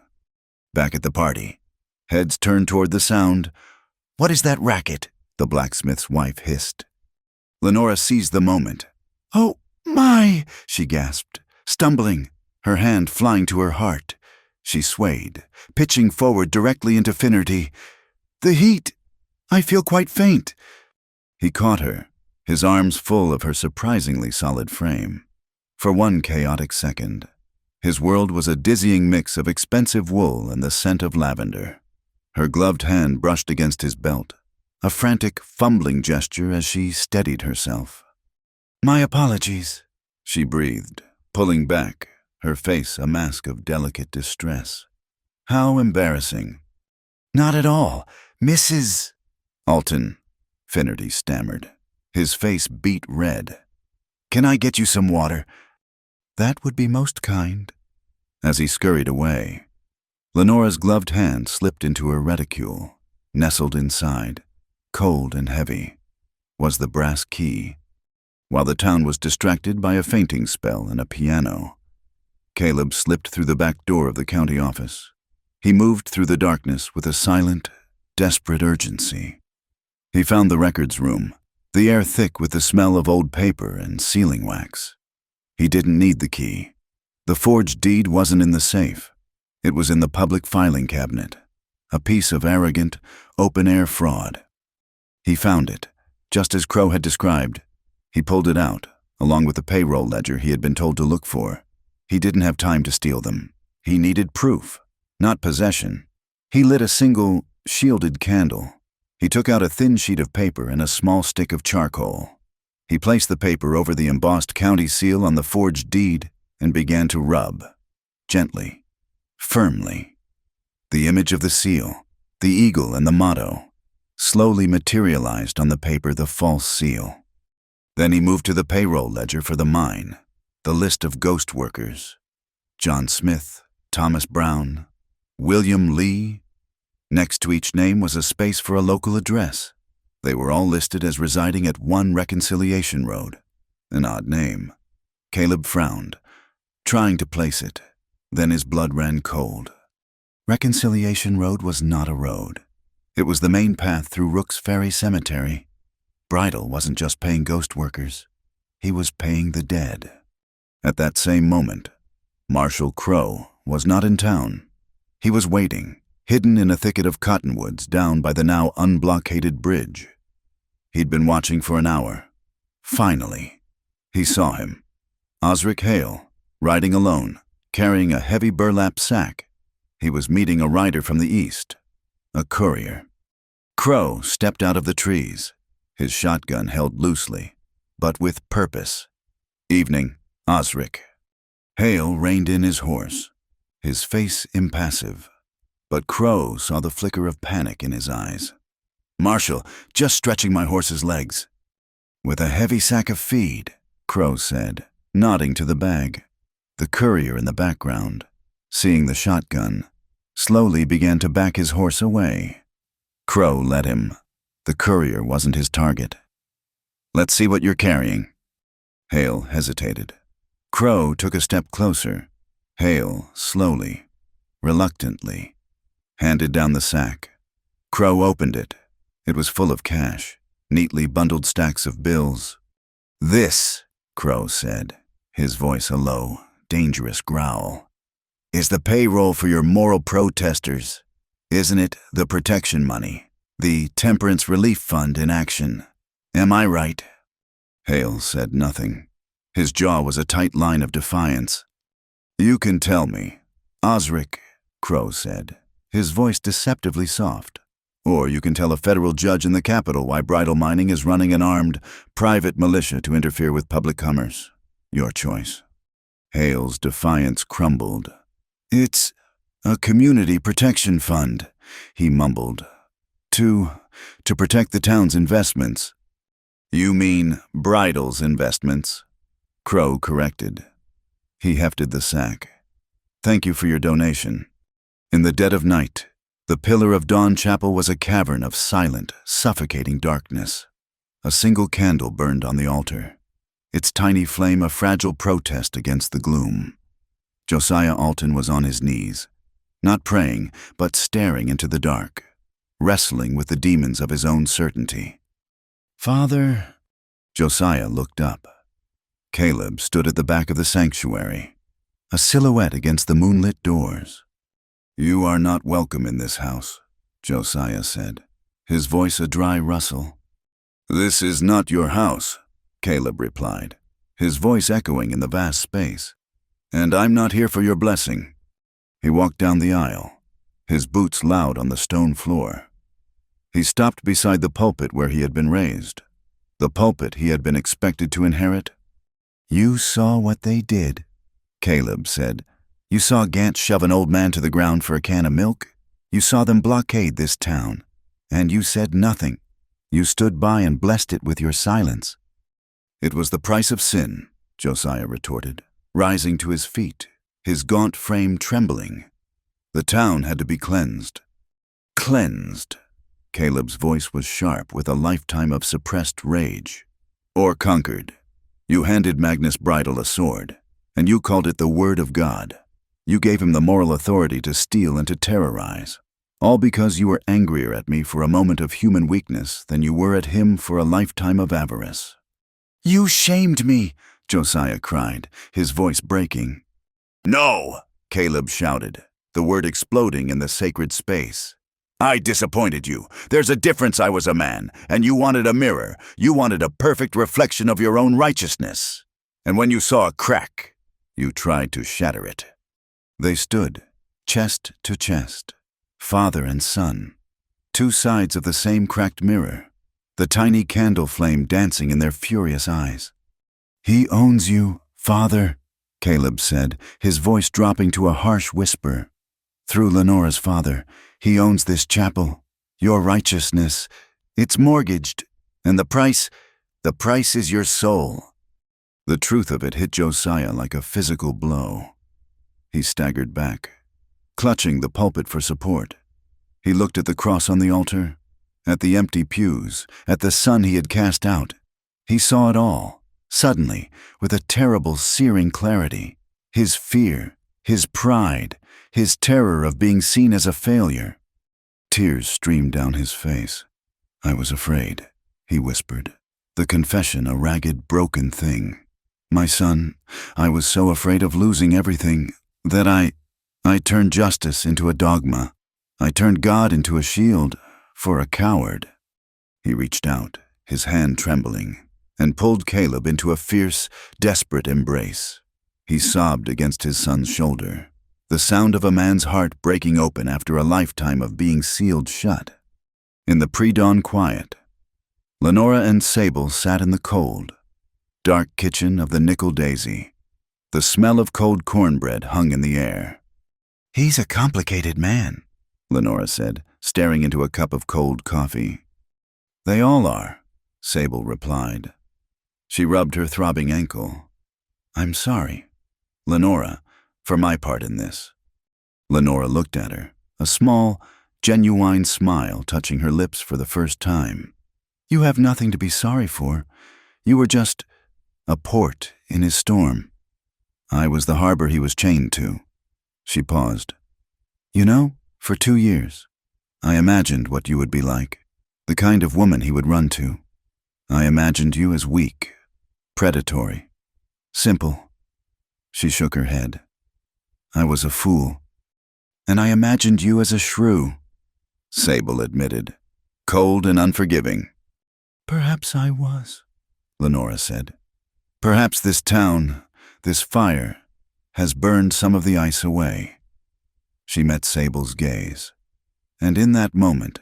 Back at the party, heads turned toward the sound. "What is that racket?" the blacksmith's wife hissed. Lenora seized the moment. "Oh, my!" she gasped, stumbling, her hand flying to her heart. She swayed, pitching forward directly into Finnerty. "The heat! I feel quite faint." He caught her, his arms full of her surprisingly solid frame. For one chaotic second, his world was a dizzying mix of expensive wool and the scent of lavender. Her gloved hand brushed against his belt, a frantic, fumbling gesture as she steadied herself. "My apologies," she breathed, pulling back, her face a mask of delicate distress. "How embarrassing." "Not at all, Mrs. Alton," Finnerty stammered. His face beat red. "Can I get you some water?" "That would be most kind." As he scurried away, Lenora's gloved hand slipped into her reticule. Nestled inside, cold and heavy, was the brass key. While the town was distracted by a fainting spell and a piano, Caleb slipped through the back door of the county office. He moved through the darkness with a silent, desperate urgency. He found the records room, the air thick with the smell of old paper and sealing wax. He didn't need the key. The forged deed wasn't in the safe. It was in the public filing cabinet, a piece of arrogant, open-air fraud. He found it, just as Crow had described. He pulled it out, along with the payroll ledger he had been told to look for. He didn't have time to steal them. He needed proof, not possession. He lit a single, shielded candle. He took out a thin sheet of paper and a small stick of charcoal. He placed the paper over the embossed county seal on the forged deed and began to rub, gently, firmly. The image of the seal, the eagle and the motto, slowly materialized on the paper, the false seal. Then he moved to the payroll ledger for the mine, the list of ghost workers. John Smith, Thomas Brown, William Lee. Next to each name was a space for a local address. They were all listed as residing at 1 Reconciliation Road. An odd name. Caleb frowned, trying to place it. Then his blood ran cold. Reconciliation Road was not a road. It was the main path through Rook's Ferry Cemetery. Bridle wasn't just paying ghost workers. He was paying the dead. At that same moment, Marshal Crow was not in town. He was waiting, hidden in a thicket of cottonwoods down by the now unblockaded bridge. He'd been watching for an hour. Finally, he saw him. Osric Hale, riding alone, carrying a heavy burlap sack. He was meeting a rider from the east, a courier. Crow stepped out of the trees, his shotgun held loosely, but with purpose. "Evening, Osric." Hale reined in his horse, his face impassive, but Crow saw the flicker of panic in his eyes. "Marshal, just stretching my horse's legs." "With a heavy sack of feed," Crow said, nodding to the bag. The courier in the background, seeing the shotgun, slowly began to back his horse away. Crow let him. The courier wasn't his target. "Let's see what you're carrying." Hale hesitated. Crow took a step closer. Hale, slowly, reluctantly, handed down the sack. Crow opened it. It was full of cash, neatly bundled stacks of bills. "This," Crow said, his voice a low, dangerous growl, "is the payroll for your moral protesters. Isn't it the protection money, the temperance relief fund in action? Am I right?" Hale said nothing. His jaw was a tight line of defiance. "You can tell me, Osric," Crow said, his voice deceptively soft. "Or you can tell a federal judge in the Capitol why Bridle Mining is running an armed, private militia to interfere with public commerce. Your choice." Hale's defiance crumbled. "It's a community protection fund," he mumbled. To protect the town's investments." "You mean Bridle's investments?" Crow corrected. He hefted the sack. "Thank you for your donation." In the dead of night, the pillar of Dawn Chapel was a cavern of silent, suffocating darkness. A single candle burned on the altar, its tiny flame a fragile protest against the gloom. Josiah Alton was on his knees, not praying, but staring into the dark, wrestling with the demons of his own certainty. "Father," Josiah looked up. Caleb stood at the back of the sanctuary, a silhouette against the moonlit doors. "You are not welcome in this house," Josiah said, his voice a dry rustle. "This is not your house," Caleb replied, his voice echoing in the vast space. "And I'm not here for your blessing." He walked down the aisle, his boots loud on the stone floor. He stopped beside the pulpit where he had been raised, the pulpit he had been expected to inherit. "You saw what they did," Caleb said. "You saw Gant shove an old man to the ground for a can of milk. You saw them blockade this town, and you said nothing. You stood by and blessed it with your silence." "It was the price of sin," Josiah retorted, rising to his feet, his gaunt frame trembling. "The town had to be cleansed." "Cleansed," Caleb's voice was sharp with a lifetime of suppressed rage. "Or conquered. You handed Magnus Bridle a sword, and you called it the Word of God. You gave him the moral authority to steal and to terrorize, all because you were angrier at me for a moment of human weakness than you were at him for a lifetime of avarice." "You shamed me," Josiah cried, his voice breaking. "No," Caleb shouted, the word exploding in the sacred space. "I disappointed you. There's a difference. I was a man, and you wanted a mirror. You wanted a perfect reflection of your own righteousness. And when you saw a crack, you tried to shatter it." They stood, chest to chest, father and son, two sides of the same cracked mirror, the tiny candle flame dancing in their furious eyes. "He owns you, Father," Caleb said, his voice dropping to a harsh whisper. "Through Lenora's father, he owns this chapel. Your righteousness, it's mortgaged, and the price is your soul." The truth of it hit Josiah like a physical blow. He staggered back, clutching the pulpit for support. He looked at the cross on the altar, at the empty pews, at the son he had cast out. He saw it all, suddenly, with a terrible, searing clarity. His fear, his pride, his terror of being seen as a failure. Tears streamed down his face. "I was afraid," he whispered, the confession a ragged, broken thing. "My son, I was so afraid of losing everything that I turned justice into a dogma. I turned God into a shield for a coward." He reached out, his hand trembling, and pulled Caleb into a fierce, desperate embrace. He sobbed against his son's shoulder, the sound of a man's heart breaking open after a lifetime of being sealed shut. In the pre-dawn quiet, Lenora and Sable sat in the cold, dark kitchen of the Nickel Daisy. The smell of cold cornbread hung in the air. "He's a complicated man," Lenora said, staring into a cup of cold coffee. "They all are," Sable replied. She rubbed her throbbing ankle. "I'm sorry, Lenora, for my part in this." Lenora looked at her, a small, genuine smile touching her lips for the first time. "You have nothing to be sorry for. You were just a port in his storm. I was the harbor he was chained to." She paused. "You know, for 2 years, I imagined what you would be like, the kind of woman he would run to. I imagined you as weak, predatory, simple." She shook her head. "I was a fool. And I imagined you as a shrew," Sable admitted, cold and unforgiving. "Perhaps I was," Lenora said. "Perhaps this town, this fire, has burned some of the ice away." She met Sable's gaze, and in that moment,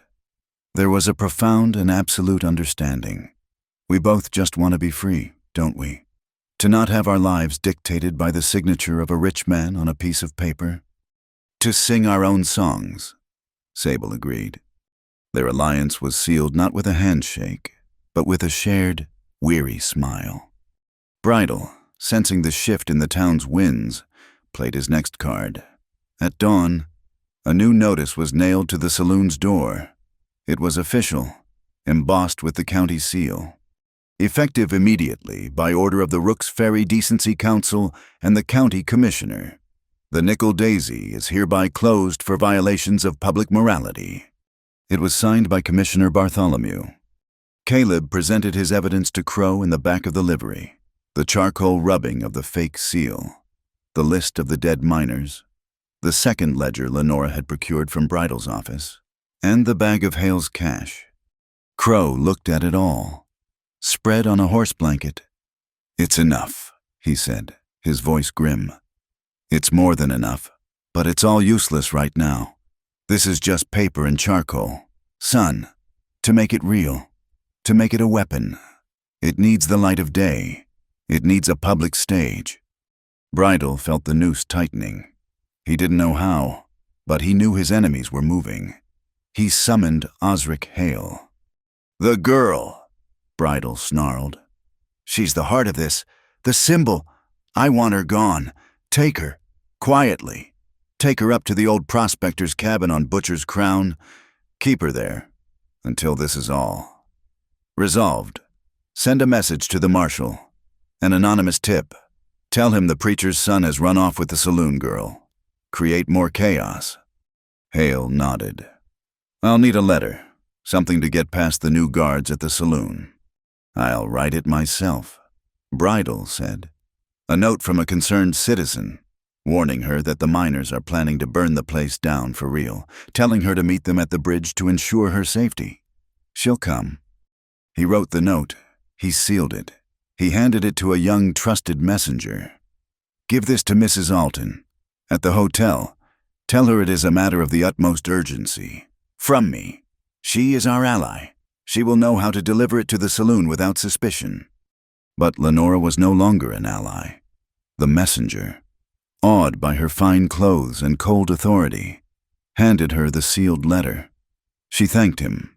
there was a profound and absolute understanding. We both just want to be free, don't we? To not have our lives dictated by the signature of a rich man on a piece of paper. To sing our own songs, Sable agreed. Their alliance was sealed not with a handshake, but with a shared, weary smile. Bridal, sensing the shift in the town's winds, played his next card. At dawn, a new notice was nailed to the saloon's door. It was official, embossed with the county seal. Effective immediately by order of the Rooks Ferry Decency Council and the county commissioner. The Nickel Daisy is hereby closed for violations of public morality. It was signed by Commissioner Bartholomew. Caleb presented his evidence to Crow in the back of the livery. The charcoal rubbing of the fake seal, the list of the dead miners, the second ledger Lenora had procured from Bridal's office, and the bag of Hale's cash. Crow looked at it all, spread on a horse blanket. "It's enough," he said, his voice grim. "It's more than enough, but it's all useless right now. This is just paper and charcoal. Son, to make it real, to make it a weapon, it needs the light of day. It needs a public stage." Bridal felt the noose tightening. He didn't know how, but he knew his enemies were moving. He summoned Osric Hale. "The girl," Bridal snarled. "She's the heart of this, the symbol. I want her gone. Take her, quietly. Take her up to the old prospector's cabin on Butcher's Crown. Keep her there, until this is all. Resolved. Send a message to the marshal. An anonymous tip. Tell him the preacher's son has run off with the saloon girl. Create more chaos." Hale nodded. "I'll need a letter, something to get past the new guards at the saloon." "I'll write it myself," Bridal said. "A note from a concerned citizen, warning her that the miners are planning to burn the place down for real, telling her to meet them at the bridge to ensure her safety. She'll come." He wrote the note. He sealed it. He handed it to a young, trusted messenger. "Give this to Mrs. Alton. At the hotel, tell her it is a matter of the utmost urgency. From me. She is our ally. She will know how to deliver it to the saloon without suspicion. But Lenora was no longer an ally. The messenger, awed by her fine clothes and cold authority, handed her the sealed letter. She thanked him,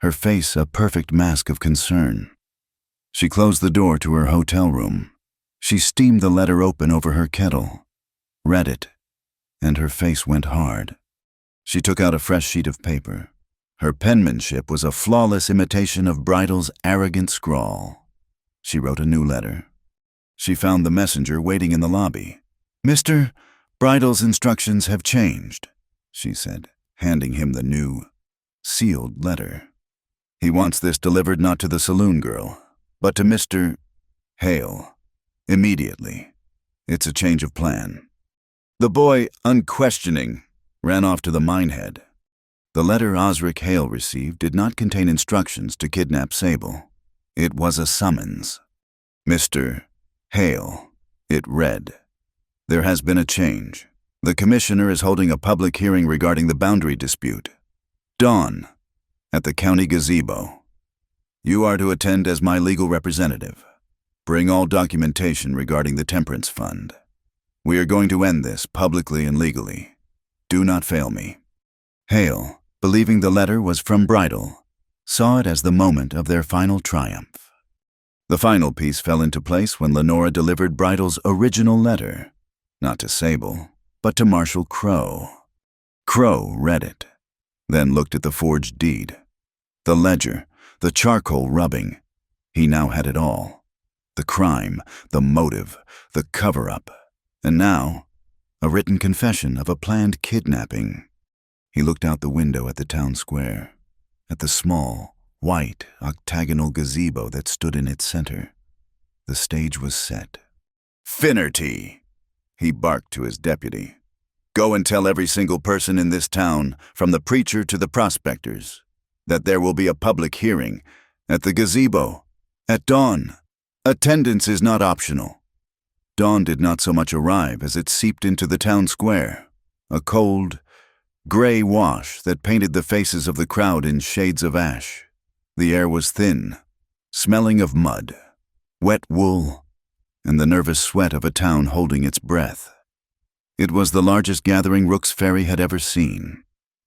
her face a perfect mask of concern. She closed the door to her hotel room. She steamed the letter open over her kettle, read it, and her face went hard. She took out a fresh sheet of paper. Her penmanship was a flawless imitation of Bridal's arrogant scrawl. She wrote a new letter. She found the messenger waiting in the lobby. "Mr. Bridal's instructions have changed," she said, handing him the new, sealed letter. "He wants this delivered not to the saloon girl, but to Mr. Hale, immediately. It's a change of plan." The boy, unquestioning, ran off to the minehead. The letter Osric Hale received did not contain instructions to kidnap Sable. It was a summons. "Mr. Hale," it read, "there has been a change. The commissioner is holding a public hearing regarding the boundary dispute. Dawn, at the county gazebo. You are to attend as my legal representative. Bring all documentation regarding the Temperance Fund. We are going to end this publicly and legally. Do not fail me." Hale, believing the letter was from Bridal, saw it as the moment of their final triumph. The final piece fell into place when Lenora delivered Bridal's original letter, not to Sable, but to Marshal Crowe. Crowe read it, then looked at the forged deed. The ledger, the charcoal rubbing. He now had it all. The crime, the motive, the cover-up, and now, a written confession of a planned kidnapping. He looked out the window at the town square, at the small, white, octagonal gazebo that stood in its center. The stage was set. "Finnerty," he barked to his deputy. "Go and tell every single person in this town, from the preacher to the prospectors, that there will be a public hearing at the gazebo at dawn. Attendance is not optional." Dawn did not so much arrive as it seeped into the town square, a cold, gray wash that painted the faces of the crowd in shades of ash. The air was thin, smelling of mud, wet wool, and the nervous sweat of a town holding its breath. It was the largest gathering Rooks Ferry had ever seen,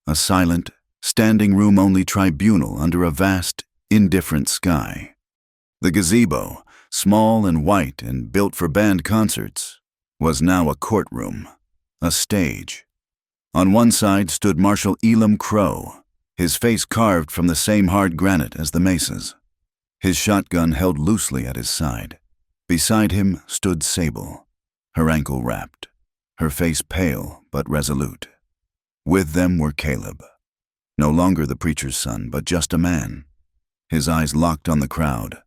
a silent, standing-room-only tribunal under a vast, indifferent sky. The gazebo, small and white and built for band concerts, was now a courtroom, a stage. On one side stood Marshal Elam Crowe, his face carved from the same hard granite as the mesas, his shotgun held loosely at his side. Beside him stood Sable, her ankle wrapped, her face pale but resolute. With them were Caleb, no longer the preacher's son, but just a man, his eyes locked on the crowd,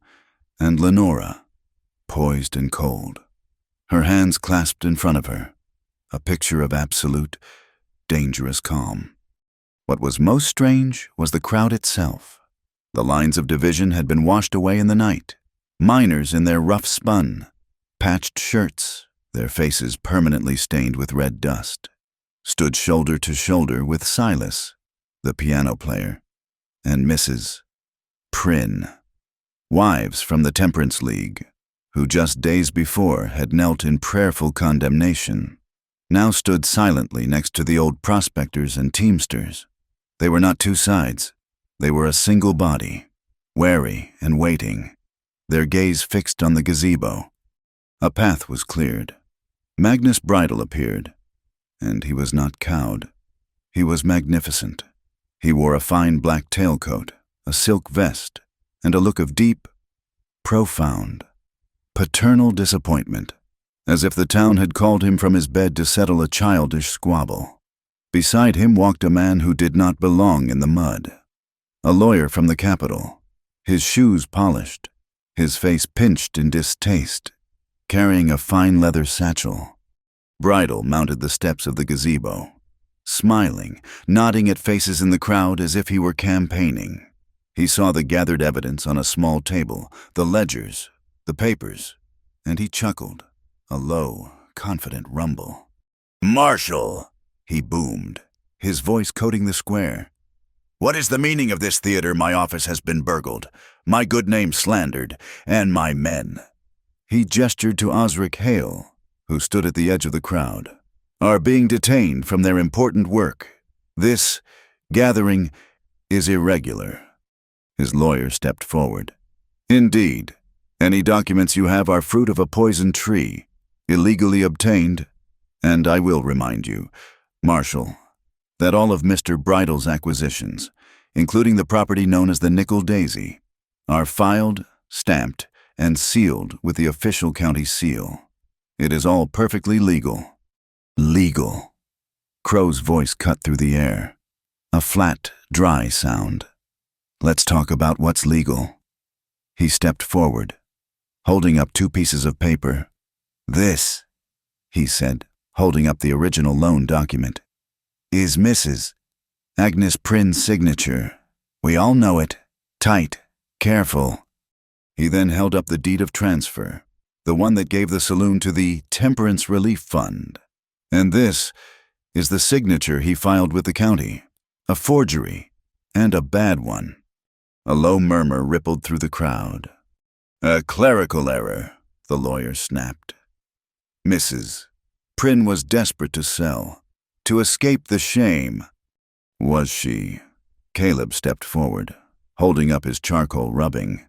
and Lenora, poised and cold, her hands clasped in front of her, a picture of absolute, dangerous calm. What was most strange was the crowd itself. The lines of division had been washed away in the night. Miners in their rough spun, patched shirts, their faces permanently stained with red dust, stood shoulder to shoulder with Silas, the piano player, and Mrs. Prynne, wives from the Temperance League, who just days before had knelt in prayerful condemnation, now stood silently next to the old prospectors and teamsters. They were not two sides. They were a single body, wary and waiting, their gaze fixed on the gazebo. A path was cleared. Magnus Bridal appeared, and he was not cowed. He was magnificent. He wore a fine black tailcoat, a silk vest, and a look of deep, profound, paternal disappointment, as if the town had called him from his bed to settle a childish squabble. Beside him walked a man who did not belong in the mud, a lawyer from the capital, his shoes polished, his face pinched in distaste, carrying a fine leather satchel. Bridal mounted the steps of the gazebo, smiling, nodding at faces in the crowd as if he were campaigning. He saw the gathered evidence on a small table, the ledgers, the papers, and he chuckled, a low, confident rumble. "Marshal!" he boomed, his voice coating the square. What is the meaning of this theater? My office has been burgled, my good name slandered, and my men." He gestured to Osric Hale, who stood at the edge of the crowd, "are being detained from their important work. This gathering is irregular." His lawyer stepped forward. "Indeed, any documents you have are fruit of a poison tree, illegally obtained, and I will remind you, Marshal, that all of Mr. Bridle's acquisitions, including the property known as the Nickel Daisy, are filed, stamped, and sealed with the official county seal. It is all perfectly legal." Legal. Crow's voice cut through the air. A flat, dry sound. "Let's talk about what's legal." He stepped forward, holding up 2 pieces of paper. "This," he said, holding up the original loan document, "is Mrs. Agnes Prynne's signature. We all know it. Tight, careful." He then held up the deed of transfer, the one that gave the saloon to the Temperance Relief Fund. "And this is the signature he filed with the county. A forgery, and a bad one." A low murmur rippled through the crowd. "A clerical error," the lawyer snapped. Mrs. Prynne was desperate to sell, to escape the shame. Was she? Caleb stepped forward, holding up his charcoal rubbing.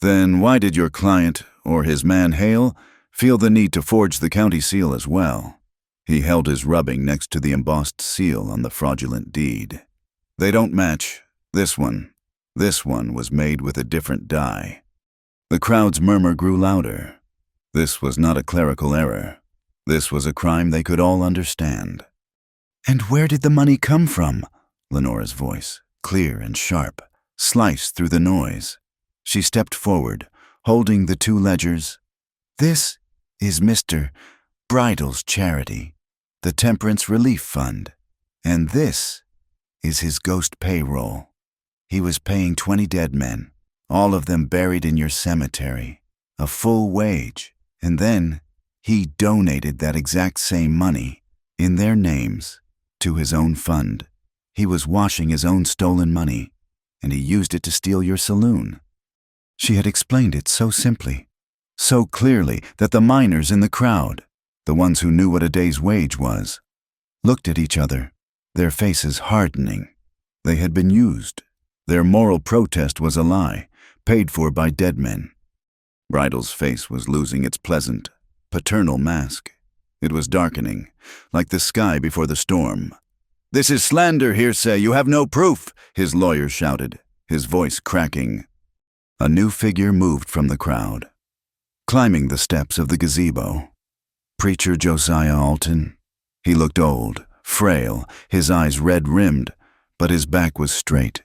"Then why did your client, or his man Hale, feel the need to forge the county seal as well?" He held his rubbing next to the embossed seal on the fraudulent deed. "They don't match. This one was made with a different dye." The crowd's murmur grew louder. This was not a clerical error. This was a crime they could all understand. "And where did the money come from?" Lenora's voice, clear and sharp, sliced through the noise. She stepped forward, holding the 2 ledgers. "This is Mr. Bridle's charity, the Temperance Relief Fund, and this is his ghost payroll. He was paying 20 dead men, all of them buried in your cemetery, a full wage, and then he donated that exact same money, in their names, to his own fund. He was washing his own stolen money, and he used it to steal your saloon." She had explained it so simply, so clearly that the miners in the crowd, the ones who knew what a day's wage was, looked at each other, their faces hardening. They had been used. Their moral protest was a lie, paid for by dead men. Bridle's face was losing its pleasant, paternal mask. It was darkening, like the sky before the storm. "This is slander, hearsay. You have no proof," his lawyer shouted, his voice cracking. A new figure moved from the crowd, climbing the steps of the gazebo. Preacher Josiah Alton. He looked old, frail, his eyes red-rimmed, but his back was straight.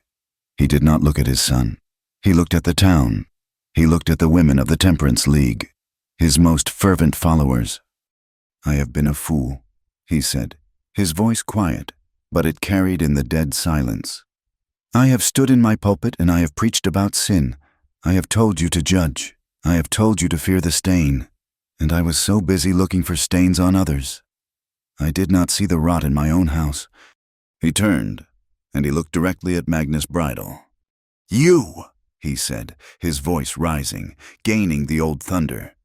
He did not look at his son. He looked at the town. He looked at the women of the Temperance League, his most fervent followers. "I have been a fool," he said, his voice quiet, but it carried in the dead silence. "I have stood in my pulpit and I have preached about sin. I have told you to judge. I have told you to fear the stain. And I was so busy looking for stains on others. I did not see the rot in my own house." He turned, and he looked directly at Magnus Bridle. "You," he said, his voice rising, gaining the old thunder.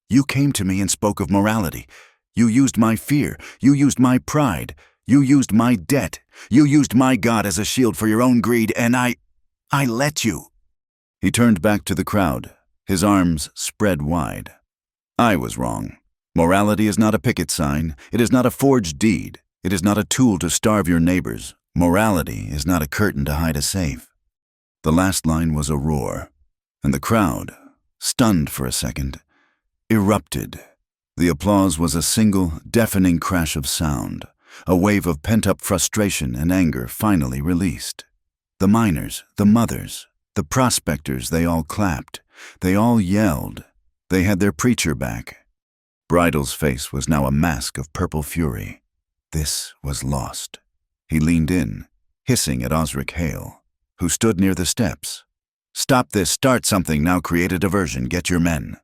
"You came to me and spoke of morality. You used my fear. You used my pride. You used my debt. You used my God as a shield for your own greed, and I let you." He turned back to the crowd, his arms spread wide. "I was wrong. Morality is not a picket sign. It is not a forged deed. It is not a tool to starve your neighbors. Morality is not a curtain to hide a safe." The last line was a roar, and the crowd, stunned for a second, erupted. The applause was a single, deafening crash of sound, a wave of pent-up frustration and anger finally released. The miners, the mothers, the prospectors, they all clapped. They all yelled. They had their preacher back. Bridle's face was now a mask of purple fury. This was lost. He leaned in, hissing at Osric Hale, who stood near the steps. "Stop this, start something, now create a diversion, get your men."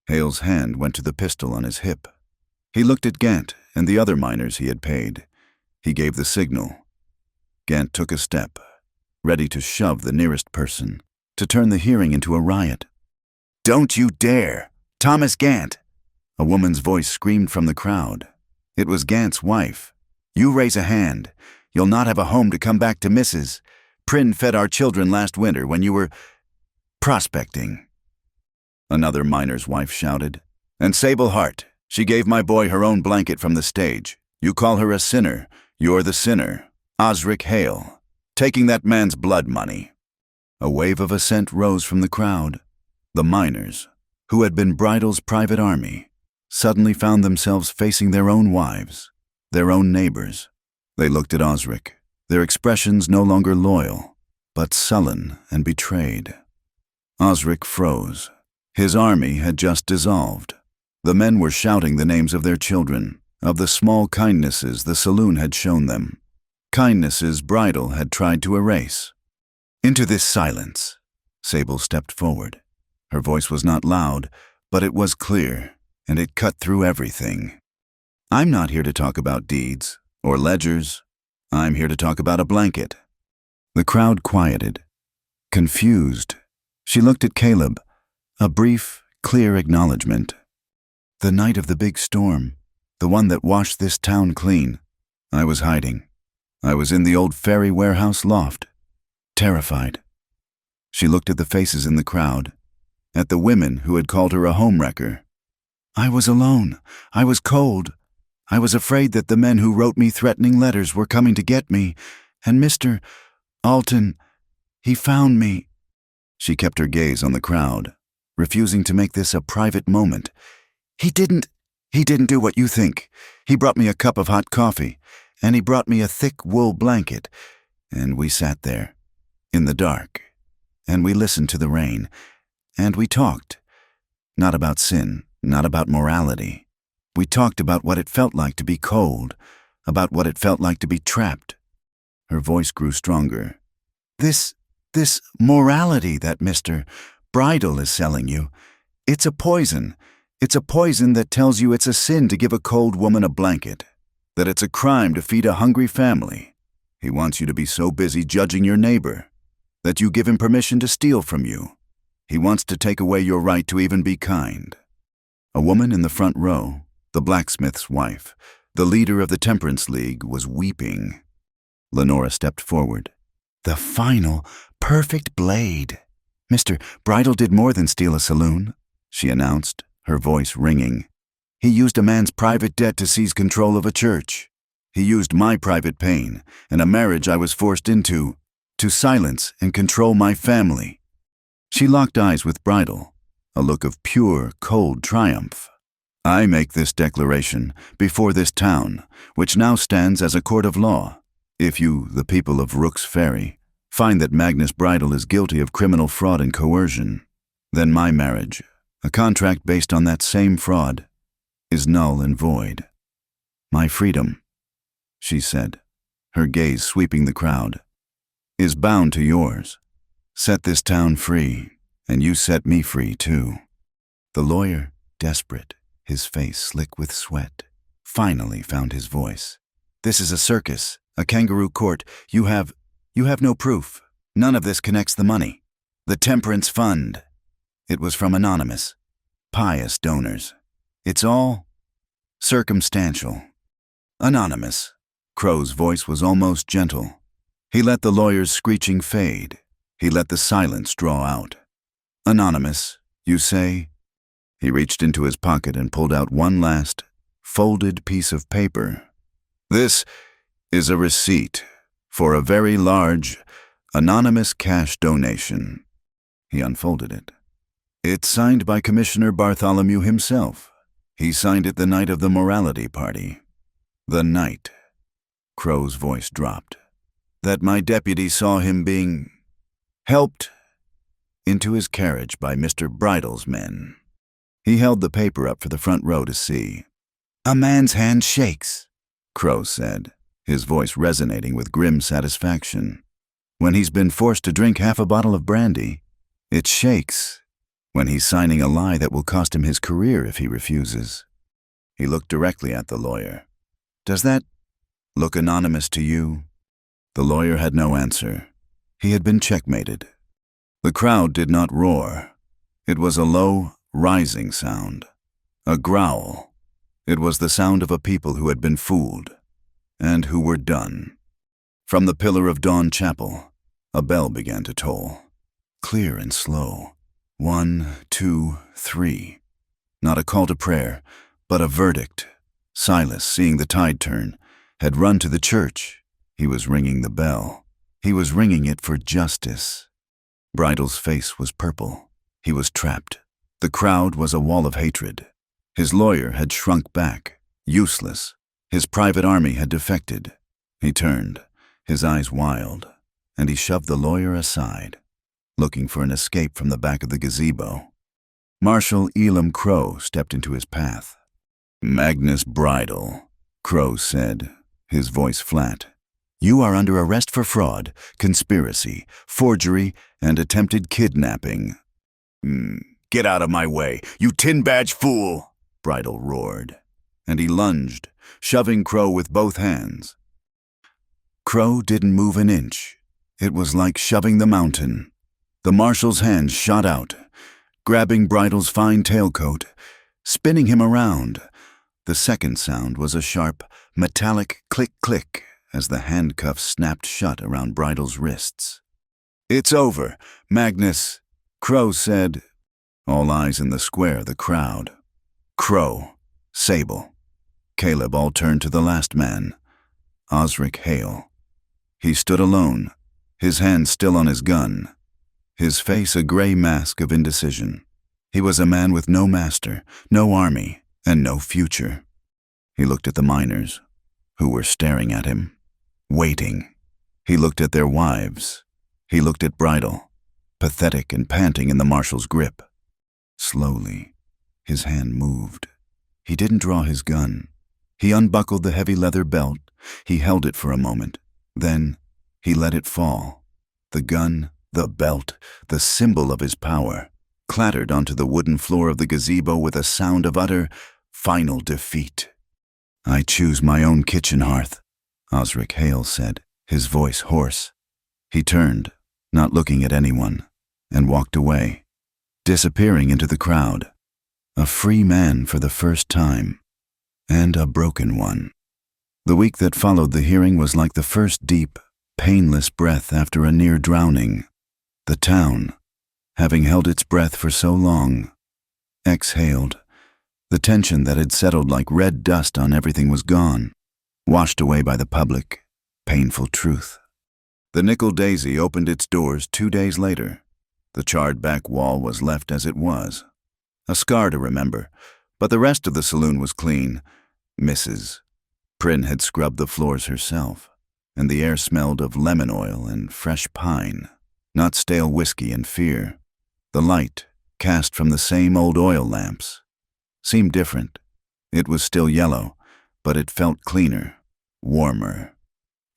Hale's hand went to the pistol on his hip. He looked at Gant and the other miners he had paid. He gave the signal. Gant took a step, ready to shove the nearest person, to turn the hearing into a riot. "Don't you dare! Thomas Gant!" A woman's voice screamed from the crowd. It was Gant's wife. "You raise a hand. You'll not have a home to come back to, Mrs. Prynne fed our children last winter when you were prospecting." Another miner's wife shouted. "And Sable Hart, she gave my boy her own blanket from the stage. You call her a sinner. You're the sinner. Osric Hale, taking that man's blood money." A wave of assent rose from the crowd. The miners, who had been Bridal's private army, suddenly found themselves facing their own wives, their own neighbors. They looked at Osric, their expressions no longer loyal, but sullen and betrayed. Osric froze. His army had just dissolved. The men were shouting the names of their children, of the small kindnesses the Saloon had shown them, kindnesses Bridal had tried to erase. Into this silence, Sable stepped forward. Her voice was not loud, but it was clear, and it cut through everything. "I'm not here to talk about deeds or ledgers. I'm here to talk about a blanket." The crowd quieted. Confused, she looked at Caleb, a brief, clear acknowledgement. "The night of the big storm, the one that washed this town clean, I was hiding. I was in the old ferry warehouse loft, terrified." She looked at the faces in the crowd, at the women who had called her a homewrecker. "I was alone. I was cold. I was afraid that the men who wrote me threatening letters were coming to get me, and Mr. Alton, he found me." She kept her gaze on the crowd, refusing to make this a private moment. He didn't do what you think. He brought me a cup of hot coffee, and he brought me a thick wool blanket, and we sat there, in the dark, and we listened to the rain, and we talked. Not about sin, not about morality. We talked about what it felt like to be cold, about what it felt like to be trapped." Her voice grew stronger. This morality that Mr. Bridal is selling you, it's a poison. It's a poison that tells you it's a sin to give a cold woman a blanket, that it's a crime to feed a hungry family. He wants you to be so busy judging your neighbor that you give him permission to steal from you. He wants to take away your right to even be kind. A woman in the front row, the blacksmith's wife, the leader of the Temperance League, was weeping. Lenora stepped forward. "The final, perfect blade. Mr. Bridal did more than steal a saloon," she announced, her voice ringing. "He used a man's private debt to seize control of a church. He used my private pain and a marriage I was forced into to silence and control my family." She locked eyes with Bridal, a look of pure, cold triumph. "I make this declaration before this town, which now stands as a court of law. If you, the people of Rook's Ferry, find that Magnus Bridal is guilty of criminal fraud and coercion, then my marriage, a contract based on that same fraud, is null and void. My freedom," she said, her gaze sweeping the crowd, "is bound to yours. Set this town free, and you set me free too." The lawyer, desperate, his face slick with sweat, finally found his voice. "This is a circus, a kangaroo court. You have no proof. None of this connects the money. The Temperance Fund. It was from anonymous, pious donors. It's all circumstantial." "Anonymous." Crow's voice was almost gentle. He let the lawyer's screeching fade. He let the silence draw out. "Anonymous, you say?" He reached into his pocket and pulled out one last, folded piece of paper. "This is a receipt for a very large, anonymous cash donation." He unfolded it. "It's signed by Commissioner Bartholomew himself. He signed it the night of the morality party. The night," Crow's voice dropped, "that my deputy saw him being helped into his carriage by Mr. Bridal's men." He held the paper up for the front row to see. "A man's hand shakes," Crow said, his voice resonating with grim satisfaction. "When he's been forced to drink half a bottle of brandy, it shakes when he's signing a lie that will cost him his career if he refuses." He looked directly at the lawyer. "Does that look anonymous to you?" The lawyer had no answer. He had been checkmated. The crowd did not roar. It was a low, rising sound. A growl. It was the sound of a people who had been fooled, and who were done. From the pillar of Dawn Chapel, a bell began to toll. Clear and slow. 1, 2, 3. Not a call to prayer, but a verdict. Silas, seeing the tide turn, had run to the church. He was ringing the bell. He was ringing it for justice. Bridal's face was purple. He was trapped. The crowd was a wall of hatred. His lawyer had shrunk back, useless. His private army had defected. He turned, his eyes wild, and he shoved the lawyer aside, looking for an escape from the back of the gazebo. Marshal Elam Crow stepped into his path. "Magnus Bridal," Crow said, his voice flat. "You are under arrest for fraud, conspiracy, forgery, and attempted kidnapping." "Get out of my way, you tin-badge fool!" Bridal roared, and he lunged, shoving Crow with both hands. Crow didn't move an inch. It was like shoving the mountain. The marshal's hands shot out, grabbing Bridal's fine tailcoat, spinning him around. The second sound was a sharp, metallic click-click as the handcuffs snapped shut around Bridal's wrists. "It's over, Magnus," Crow said. All eyes in the square, the crowd. Crow, Sable, Caleb all turned to the last man, Osric Hale. He stood alone, his hand still on his gun, his face a gray mask of indecision. He was a man with no master, no army, and no future. He looked at the miners, who were staring at him, waiting. He looked at their wives. He looked at Bridal, pathetic and panting in the marshal's grip. Slowly, his hand moved. He didn't draw his gun. He unbuckled the heavy leather belt. He held it for a moment. Then he let it fall. The gun, the belt, the symbol of his power, clattered onto the wooden floor of the gazebo with a sound of utter, final defeat. "I choose my own kitchen hearth," Osric Hale said, his voice hoarse. He turned, not looking at anyone, and walked away, disappearing into the crowd. A free man for the first time, and a broken one. The week that followed the hearing was like the first deep, painless breath after a near drowning. The town, having held its breath for so long, exhaled. The tension that had settled like red dust on everything was gone, washed away by the public, painful truth. The Nickel Daisy opened its doors 2 days later. The charred back wall was left as it was. A scar to remember, but the rest of the saloon was clean. Mrs. Prynne had scrubbed the floors herself, and the air smelled of lemon oil and fresh pine, not stale whiskey and fear. The light, cast from the same old oil lamps, seemed different. It was still yellow, but it felt cleaner, warmer.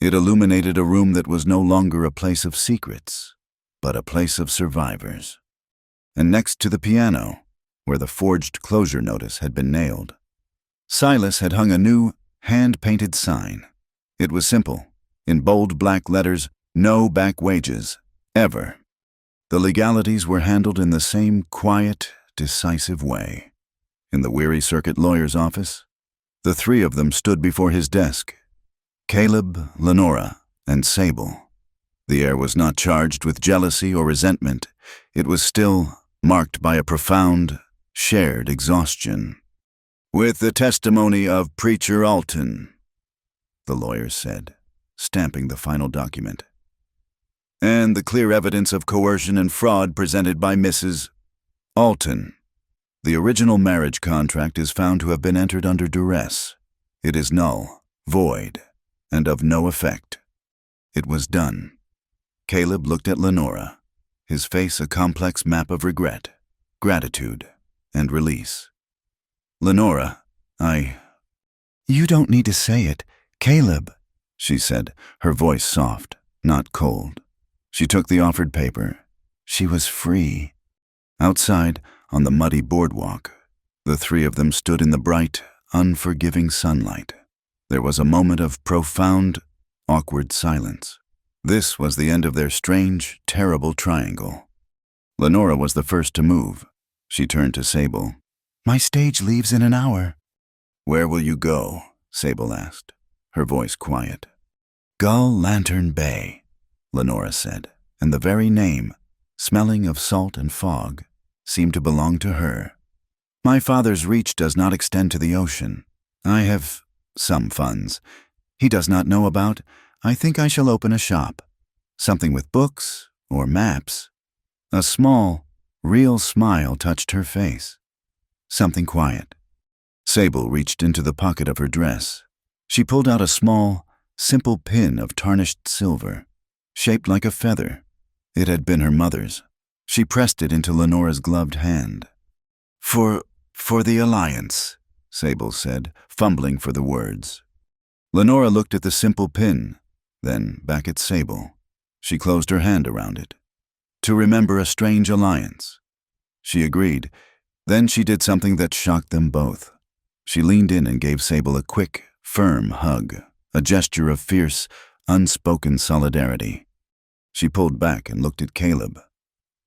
It illuminated a room that was no longer a place of secrets, but a place of survivors. And next to the piano, where the forged closure notice had been nailed, Silas had hung a new, hand-painted sign. It was simple, in bold black letters, "No back wages, ever." The legalities were handled in the same quiet, decisive way. In the Weary Circuit lawyer's office, the three of them stood before his desk, Caleb, Lenora, and Sable. The air was not charged with jealousy or resentment. It was still marked by a profound, shared exhaustion. "With the testimony of Preacher Alton," the lawyer said, stamping the final document, "and the clear evidence of coercion and fraud presented by Mrs. Alton. The original marriage contract is found to have been entered under duress. It is null, void, and of no effect." It was done. Caleb looked at Lenora, his face a complex map of regret, gratitude, and release. "Lenora, You don't need to say it, Caleb," she said, her voice soft, not cold. She took the offered paper. She was free. Outside, on the muddy boardwalk, the three of them stood in the bright, unforgiving sunlight. There was a moment of profound, awkward silence. This was the end of their strange, terrible triangle. Lenora was the first to move. She turned to Sable. "My stage leaves in an hour." "Where will you go?" Sable asked, her voice quiet. "Gull Lantern Bay," Lenora said, and the very name, smelling of salt and fog, seemed to belong to her. "My father's reach does not extend to the ocean. I have some funds he does not know about. I think I shall open a shop. Something with books or maps." A small, real smile touched her face. Something quiet. Sable reached into the pocket of her dress. She pulled out a small, simple pin of tarnished silver, shaped like a feather. It had been her mother's. She pressed it into Lenora's gloved hand. For the Alliance," Sable said, fumbling for the words. Lenora looked at the simple pin, then back at Sable. She closed her hand around it. "To remember a strange alliance." She agreed. Then she did something that shocked them both. She leaned in and gave Sable a quick, firm hug, a gesture of fierce, unspoken solidarity. She pulled back and looked at Caleb.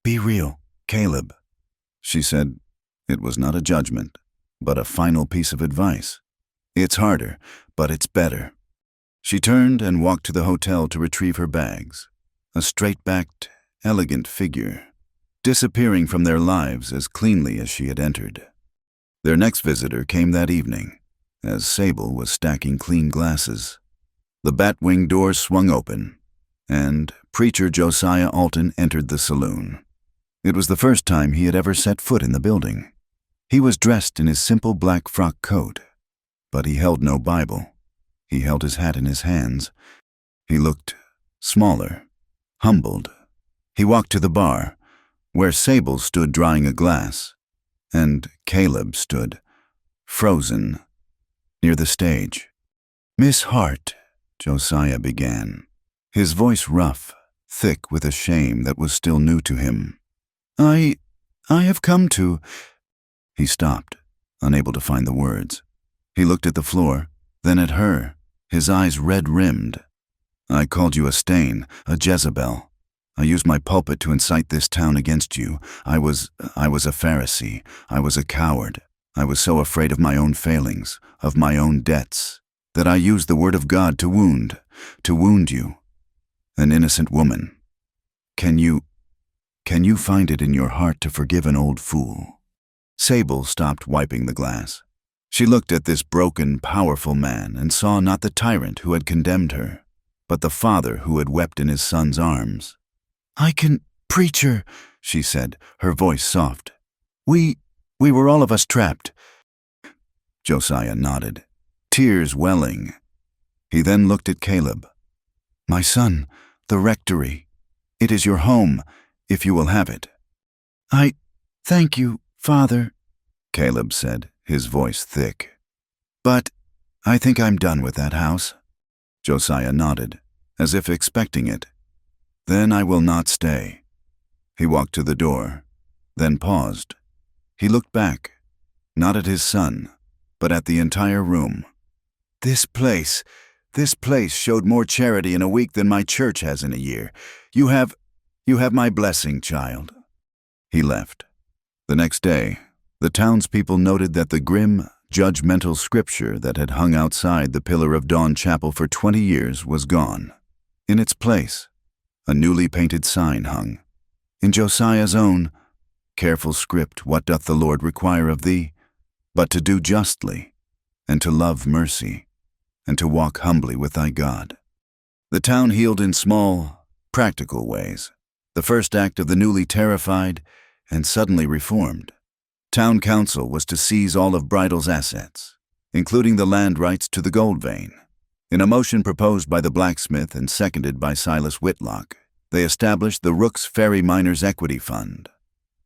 "Be real, Caleb," she said. It was not a judgment, but a final piece of advice. "It's harder, but it's better." She turned and walked to the hotel to retrieve her bags. A straight-backed, elegant figure, disappearing from their lives as cleanly as she had entered. Their next visitor came that evening, as Sable was stacking clean glasses. The bat-wing doors swung open, and preacher Josiah Alton entered the saloon. It was the first time he had ever set foot in the building. He was dressed in his simple black frock coat, but he held no Bible. He held his hat in his hands. He looked smaller, humbled. He walked to the bar, where Sable stood drying a glass, and Caleb stood, frozen, near the stage. "Miss Hart," Josiah began, his voice rough, thick with a shame that was still new to him. I have come to—" He stopped, unable to find the words. He looked at the floor, then at her, his eyes red-rimmed. "I called you a stain, a Jezebel. I used my pulpit to incite this town against you. I was a Pharisee. I was a coward. I was so afraid of my own failings, of my own debts, that I used the word of God to wound you, an innocent woman. Can you find it in your heart to forgive an old fool?" Sable stopped wiping the glass. She looked at this broken, powerful man and saw not the tyrant who had condemned her, but the father who had wept in his son's arms. "I can, preacher," she said, her voice soft. We were all of us trapped." Josiah nodded, tears welling. He then looked at Caleb. "My son, the rectory. It is your home, if you will have it." "I thank you, Father," Caleb said, his voice thick. "But I think I'm done with that house." Josiah nodded, as if expecting it. "Then I will not stay." He walked to the door, then paused. He looked back, not at his son, but at the entire room. This place showed more charity in a week than my church has in a year. You have my blessing, child." He left. The next day, the townspeople noted that the grim, judgmental scripture that had hung outside the Pillar of Dawn Chapel for 20 years was gone. In its place, a newly painted sign hung. In Josiah's own, careful script, "What doth the Lord require of thee? But to do justly, and to love mercy, and to walk humbly with thy God." The town healed in small, practical ways. The first act of the newly terrified and suddenly reformed. Town council was to seize all of Bridal's assets, including the land rights to the gold vein. In a motion proposed by the blacksmith and seconded by Silas Whitlock, they established the Rook's Ferry Miners Equity Fund.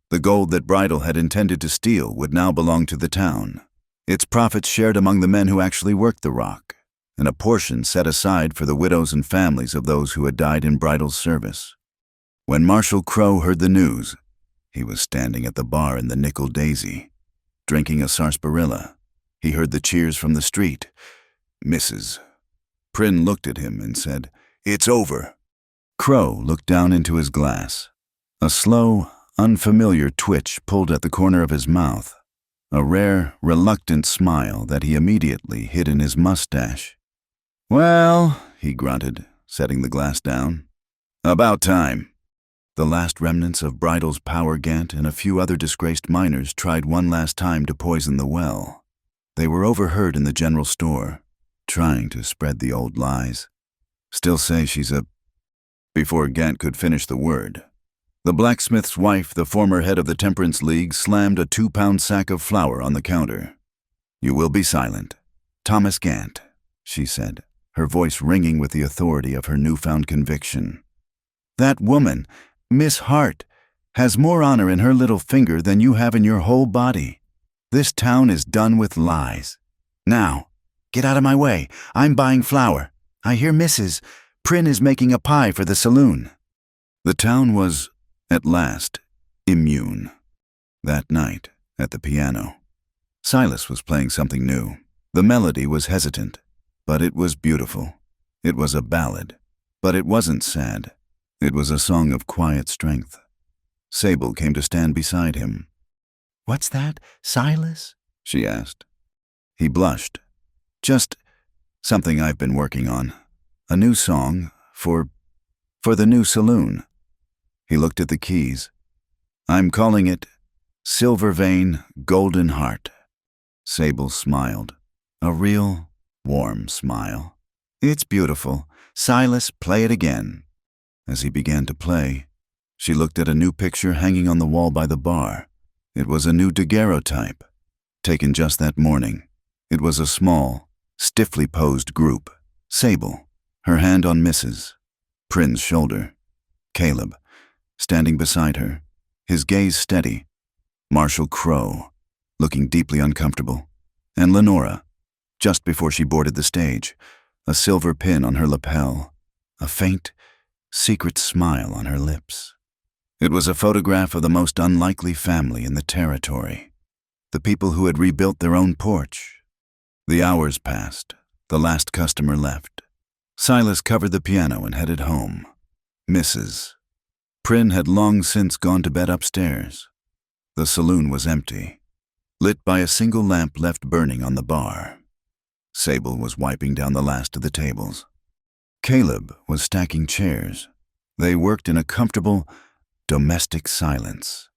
The gold that Bridal had intended to steal would now belong to the town, its profits shared among the men who actually worked the rock, and a portion set aside for the widows and families of those who had died in Bridal's service. When Marshal Crowe heard the news, he was standing at the bar in the Nickel Daisy, drinking a sarsaparilla. He heard the cheers from the street. "Mrs." Prynne looked at him and said, "It's over." Crow looked down into his glass. A slow, unfamiliar twitch pulled at the corner of his mouth, a rare, reluctant smile that he immediately hid in his mustache. "Well," he grunted, setting the glass down. "About time." The last remnants of Bridle's power Gant and a few other disgraced miners tried one last time to poison the well. They were overheard in the general store, trying to spread the old lies. "Still say she's a—" Before Gant could finish the word, the blacksmith's wife, the former head of the Temperance League, slammed a 2-pound sack of flour on the counter. "You will be silent. Thomas Gant," she said, her voice ringing with the authority of her newfound conviction. "That woman, Miss Hart, has more honor in her little finger than you have in your whole body. This town is done with lies. Now, get out of my way. I'm buying flour. I hear Mrs. Prynne is making a pie for the saloon." The town was, at last, immune. That night, at the piano, Silas was playing something new. The melody was hesitant, but it was beautiful. It was a ballad, but it wasn't sad. It was a song of quiet strength. Sable came to stand beside him. "What's that, Silas?" she asked. He blushed. "Just something I've been working on. A new song for the new saloon." He looked at the keys. "I'm calling it Silver Vein, Golden Heart." Sable smiled. A real, warm smile. "It's beautiful. Silas, play it again." As he began to play, she looked at a new picture hanging on the wall by the bar. It was a new daguerreotype, taken just that morning. It was a small, stiffly posed group. Sable, her hand on Mrs. Prynne's shoulder. Caleb, standing beside her, his gaze steady. Marshal Crow, looking deeply uncomfortable. And Lenora, just before she boarded the stage, a silver pin on her lapel, a faint, secret smile on her lips. It was a photograph of the most unlikely family in the territory, the people who had rebuilt their own porch. The hours passed. The last customer left. Silas covered the piano and headed home. Mrs. Prynne had long since gone to bed upstairs. The saloon was empty, lit by a single lamp left burning on the bar. Sable was wiping down the last of the tables. Caleb was stacking chairs. They worked in a comfortable, domestic silence.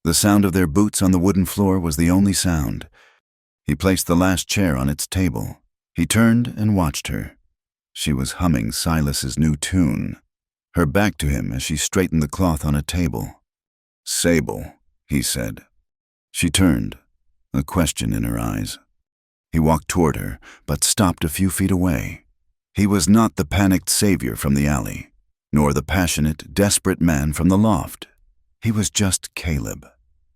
The sound of their boots on the wooden floor was the only sound. He placed the last chair on its table. He turned and watched her. She was humming Silas's new tune, her back to him as she straightened the cloth on a table. "Sable," he said. She turned, a question in her eyes. He walked toward her, but stopped a few feet away. He was not the panicked savior from the alley, nor the passionate, desperate man from the loft. He was just Caleb.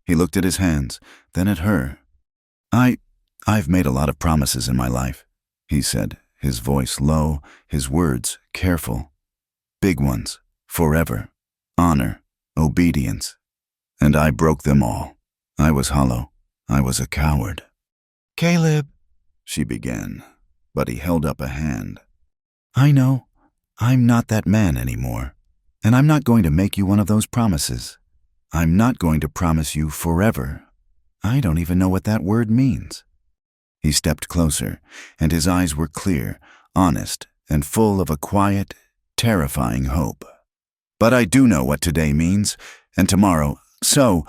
He looked at his hands, then at her. I've made a lot of promises in my life," he said, his voice low, his words careful. "Big ones, forever, honor, obedience. And I broke them all. I was hollow. I was a coward." "Caleb," she began, but he held up a hand. "I know. I'm not that man anymore. And I'm not going to make you one of those promises. I'm not going to promise you forever. I don't even know what that word means." He stepped closer, and his eyes were clear, honest, and full of a quiet, terrifying hope. "But I do know what today means, and tomorrow. So,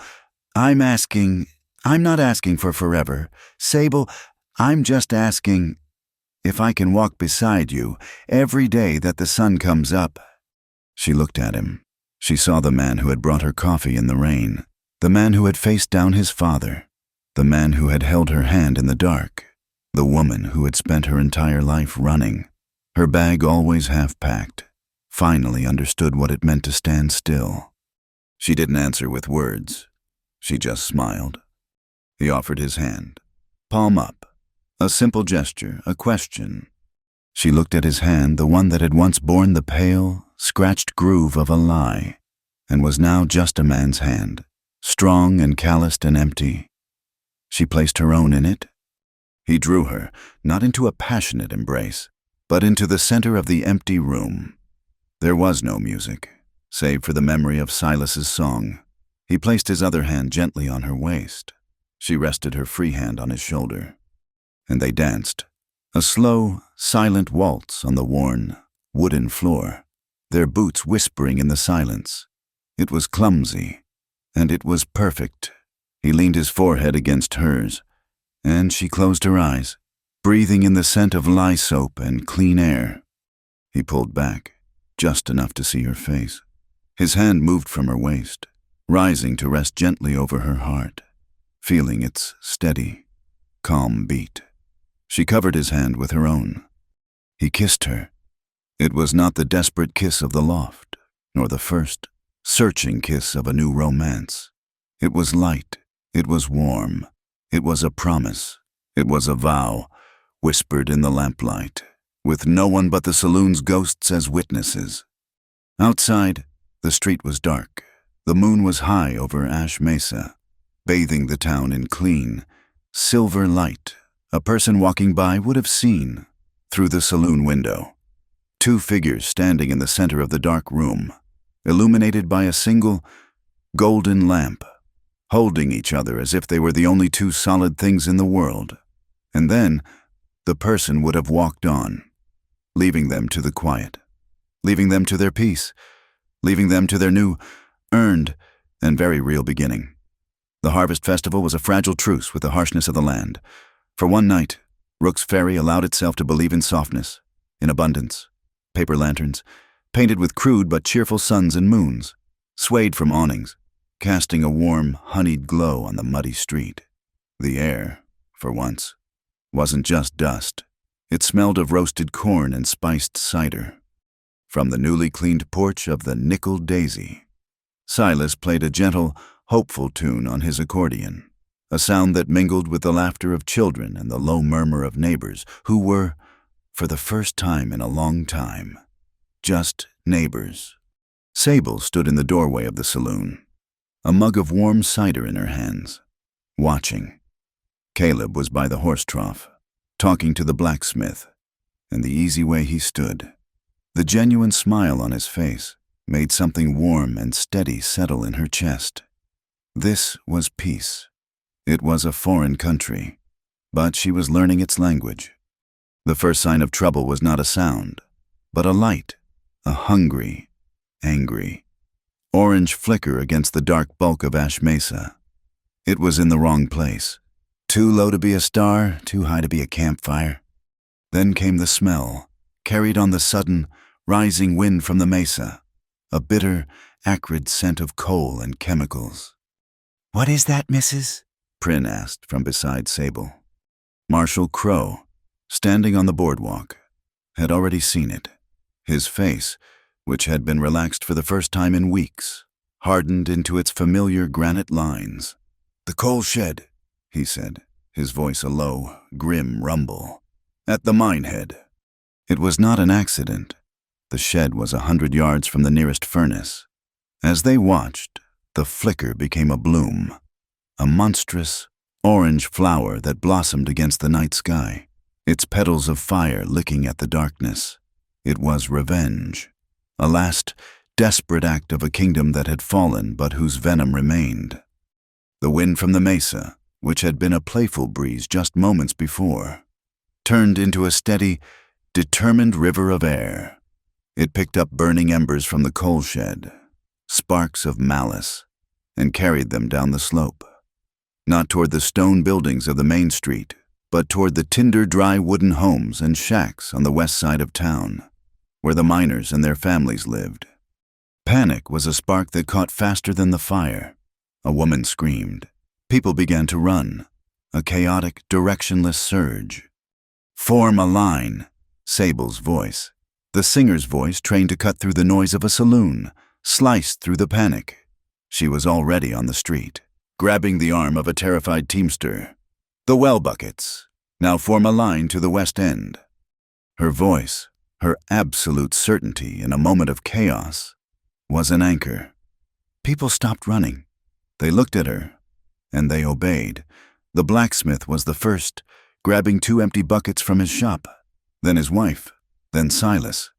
I'm not asking for forever. Sable, I'm just asking if I can walk beside you every day that the sun comes up." She looked at him. She saw the man who had brought her coffee in the rain, the man who had faced down his father, the man who had held her hand in the dark, the woman who had spent her entire life running, her bag always half-packed, finally understood what it meant to stand still. She didn't answer with words. She just smiled. He offered his hand, palm up, a simple gesture, a question. She looked at his hand, the one that had once borne the pale, scratched groove of a lie, and was now just a man's hand, strong and calloused and empty. She placed her own in it. He drew her, not into a passionate embrace, but into the center of the empty room. There was no music, save for the memory of Silas's song. He placed his other hand gently on her waist. She rested her free hand on his shoulder. And they danced, a slow, silent waltz on the worn, wooden floor, their boots whispering in the silence. It was clumsy, and it was perfect. He leaned his forehead against hers, and she closed her eyes, breathing in the scent of lye soap and clean air. He pulled back, just enough to see her face. His hand moved from her waist, rising to rest gently over her heart, feeling its steady, calm beat. She covered his hand with her own. He kissed her. It was not the desperate kiss of the loft, nor the first, searching kiss of a new romance. It was light. It was warm. It was a promise. It was a vow, whispered in the lamplight, with no one but the saloon's ghosts as witnesses. Outside, the street was dark. The moon was high over Ash Mesa, bathing the town in clean, silver light a person walking by would have seen through the saloon window. Two figures standing in the center of the dark room, illuminated by a single golden lamp, holding each other as if they were the only two solid things in the world. And then the person would have walked on, leaving them to the quiet, leaving them to their peace, leaving them to their new, earned, and very real beginning. The harvest festival was a fragile truce with the harshness of the land. For one night, Rook's Ferry allowed itself to believe in softness, in abundance. Paper lanterns, painted with crude but cheerful suns and moons, swayed from awnings, casting a warm, honeyed glow on the muddy street. The air, for once, wasn't just dust. It smelled of roasted corn and spiced cider. From the newly cleaned porch of the Nickel Daisy, Silas played a gentle, hopeful tune on his accordion, a sound that mingled with the laughter of children and the low murmur of neighbors who were, for the first time in a long time, just neighbors. Sable stood in the doorway of the saloon, a mug of warm cider in her hands, watching. Caleb was by the horse trough, talking to the blacksmith, and the easy way he stood, the genuine smile on his face, made something warm and steady settle in her chest. This was peace. It was a foreign country, but she was learning its language. The first sign of trouble was not a sound, but a light, a hungry, angry, orange flicker against the dark bulk of Ash Mesa. It was in the wrong place. Too low to be a star, too high to be a campfire. Then came the smell, carried on the sudden, rising wind from the mesa, a bitter, acrid scent of coal and chemicals. "What is that, Mrs.?" Prynne asked from beside Sable. Marshal Crow, standing on the boardwalk, had already seen it. His face, which had been relaxed for the first time in weeks, hardened into its familiar granite lines. "The coal shed," he said, his voice a low, grim rumble. "At the mine head." It was not an accident. The shed was 100 yards from the nearest furnace. As they watched, the flicker became a bloom, a monstrous, orange flower that blossomed against the night sky, its petals of fire licking at the darkness. It was revenge, a last, desperate act of a kingdom that had fallen but whose venom remained. The wind from the mesa, which had been a playful breeze just moments before, turned into a steady, determined river of air. It picked up burning embers from the coal shed, sparks of malice, and carried them down the slope. Not toward the stone buildings of the main street, but toward the tinder dry wooden homes and shacks on the west side of town, where the miners and their families lived. Panic was a spark that caught faster than the fire. A woman screamed. People began to run, a chaotic, directionless surge. "Form a line," Sable's voice, the singer's voice trained to cut through the noise of a saloon, sliced through the panic. She was already on the street, grabbing the arm of a terrified teamster. "The well buckets. Now form a line to the west end." Her voice, her absolute certainty in a moment of chaos, was an anchor. People stopped running. They looked at her, and they obeyed. The blacksmith was the first, grabbing 2 empty buckets from his shop, then his wife, then Silas.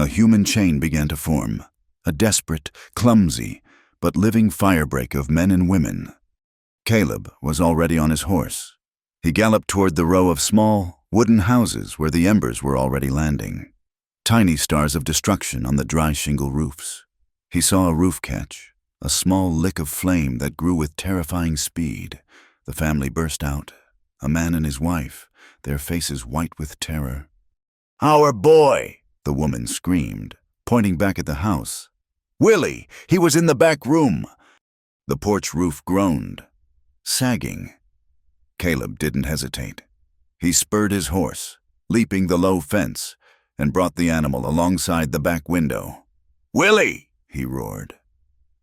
A human chain began to form, a desperate, clumsy, but living firebreak of men and women. Caleb was already on his horse. He galloped toward the row of small, wooden houses where the embers were already landing. Tiny stars of destruction on the dry shingle roofs. He saw a roof catch, a small lick of flame that grew with terrifying speed. The family burst out, a man and his wife, their faces white with terror. "Our boy!" the woman screamed, pointing back at the house. "Willie! He was in the back room!" The porch roof groaned, sagging. Caleb didn't hesitate. He spurred his horse, leaping the low fence, and brought the animal alongside the back window. "Willie!" he roared.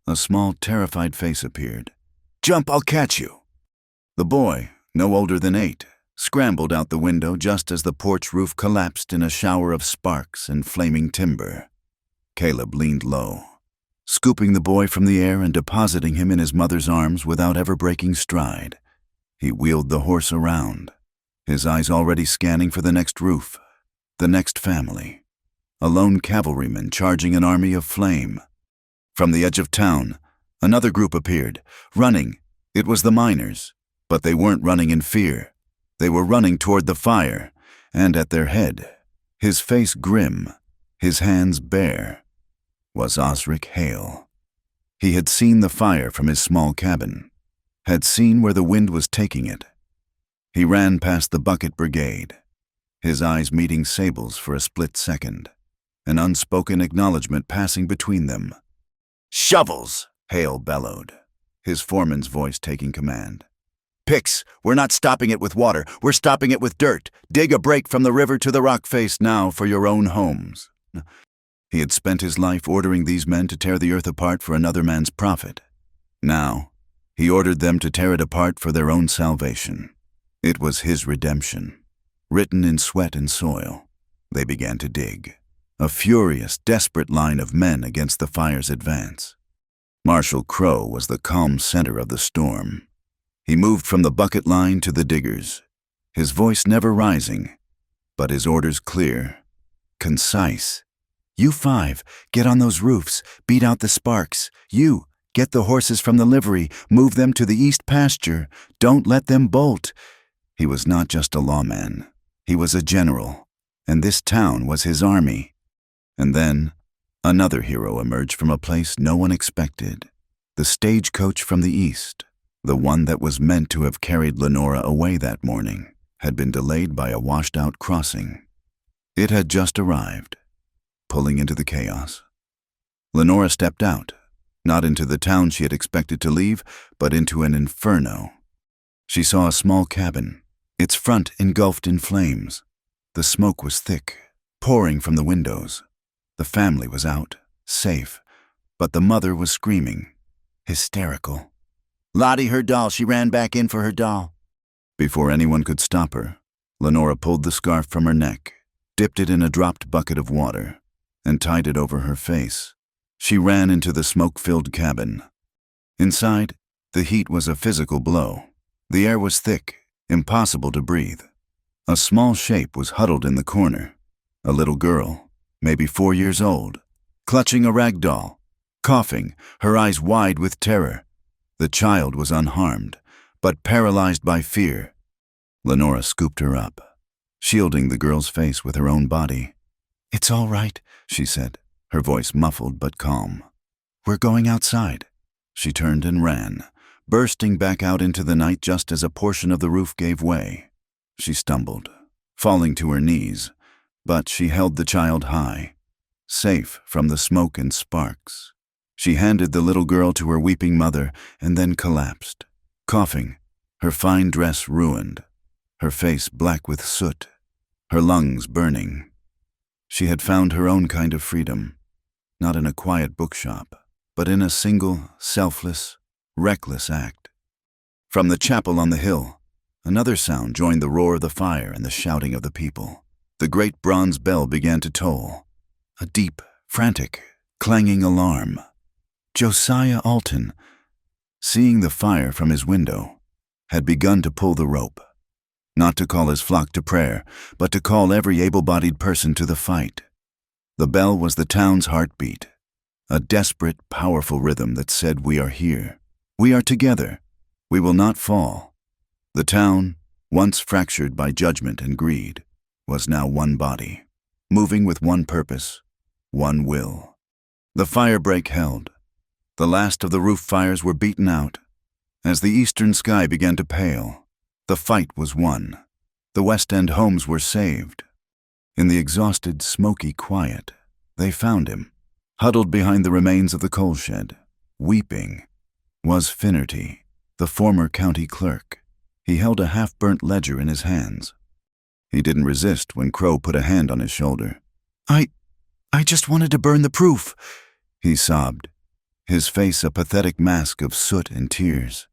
A small, terrified face appeared. "Jump, I'll catch you!" The boy, no older than 8, scrambled out the window just as the porch roof collapsed in a shower of sparks and flaming timber. Caleb leaned low, scooping the boy from the air and depositing him in his mother's arms without ever breaking stride. He wheeled the horse around, his eyes already scanning for the next roof, the next family. A lone cavalryman charging an army of flame. From the edge of town, another group appeared, running. It was the miners, but they weren't running in fear. They were running toward the fire, and at their head, his face grim, his hands bare, was Osric Hale. He had seen the fire from his small cabin, had seen where the wind was taking it. He ran past the bucket brigade, his eyes meeting Sable's for a split second, an unspoken acknowledgement passing between them. "Shovels!" Hale bellowed, his foreman's voice taking command. "Picks! We're not stopping it with water, we're stopping it with dirt. Dig a break from the river to the rock face now for your own homes." He had spent his life ordering these men to tear the earth apart for another man's profit. Now, he ordered them to tear it apart for their own salvation. It was his redemption, written in sweat and soil. They began to dig, a furious, desperate line of men against the fire's advance. Marshal Crowe was the calm center of the storm. He moved from the bucket line to the diggers, his voice never rising, but his orders clear, concise. "You 5, get on those roofs, beat out the sparks. You, get the horses from the livery, move them to the east pasture. Don't let them bolt." He was not just a lawman. He was a general, and this town was his army. And then, another hero emerged from a place no one expected. The stagecoach from the east, the one that was meant to have carried Lenora away that morning, had been delayed by a washed-out crossing. It had just arrived, pulling into the chaos. Lenora stepped out, not into the town she had expected to leave, but into an inferno. She saw a small cabin, its front engulfed in flames. The smoke was thick, pouring from the windows. The family was out, safe, but the mother was screaming, hysterical. "Lottie, her doll, she ran back in for her doll." Before anyone could stop her, Lenora pulled the scarf from her neck, dipped it in a dropped bucket of water, and tied it over her face. She ran into the smoke-filled cabin. Inside, the heat was a physical blow. The air was thick, impossible to breathe. A small shape was huddled in the corner, a little girl, maybe 4 years old, clutching a rag doll, coughing, her eyes wide with terror. The child was unharmed, but paralyzed by fear. Lenora scooped her up, shielding the girl's face with her own body. "It's all right," she said, her voice muffled but calm. "We're going outside." She turned and ran, bursting back out into the night just as a portion of the roof gave way. She stumbled, falling to her knees, but she held the child high, safe from the smoke and sparks. She handed the little girl to her weeping mother and then collapsed, coughing, her fine dress ruined, her face black with soot, her lungs burning. She had found her own kind of freedom, not in a quiet bookshop, but in a single, selfless, reckless act. From the chapel on the hill, another sound joined the roar of the fire and the shouting of the people. The great bronze bell began to toll, a deep, frantic, clanging alarm. Josiah Alton, seeing the fire from his window, had begun to pull the rope, not to call his flock to prayer, but to call every able-bodied person to the fight. The bell was the town's heartbeat, a desperate, powerful rhythm that said, "We are here. We are together. We will not fall." The town, once fractured by judgment and greed, was now one body, moving with one purpose, one will. The firebreak held. The last of the roof fires were beaten out. As the eastern sky began to pale, the fight was won. The West End homes were saved. In the exhausted, smoky quiet, they found him, huddled behind the remains of the coal shed. Weeping was Finnerty, the former county clerk. He held a half-burnt ledger in his hands. He didn't resist when Crow put a hand on his shoulder. I just wanted to burn the proof," he sobbed, his face a pathetic mask of soot and tears.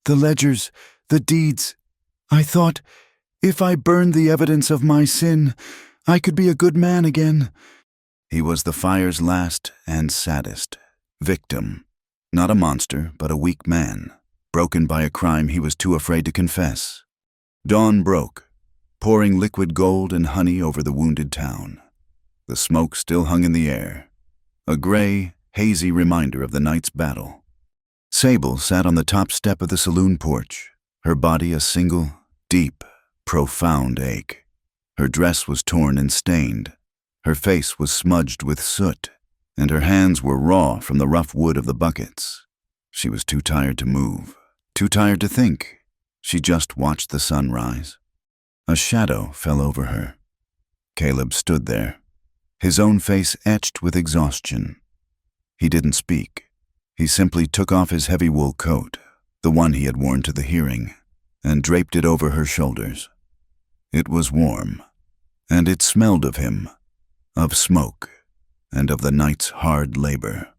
"The ledgers, the deeds. I thought, if I burned the evidence of my sin, I could be a good man again." He was the fire's last and saddest victim. Not a monster, but a weak man, broken by a crime he was too afraid to confess. Dawn broke, pouring liquid gold and honey over the wounded town. The smoke still hung in the air, a gray, hazy reminder of the night's battle. Sable sat on the top step of the saloon porch, her body a single, deep, profound ache. Her dress was torn and stained, her face was smudged with soot, and her hands were raw from the rough wood of the buckets. She was too tired to move, too tired to think. She just watched the sun rise. A shadow fell over her. Caleb stood there, his own face etched with exhaustion. He didn't speak. He simply took off his heavy wool coat, the one he had worn to the hearing, and draped it over her shoulders. It was warm, and it smelled of him, of smoke, and of the night's hard labor.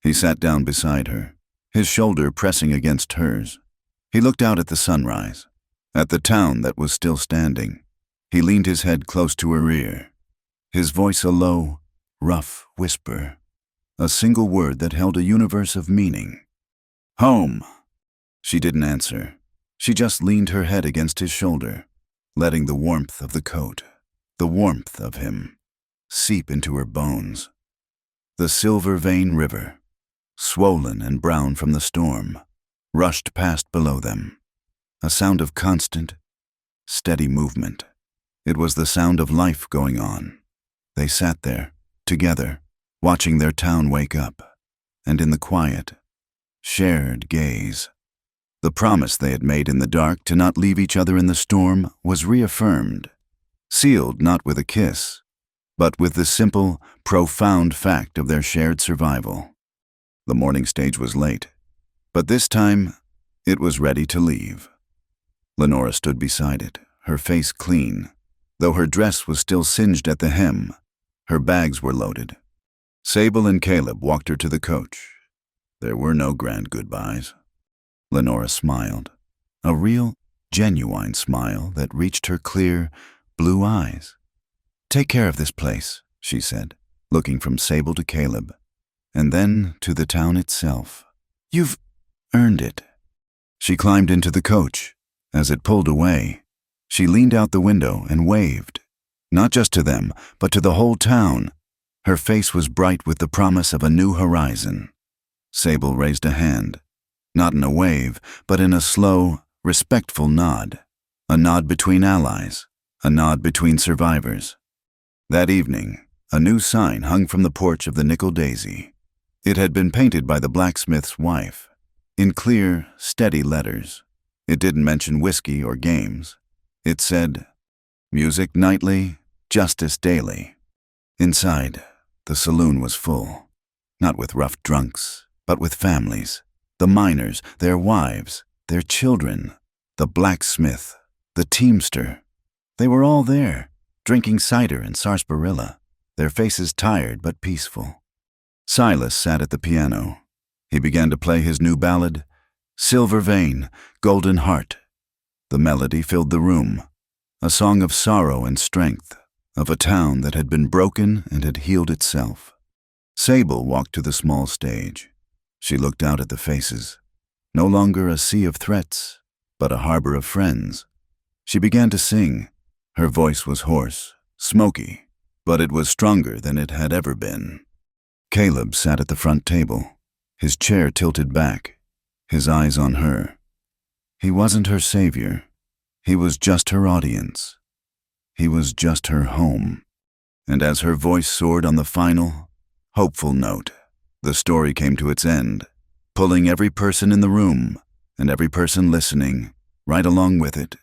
He sat down beside her, his shoulder pressing against hers. He looked out at the sunrise, at the town that was still standing. He leaned his head close to her ear, his voice a low, rough whisper, a single word that held a universe of meaning. "Home." She didn't answer. She just leaned her head against his shoulder, letting the warmth of the coat, the warmth of him, seep into her bones. The Silver Vein River, swollen and brown from the storm, rushed past below them, a sound of constant, steady movement. It was the sound of life going on. They sat there, together, watching their town wake up, and in the quiet, shared gaze, the promise they had made in the dark to not leave each other in the storm was reaffirmed, sealed not with a kiss, but with the simple, profound fact of their shared survival. The morning stage was late, but this time it was ready to leave. Lenora stood beside it, her face clean, though her dress was still singed at the hem. Her bags were loaded. Sable and Caleb walked her to the coach. There were no grand goodbyes. Lenora smiled, a real, genuine smile that reached her clear, blue eyes. "Take care of this place," she said, looking from Sable to Caleb, and then to the town itself. "You've earned it." She climbed into the coach. As it pulled away, she leaned out the window and waved, not just to them, but to the whole town. Her face was bright with the promise of a new horizon. Sable raised a hand, not in a wave, but in a slow, respectful nod, a nod between allies, a nod between survivors. That evening, a new sign hung from the porch of the Nickel Daisy. It had been painted by the blacksmith's wife, in clear, steady letters. It didn't mention whiskey or games. It said, "Music nightly, justice daily." Inside, the saloon was full, not with rough drunks, but with families, the miners, their wives, their children, the blacksmith, the teamster. They were all there, drinking cider and sarsaparilla, their faces tired but peaceful. Silas sat at the piano. He began to play his new ballad, "Silver Vein, Golden Heart." The melody filled the room, a song of sorrow and strength, of a town that had been broken and had healed itself. Sable walked to the small stage. She looked out at the faces, no longer a sea of threats, but a harbor of friends. She began to sing. Her voice was hoarse, smoky, but it was stronger than it had ever been. Caleb sat at the front table, his chair tilted back, his eyes on her. He wasn't her savior. He was just her audience. He was just her home. And as her voice soared on the final, hopeful note, the story came to its end, pulling every person in the room and every person listening, right along with it,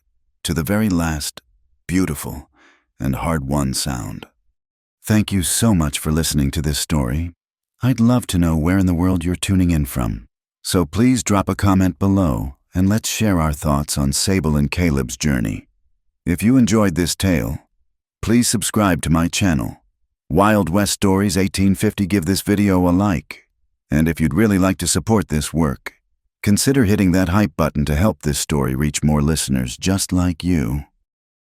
to the very last, beautiful and hard-won sound. Thank you so much for listening to this story. I'd love to know where in the world you're tuning in from. So please drop a comment below and let's share our thoughts on Sable and Caleb's journey. If you enjoyed this tale, please subscribe to my channel. Wild West Stories 1850. Give this video a like. And if you'd really like to support this work, consider hitting that hype button to help this story reach more listeners just like you.